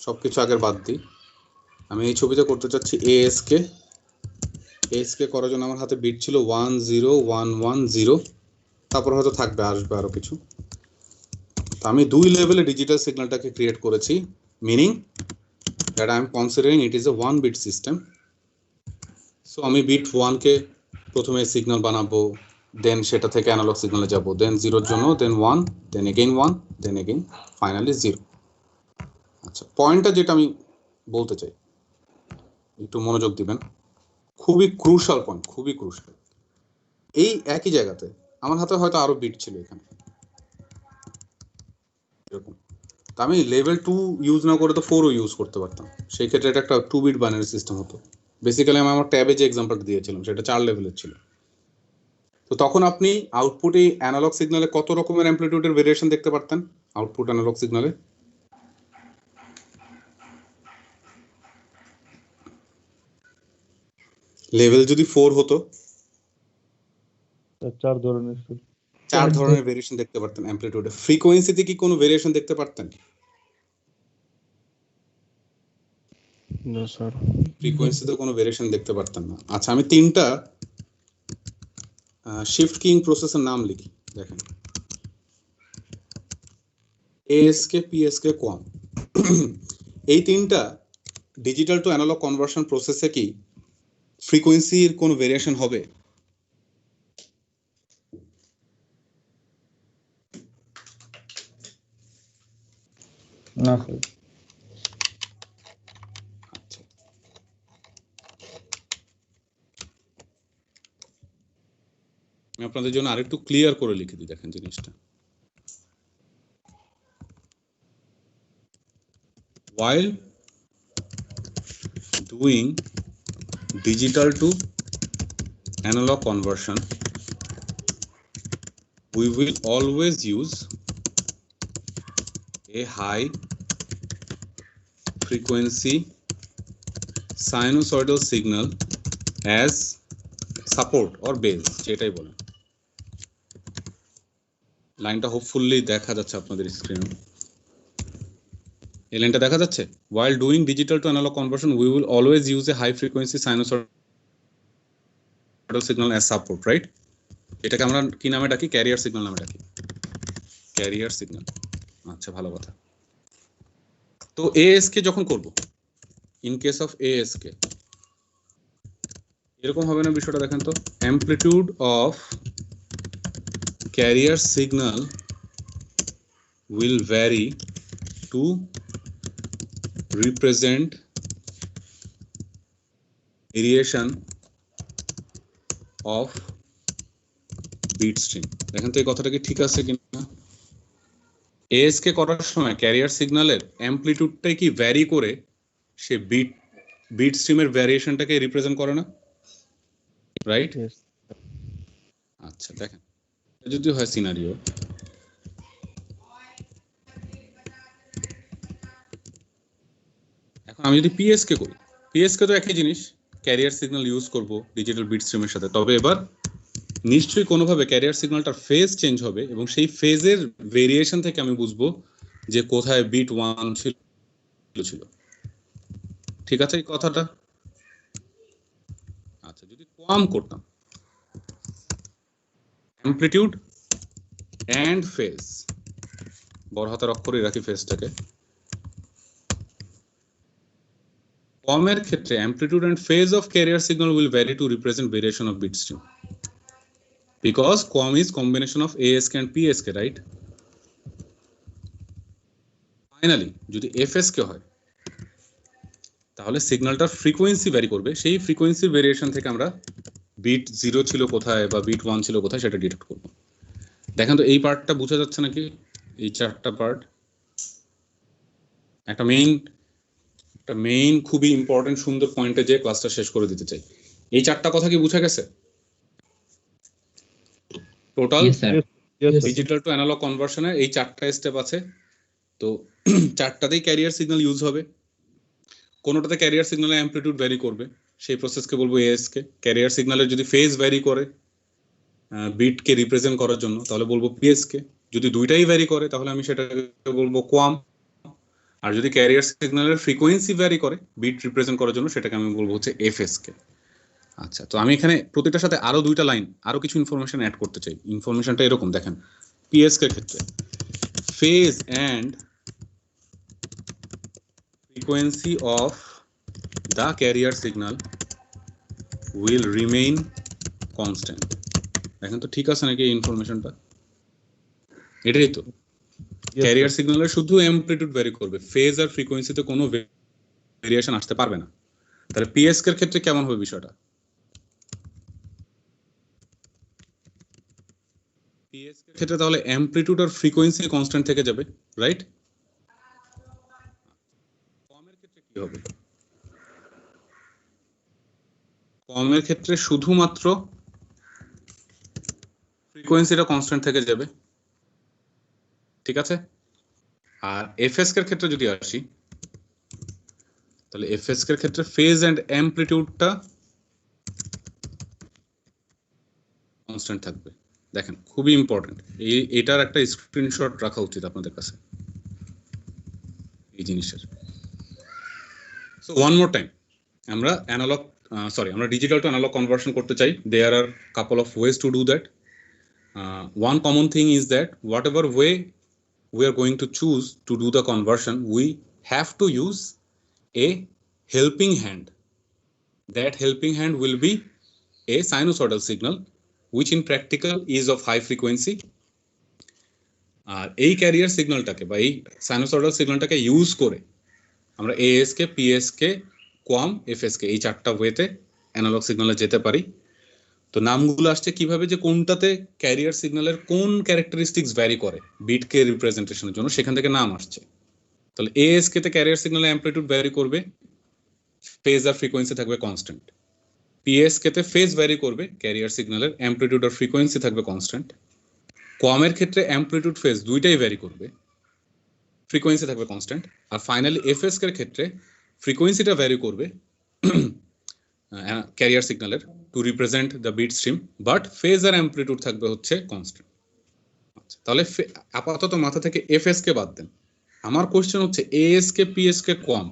সবকিছু আগের বাদ দিই, আমি এই ছবিতে করতে চাচ্ছি ASK করার জন্য আমার হাতে বিট ছিল 10110, তারপর হয়তো থাকবে, আসবে আরো কিছু। তো আমি 2 লেভেলে ডিজিটাল সিগন্যালটাকে ক্রিয়েট করেছি, meaning that I am considering it is a 1 bit system. So আমি বিট 1 কে প্রথমে সিগন্যাল বানাবো, দেন সেটা থেকে অ্যানালগ সিগন্যালে যাব, দেন 0 এর জন্য, then 1, then again 1, then again finally 0। আচ্ছা, পয়েন্টটা যেটা আমি বলতে চাই, একটু মনোযোগ দিবেন, খুবই ক্রুশাল পয়েন্ট, খুবই ক্রুশাল। এই একই জায়গাতে আমার হাতে হয়তো আরো বিট ছিল এখানে এরকম, তা আমি লেভেল 2 ইউজ না করে তো 4ও ইউজ করতে পারতাম। সেই ক্ষেত্রে এটা একটা 2 বিট বাইনারি সিস্টেম হতো। বেসিক্যালি আমি আমার ট্যাবে যে এক্সাম্পলটা দিয়েছিলাম সেটা 4 লেভেলের ছিল। তো তখন আপনি আউটপুটে অ্যানালগ সিগন্যালে কত রকমের অ্যামপ্লিটিউডের ভেরিয়েশন দেখতে পারতেন? আউটপুট অ্যানালগ সিগন্যালে লেভেল যদি 4 হতো, 4 ধরনের স্যার। 4 ধরনের ভেরিয়েশন দেখতে পারতেন অ্যামপ্লিটিউডে। ফ্রিকোয়েন্সিতে কি কোনো ভেরিয়েশন দেখতে পারতেন? না স্যার। ফ্রিকোয়েন্সিতে কোনো ভেরিয়েশন দেখতে পারতেন না। আচ্ছা, আমি 3টা শিফট কিং প্রসেসের নাম লিখি, দেখেন, এএসকে, পিএসকে, কোয়াম। এই 3টা ডিজিটাল টু অ্যানালগ কনভার্সন প্রসেসে কি ফ্রিকোয়েন্সির কোনো ভেরিয়েশন হবে? না স্যার। আচ্ছা, আমি আপনাদের জন্য আরেকটু ক্লিয়ার করে লিখে দিই, দেখেন জিনিসটা। While doing digital to analog conversion, we will always use a high frequency sinusoidal signal as support or base, যেটাই বলেন। লাইনটা হোপফুলি দেখা যাচ্ছে আপনাদের স্ক্রিনে। এই লাইনটা দেখা যাচ্ছে? While doing digital to analog conversion, we will always use a high frequency sinusoidal signal as support, right? এটাকে আমরা কি নামে ডাকি? ক্যারিয়ার সিগন্যাল নামে ডাকি, ক্যারিয়ার সিগন্যাল। আচ্ছা, ভালো কথা। তো এএসকে যখন করব, ইন কেস অফ এএসকে এরকম হবে না বিষয়টা, দেখেন তো। Amplitude of carrier signal will vary to represent variation of bit stream। দেখেন তো এই কথাটা কি ঠিক আছে কিনা? এএসকে করার সময় ক্যারিয়ার সিগন্যালের অ্যামপ্লিটিউডটাই কি ভ্যারি করে সে বিট স্ট্রিমের ভ্যারিয়েশনটাকে রিপ্রেজেন্ট করে না, রাইট? Yes. আচ্ছা, দেখেন, যদি হয় সিনারিও, এখন আমি যদি পিএসকে করি, পিএসকে তো একই জিনিস, ক্যারিয়ার সিগন্যাল ইউজ করব ডিজিটাল বিট স্ট্রিমের সাথে। তবে এবার নিশ্চয়ই কোনোভাবে ক্যারিয়ার সিগন্যালটার ফেজ চেঞ্জ হবে এবং সেই ফেজের ভেরিয়েশন থেকে আমি বুঝবো যে কোথায় বিট 1 ছিল। ঠিক আছে এই কথাটা? আচ্ছা, যদি কোয়াম করতাম, অ্যামপ্লিটিউড অ্যান্ড ফেজ, বড় হাতের অক্ষরে রাখি ফেজটাকে। কোয়ামের ক্ষেত্রে amplitude and phase of carrier signal will vary to represent variation of bit stream, because QAM is combination of ASK and PSK, right? Finally যদি এফএসকে হয় তাহলে সিগন্যালটার ফ্রিকোয়েন্সি ভ্যারি করবে। সেই ফ্রিকোয়েন্সির ভেরিয়েশন থেকে আমরা বিট 0 ছিল কোথায় বা বিট 1 ছিল কোথায় সেটা ডিটেক্ট করব। দেখেন তো এই পার্টটা বোঝা যাচ্ছে নাকি? এই 4টা পার্ট একটা মেইন খুবই ইম্পর্টেন্ট সুন্দর পয়েন্টে যে ক্লাসটা শেষ করে দিতে চাই। এই 4টা কথা কি বোঝা গেছে? টোটাল ডিজিটাল টু অ্যানালগ কনভার্সনের এই 4টা স্টেপ আছে। তো 4টাতেই ক্যারিয়ার সিগন্যাল ইউজ হবে। কোনোটাতে ক্যারিয়ার সিগন্যালের অ্যামপ্লিটিউড ভ্যারি করবে, সেই প্রসেসকে বলবো এএসকে। ক্যারিয়ার সিগন্যালের যদি ফেজ ভ্যারি করে বিটকে রিপ্রেজেন্ট করার জন্য তাহলে বলবো পিএসকে। যদি দুইটাই ভ্যারি করে তাহলে আমি সেটাকে বলবো কোয়াম। আর যদি ক্যারিয়ার সিগন্যালের ফ্রিকোয়েন্সি ভ্যারি করে বিট রিপ্রেজেন্ট করার জন্য সেটাকে আমি বলবো হচ্ছে এফএসকে। আচ্ছা, তো আমি এখানে প্রতিটার সাথে আরো 2টা লাইন আরো কিছু ইনফরমেশন অ্যাড করতে চাই। ইনফরমেশনটা এরকম, দেখেন, পিএসকে ক্ষেত্রে phase and frequency of the carrier signal will remain constant. দেখেন তো ঠিক আছে নাকি এই ইনফরমেশনটা? এটাই তো Yes, ক্যারিয়ার sir. সিগন্যালের শুধু অ্যামপ্লিটিউড ভ্যারি করবে, ফেজ আর ফ্রিকোয়েন্সিতে কোনো ভেরিয়েশন আসতে পারবে না। তাহলে পিএসকে এর ক্ষেত্রে কেমন হবে বিষয়টা? পিএসকে এর ক্ষেত্রে তাহলে অ্যামপ্লিটিউড আর ফ্রিকোয়েন্সি কনস্ট্যান্ট থেকে যাবে, রাইট? কমের ক্ষেত্রে কি হবে? কমের ক্ষেত্রে শুধুমাত্র ফ্রিকোয়েন্সিটা কনস্ট্যান্ট থেকে যাবে, ঠিক আছে? আর এফএসকে এর ক্ষেত্রে যদি আসি, তাহলে এফএসকে এর ক্ষেত্রে ফেজ এন্ড অ্যামপ্লিটিউডটা কনস্ট্যান্ট থাকবে। দেখেন খুবই ইম্পর্টেন্ট, এটার একটা স্ক্রিনশট রাখা উচিত আপনাদের কাছে এই জিনিসের। সো ওয়ান মোর টাইম, আমরা অ্যানালগ আমরা ডিজিটাল টু অ্যানালগ কনভার্সন করতে চাই। There are couple of ways to do that. One common thing is that whatever way we are going to choose to do the conversion, we have to use a helping hand. That helping hand will be a sinusoidal signal, which in practical is of high frequency. আর এই career সিগন্যালটাকে বা এই sinusoidal সিগন্যালটাকে use করে আমরা ASK, PSK, কোয়াম, FSK এই চারটা ওয়েতে analogue সিগন্যালে যেতে পারি। তো নামগুলো আসছে কিভাবে, যে কোনটাতে ক্যারিয়ার সিগন্যালের কোন ক্যারেক্টারিস্টিক্স ভ্যারি করে বিটকে রিপ্রেজেন্টেশনের জন্য, সেখান থেকে নাম আসছে। তাহলে এএসকে তে ক্যারিয়ার সিগন্যালের অ্যামপ্লিটিউড ভ্যারি করবে, ফেজ আর ফ্রিকোয়েন্সি থাকবে কনস্ট্যান্ট। পিএসকে তে ফেজ ভ্যারি করবে, ক্যারিয়ার সিগন্যালের অ্যামপ্লিটিউড আর ফ্রিকোয়েন্সি থাকবে কনস্ট্যান্ট। কোয়ামের ক্ষেত্রে অ্যামপ্লিটিউড ফেজ দুইটাই ভ্যারি করবে, ফ্রিকোয়েন্সি থাকবে কনস্ট্যান্ট। আর ফাইনালি এফএসকে এর ক্ষেত্রে ফ্রিকোয়েন্সিটা ভ্যারি করবে ক্যারিয়ার সিগন্যালের to represent the bit stream, but phase আর অ্যামপ্লিটিউড থাকবে হচ্ছে কনস্ট্যান্ট। আচ্ছা, তাহলে আপাতত মাথা থেকে এফএসকে বাদ দেন। আমার কোশ্চেন হচ্ছে এএসকে, পিএসকে, কোয়াম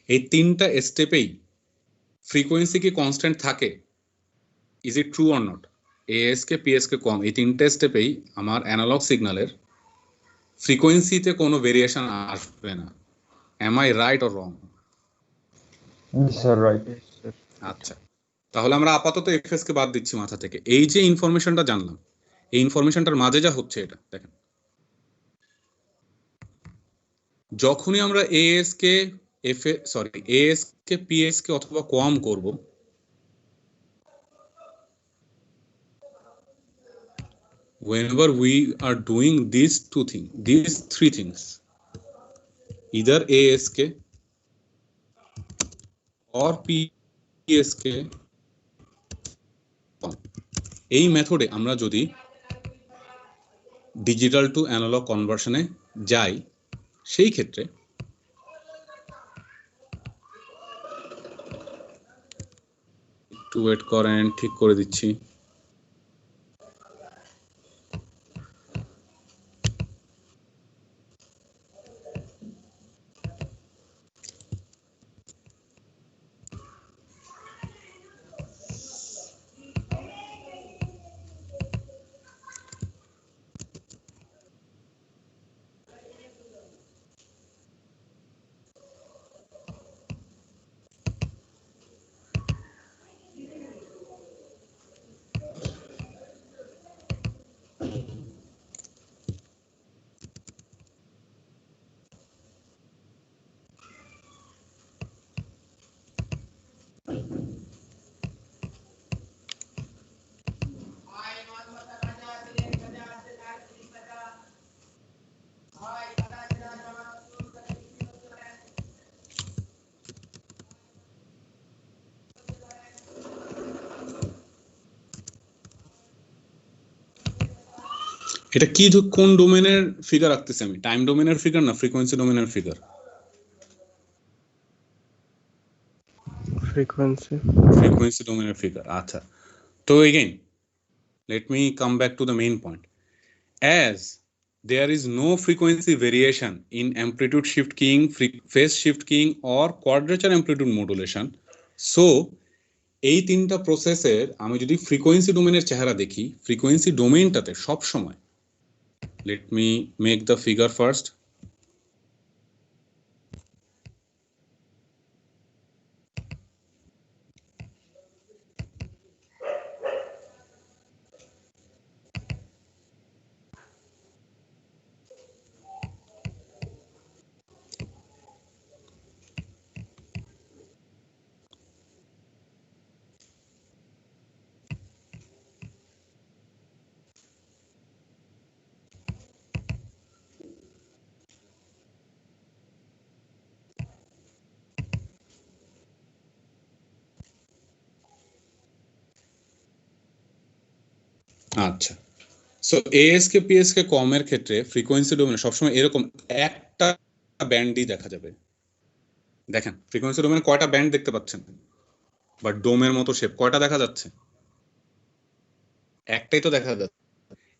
এই তিনটা স্টেপেই ফ্রিকোয়েন্সি কি কনস্ট্যান্ট থাকে? Is it true or not? ASK, PSK, QAM এই তিনটা স্টেপেই আমার অ্যানালগ সিগন্যালের ফ্রিকোয়েন্সিতে কোনো ভেরিয়েশন আসবে না। Am I right or wrong? Yes, sir, right. Yes, sir. আচ্ছা, তাহলে আমরা আপাতত এফএস কে বাদ দিচ্ছি মাথা থেকে। এই যে ইনফরমেশনটা জানলাম, এই ইনফরমেশনটার মাঝে যা হচ্ছে এটা দেখেন, যখনই আমরা এএস কে এএস কে, পিএস কে অথবা কোয়াম করব, whenever we are doing these three things, either ASK or PSK, এই মেথডে আমরা যদি ডিজিটাল টু অ্যানালগ কনভার্সনে যাই, সেই ক্ষেত্রে একটু ওয়েট করেন, ঠিক করে দিচ্ছি। এটা কি, কোন ডোমেনের ফিগার রাখতেছি আমি? টাইম ডোমেনের ফিগার না ফ্রিকোয়েন্সি ডোমেনের ফিগার? ফ্রিকোয়েন্সি ডোমেনের ফিগার। আচ্ছা, তো again let me come back to the main point. As there is no frequency variation in amplitude shift keying, phase shift keying or quadrature amplitude modulation, so এই তিনটা প্রসেসের আমি যদি frequency ডোমেনের চেহারা দেখি, ফ্রিকোয়েন্সি ডোমেইনটাতে সব সময়, let me make the figure first. আচ্ছা, সো এএসকে পিএসকে কম এর ক্ষেত্রে ফ্রিকোয়েন্সি ডোমেনে সবসময় এরকম একটা ব্যান্ডই দেখা যাবে। দেখেন ফ্রিকোয়েন্সি ডোমেনে কয়টা ব্যান্ড দেখতে পাচ্ছেন, বাট ডোমের মতো শেপ কয়টা দেখা যাচ্ছে? একটাই তো দেখা যাচ্ছে।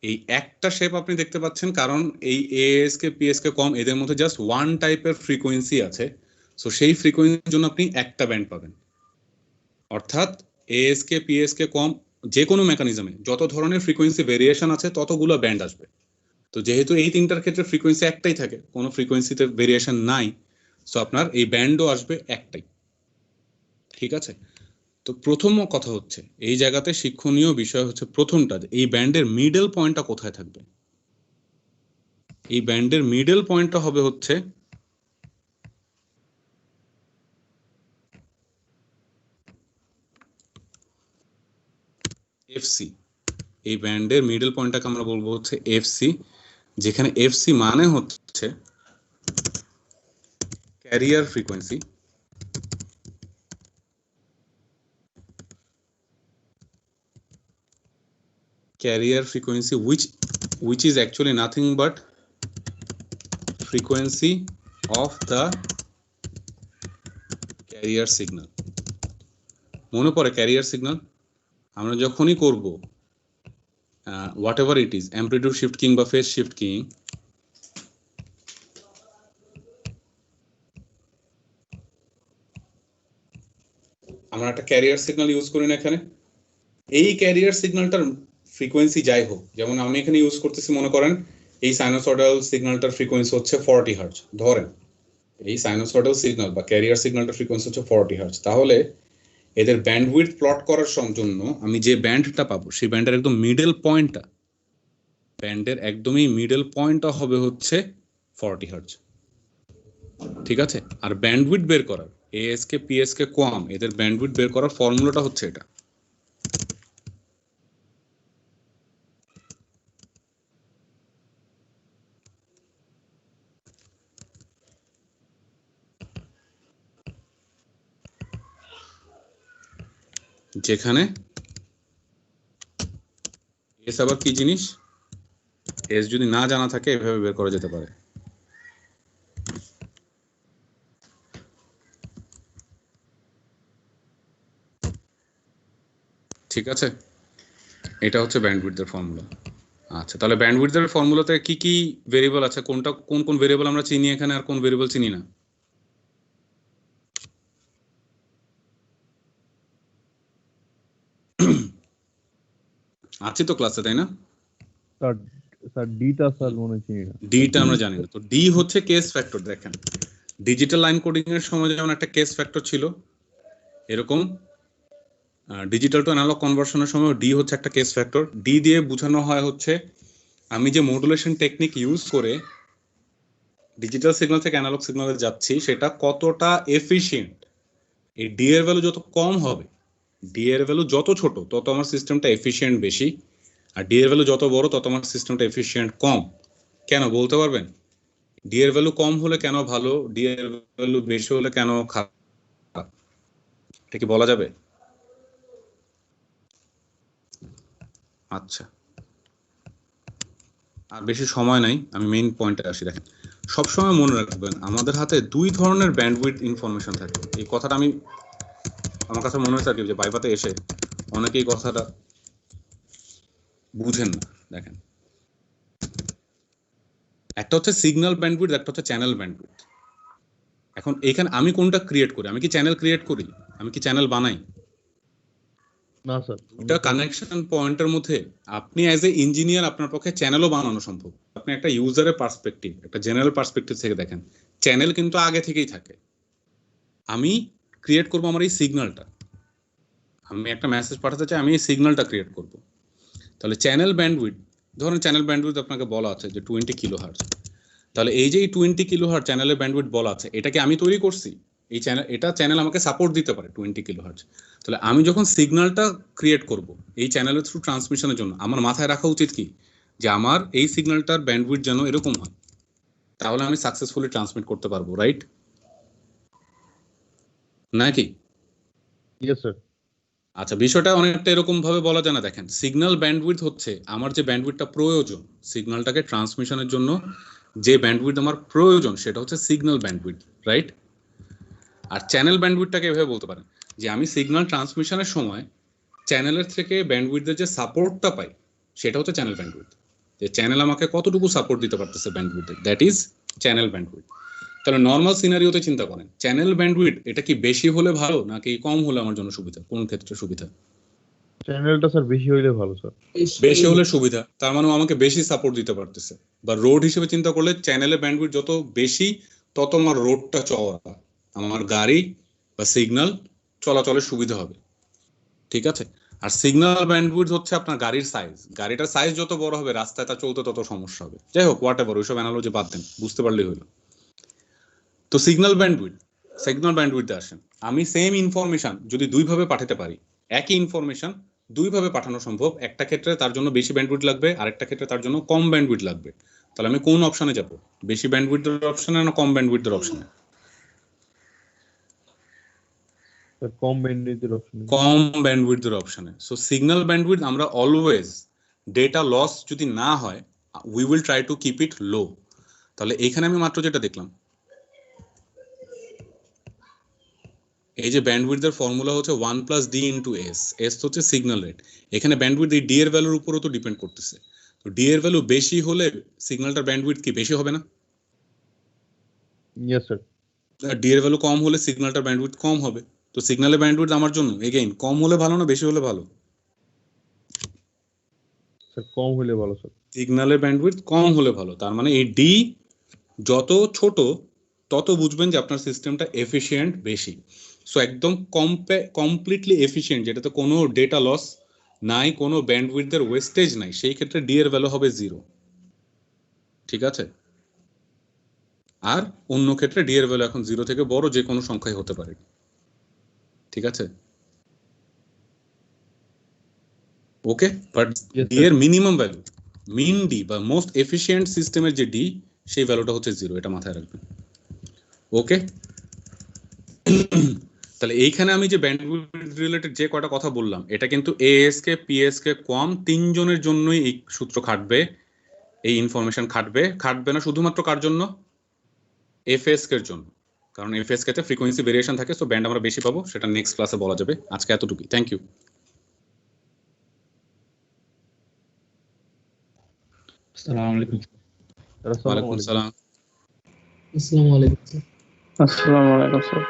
এই একটা শেপ আপনি দেখতে পাচ্ছেন কারণ এই এএসকে পিএসকে কম এদের মধ্যে জাস্ট ওয়ান টাইপের ফ্রিকোয়েন্সি আছে, সো সেই ফ্রিকোয়েন্সির জন্য আপনি একটা ব্যান্ড পাবেন। অর্থাৎ এএসকে পিএসকে কম যে কোনো মেকানিজমে যত ধরনের ফ্রিকোয়েন্সি ভেরিয়েশন আছে ততগুলো ব্যান্ড আসবে। তো যেহেতু এই তিনটার ক্ষেত্রে ফ্রিকোয়েন্সি একটাই থাকে, কোনো ফ্রিকোয়েন্সিতে ভেরিয়েশন নাই, সো আপনার এই ব্যান্ডও আসবে একটাই। ঠিক আছে, তো প্রথম কথা হচ্ছে এই জায়গাতে শিক্ষণীয় বিষয় হচ্ছে প্রথমটা, এই ব্যান্ডের মিডল পয়েন্টটা কোথায় থাকবে। এই ব্যান্ডের মিডল পয়েন্টটা হবে হচ্ছে এফসি। এই ব্যান্ডের মিডল পয়েন্টটাকে আমরা বলবো হচ্ছে এফসি, যেখানে এফসি মানে হচ্ছে career frequency. Carrier frequency which is actually nothing but frequency of the carrier signal. মনে পড়ে ক্যারিয়ার সিগন্যাল আমরা যখনই করব what ever it is, amplitude shift king বা ফেজ শিফট কিং, আমরা একটা ক্যারিয়ার সিগন্যাল ইউজ করি না এখানে। এই ক্যারিয়ার সিগন্যালটার ফ্রিকোয়েন্সি যাই হোক, যেমন আমি এখানে ইউজ করতেছি, মনে করেন এই সাইনোসয়েডাল সিগন্যালটার ফ্রিকোয়েন্সি হচ্ছে 40 হার্টজ ধরেন, এই সাইনোসয়েডাল সিগন্যাল বা ক্যারিয়ার সিগন্যালটার ফ্রিকোয়েন্সি হচ্ছে 40 হার্টজ। তাহলে এদের ব্যান্ডউইডথ প্লট করার জন্য আমি যে ব্যান্ডটা পাবো সেই ব্যান্ডের একদম মিডল পয়েন্টটা, ব্যান্ডের একদমই মিডল পয়েন্টটা হবে হচ্ছে 40 হার্টজ। ঠিক আছে, আর ব্যান্ডউইডথ বের করার এএসকে পিএসকে কম এদের ব্যান্ডউইডথ বের করার ফর্মুলাটা হচ্ছে এটা। যেখানে এস আবার কি জিনিস, এস যদি না জানা থাকে এভাবে বের করা যেতে পারে। ঠিক আছে, এটা হচ্ছে ব্যান্ডউইডথের ফর্মুলা। আচ্ছা, তাহলে ব্যান্ডউইডথের ফর্মুলাতে কি কি ভেরিয়েবল আছে, কোনটা কোন কোন ভেরিয়েবল আমরা চিনি এখানে আর কোন ভেরিয়েবল চিনি না? আছে তো ক্লাসে, তাই না? স্যার স্যার ডিটা স্যার মনে হয় চিনি না। ডিটা আমরা জানি না। তো ডি হচ্ছে কেস ফ্যাক্টর। দেখেন ডিজিটাল লাইন কোডিং এর সময় যেমন একটা কেস ফ্যাক্টর ছিল, এরকম ডিজিটাল টু অ্যানালগ কনভার্সনের সময় ডি হচ্ছে একটা কেস ফ্যাক্টর। ডি দিয়ে বোঝানো হয় হচ্ছে আমি যে মডুলেশন টেকনিক ইউজ করে ডিজিটাল সিগন্যাল থেকে অ্যানালগ সিগন্যালে যাচ্ছি সেটা কতটা এফিশিয়েন্ট। এই ডি এর ভ্যালু যত কম হবে, ডি এর ভ্যালু যত ছোট তত আমার সিস্টেমটা এফিশিয়েন্ট বেশি, আর ডি এর ভ্যালু যত বড় তত আমার সিস্টেমটা এফিশিয়েন্ট কম। কেন বলতে পারবেন? ডি এর ভ্যালু কম হলে কেন ভালো, ডি এর ভ্যালু বেশি হলে কেন খারাপ, এটা কি বলা যাবে? আচ্ছা, আর বেশি সময় নাই, আমি মেইন পয়েন্টে আসি। দেখেন সবসময় মনে রাখবেন আমাদের হাতে দুই ধরনের ব্যান্ডউইডথ ইনফরমেশন থাকে। এই কথাটা আমার কাছে মনে হচ্ছে আর কি যে ভাইভাতে এসে অনেকেই কথাটা বুঝেন না। দেখেন একটা হচ্ছে সিগন্যাল ব্যান্ডউইডথ, একটা হচ্ছে চ্যানেল ব্যান্ডউইডথ। এখন এখানে আমি কোনটা ক্রিয়েট করি? আমি কি চ্যানেল ক্রিয়েট করি? আমি কি চ্যানেল বানাই? না স্যার, দুটা কানেকশন পয়েন্টের মধ্যে আপনি অ্যাজ এ ইঞ্জিনিয়ার আপনার পক্ষে চ্যানেলও বানানো সম্ভব। আপনি একটা ইউজারের পার্সপেক্টিভ, একটা জেনারেল পার্সপেক্টিভ থেকে দেখেন, চ্যানেল কিন্তু আগে থেকেই থাকে। আমি ক্রিয়েট করব আমার এই সিগন্যালটা, আমি একটা মেসেজ পাঠাতে চাই, আমি এই সিগন্যালটা ক্রিয়েট করব। তাহলে চ্যানেল ব্যান্ডউইডথ, ধরুন চ্যানেল ব্যান্ডউইডথ আপনাকে বলা আছে যে 20 কিলোহার্টজ। তাহলে এই যে 20 কিলোহার্টজ চ্যানেলের ব্যান্ডউইডথ বলা আছে, এটা কি আমি তৈরি করছি? এই চ্যানেল, এটা চ্যানেল আমাকে সাপোর্ট দিতে পারে 20 কিলোহার্টজ। তাহলে আমি যখন সিগন্যালটা ক্রিয়েট করব এই চ্যানেলের থ্রু ট্রান্সমিশনের জন্য, আমার মাথায় রাখা উচিত কি যে আমার এই সিগন্যালটার ব্যান্ডউইডথ যেন এরকম হয়, তাহলে আমি সাকসেসফুলি ট্রান্সমিট করতে পারবো, রাইট নাকি? Yes sir. আচ্ছা, বিষয়টা অনেকটা এরকম ভাবে বলা যায় না। দেখেন, সিগন্যাল ব্যান্ডউইডথ হচ্ছে আমার যে ব্যান্ডউইডটা প্রয়োজন সিগন্যালটাকে ট্রান্সমিশনের জন্য, যে ব্যান্ডউইডথ আমার প্রয়োজন সেটা হচ্ছে সিগন্যাল ব্যান্ডউইডথ, রাইট? আর চ্যানেল ব্যান্ডউইডথটাকে এভাবে বলতে পারেন যে আমি সিগন্যাল ট্রান্সমিশনের সময় চ্যানেলের থেকে ব্যান্ডউইডথের যে সাপোর্টটা পাই সেটা হচ্ছে চ্যানেল ব্যান্ডউইডথ। যে চ্যানেল আমাকে কতটুকু সাপোর্ট দিতে পারতেছে ব্যান্ডউইডথে, দ্যাট ইজ চ্যানেল ব্যান্ডউইডথ। তাহলে নর্মাল সিনারিওতে চিন্তা করেন, চ্যানেল ব্যান্ডউইডথ এটা কি বেশি হলে ভালো নাকি কম হলে আমার জন্য সুবিধা? কোন ক্ষেত্রে সুবিধা? চ্যানেলটা স্যার বেশি হইলে ভালো স্যার। বেশি হলে সুবিধা, তার মানে ও আমাকে বেশি সাপোর্ট দিতে পারতেছে। বা রোড হিসেবে চিন্তা করলে চ্যানেলের ব্যান্ডউইডথ যত বেশি তত আমার রোডটা চওড়া, আমার গাড়ি বা সিগন্যাল চলাচলের সুবিধা হবে, ঠিক আছে? আর সিগন্যাল ব্যান্ডউইডথ হচ্ছে আপনার গাড়ির সাইজ, গাড়িটার সাইজ যত বড় হবে রাস্তায় তা চলতে তত সমস্যা হবে। যাই হোক, হোয়াট এভার, ওইসব অ্যানালজি বাদ দেন, বুঝতে পারলেই হলো। তো সিগন্যাল ব্যান্ডউইডথে আসেন, আমি সেম ইনফরমেশন যদি দুইভাবে পাঠাতে পারি, একই ইনফরমেশন দুইভাবে পাঠানো সম্ভব, একটা ক্ষেত্রে তার জন্য বেশি ব্যান্ডউইডথ লাগবে, আরেকটা ক্ষেত্রে তার জন্য কম ব্যান্ডউইডথ লাগবে। তাহলে আমি কোন অপশনে যাব? বেশি ব্যান্ডউইডথের অপশনে না কম ব্যান্ডউইডথের অপশনে? স্যার কম ব্যান্ডউইডথের অপশন। কম ব্যান্ডউইডথের অপশনে। সো সিগন্যাল ব্যান্ডউইডথ আমরা অলওয়েজ ডেটা লস যদি না হয় we will try to keep it low. তাহলে এখানে আমি মাত্র যেটা দেখলাম, এই যে ব্যান্ডউইডথের ফর্মুলা হচ্ছে 1 + d * s, s হচ্ছে সিগন্যাল রেট। এখানে ব্যান্ডউইডথ এই d এর ভ্যালুর উপরও তো ডিপেন্ড করতেছে। তো d এর ভ্যালু বেশি হলে সিগন্যালটার ব্যান্ডউইডথ কি বেশি হবে না? Yes sir. d এর ভ্যালু কম হলে সিগন্যালটার ব্যান্ডউইডথ কম হবে। তো সিগন্যালের ব্যান্ডউইডথ আমার জন্য এগেইন কম হলে ভালো না বেশি হলে ভালো? স্যার কম হলে ভালো স্যার। সিগন্যালের ব্যান্ডউইডথ কম হলে ভালো। তার মানে এই d যত ছোট তত বুঝবেন যে আপনার সিস্টেমটা এফিশিয়েন্ট বেশি। সো একদম কমপ্লিটলি এফিশিয়েন্ট, যেটাতে কোনো ডেটা লস নাই, কোনো ব্যান্ডউইডথের ওয়েস্টেজ নাই, সেই ক্ষেত্রে d এর ভ্যালু হবে 0, ঠিক আছে? আর অন্য ক্ষেত্রে d এর ভ্যালু এখন 0 থেকে বড় যে কোনো সংখ্যাই হতে পারে, ঠিক আছে? ওকে, বাট d এর মিনিমাম ভ্যালু, মিন d বা মোস্ট এফিশিয়েন্ট সিস্টেমের যে d, সেই ভ্যালুটা হচ্ছে 0, এটা মাথায় রাখবেন। ওকে, তাহলে এইখানে আমি যে ব্যান্ডউইডথ রিলেটেড যে কয়টা কথা বললাম, এটা কিন্তু ASK, PSK, QAM তিনজনের জন্যই এই সূত্র খাটবে, এই ইনফরমেশন খাটবে না শুধুমাত্র কার জন্য? FSK এর জন্য। কারণ FSK তে ফ্রিকোয়েন্সি ভেরিয়েশন থাকে, সো ব্যান্ড আমরা বেশি পাবো, সেটা নেক্সট ক্লাসে বলা যাবে। আজকে এতটুকুই, থ্যাংক ইউ। আসসালামু আলাইকুম। ওয়ালাইকুম আসসালাম। আসসালামু আলাইকুম। আসসালামু আলাইকুম স্যার।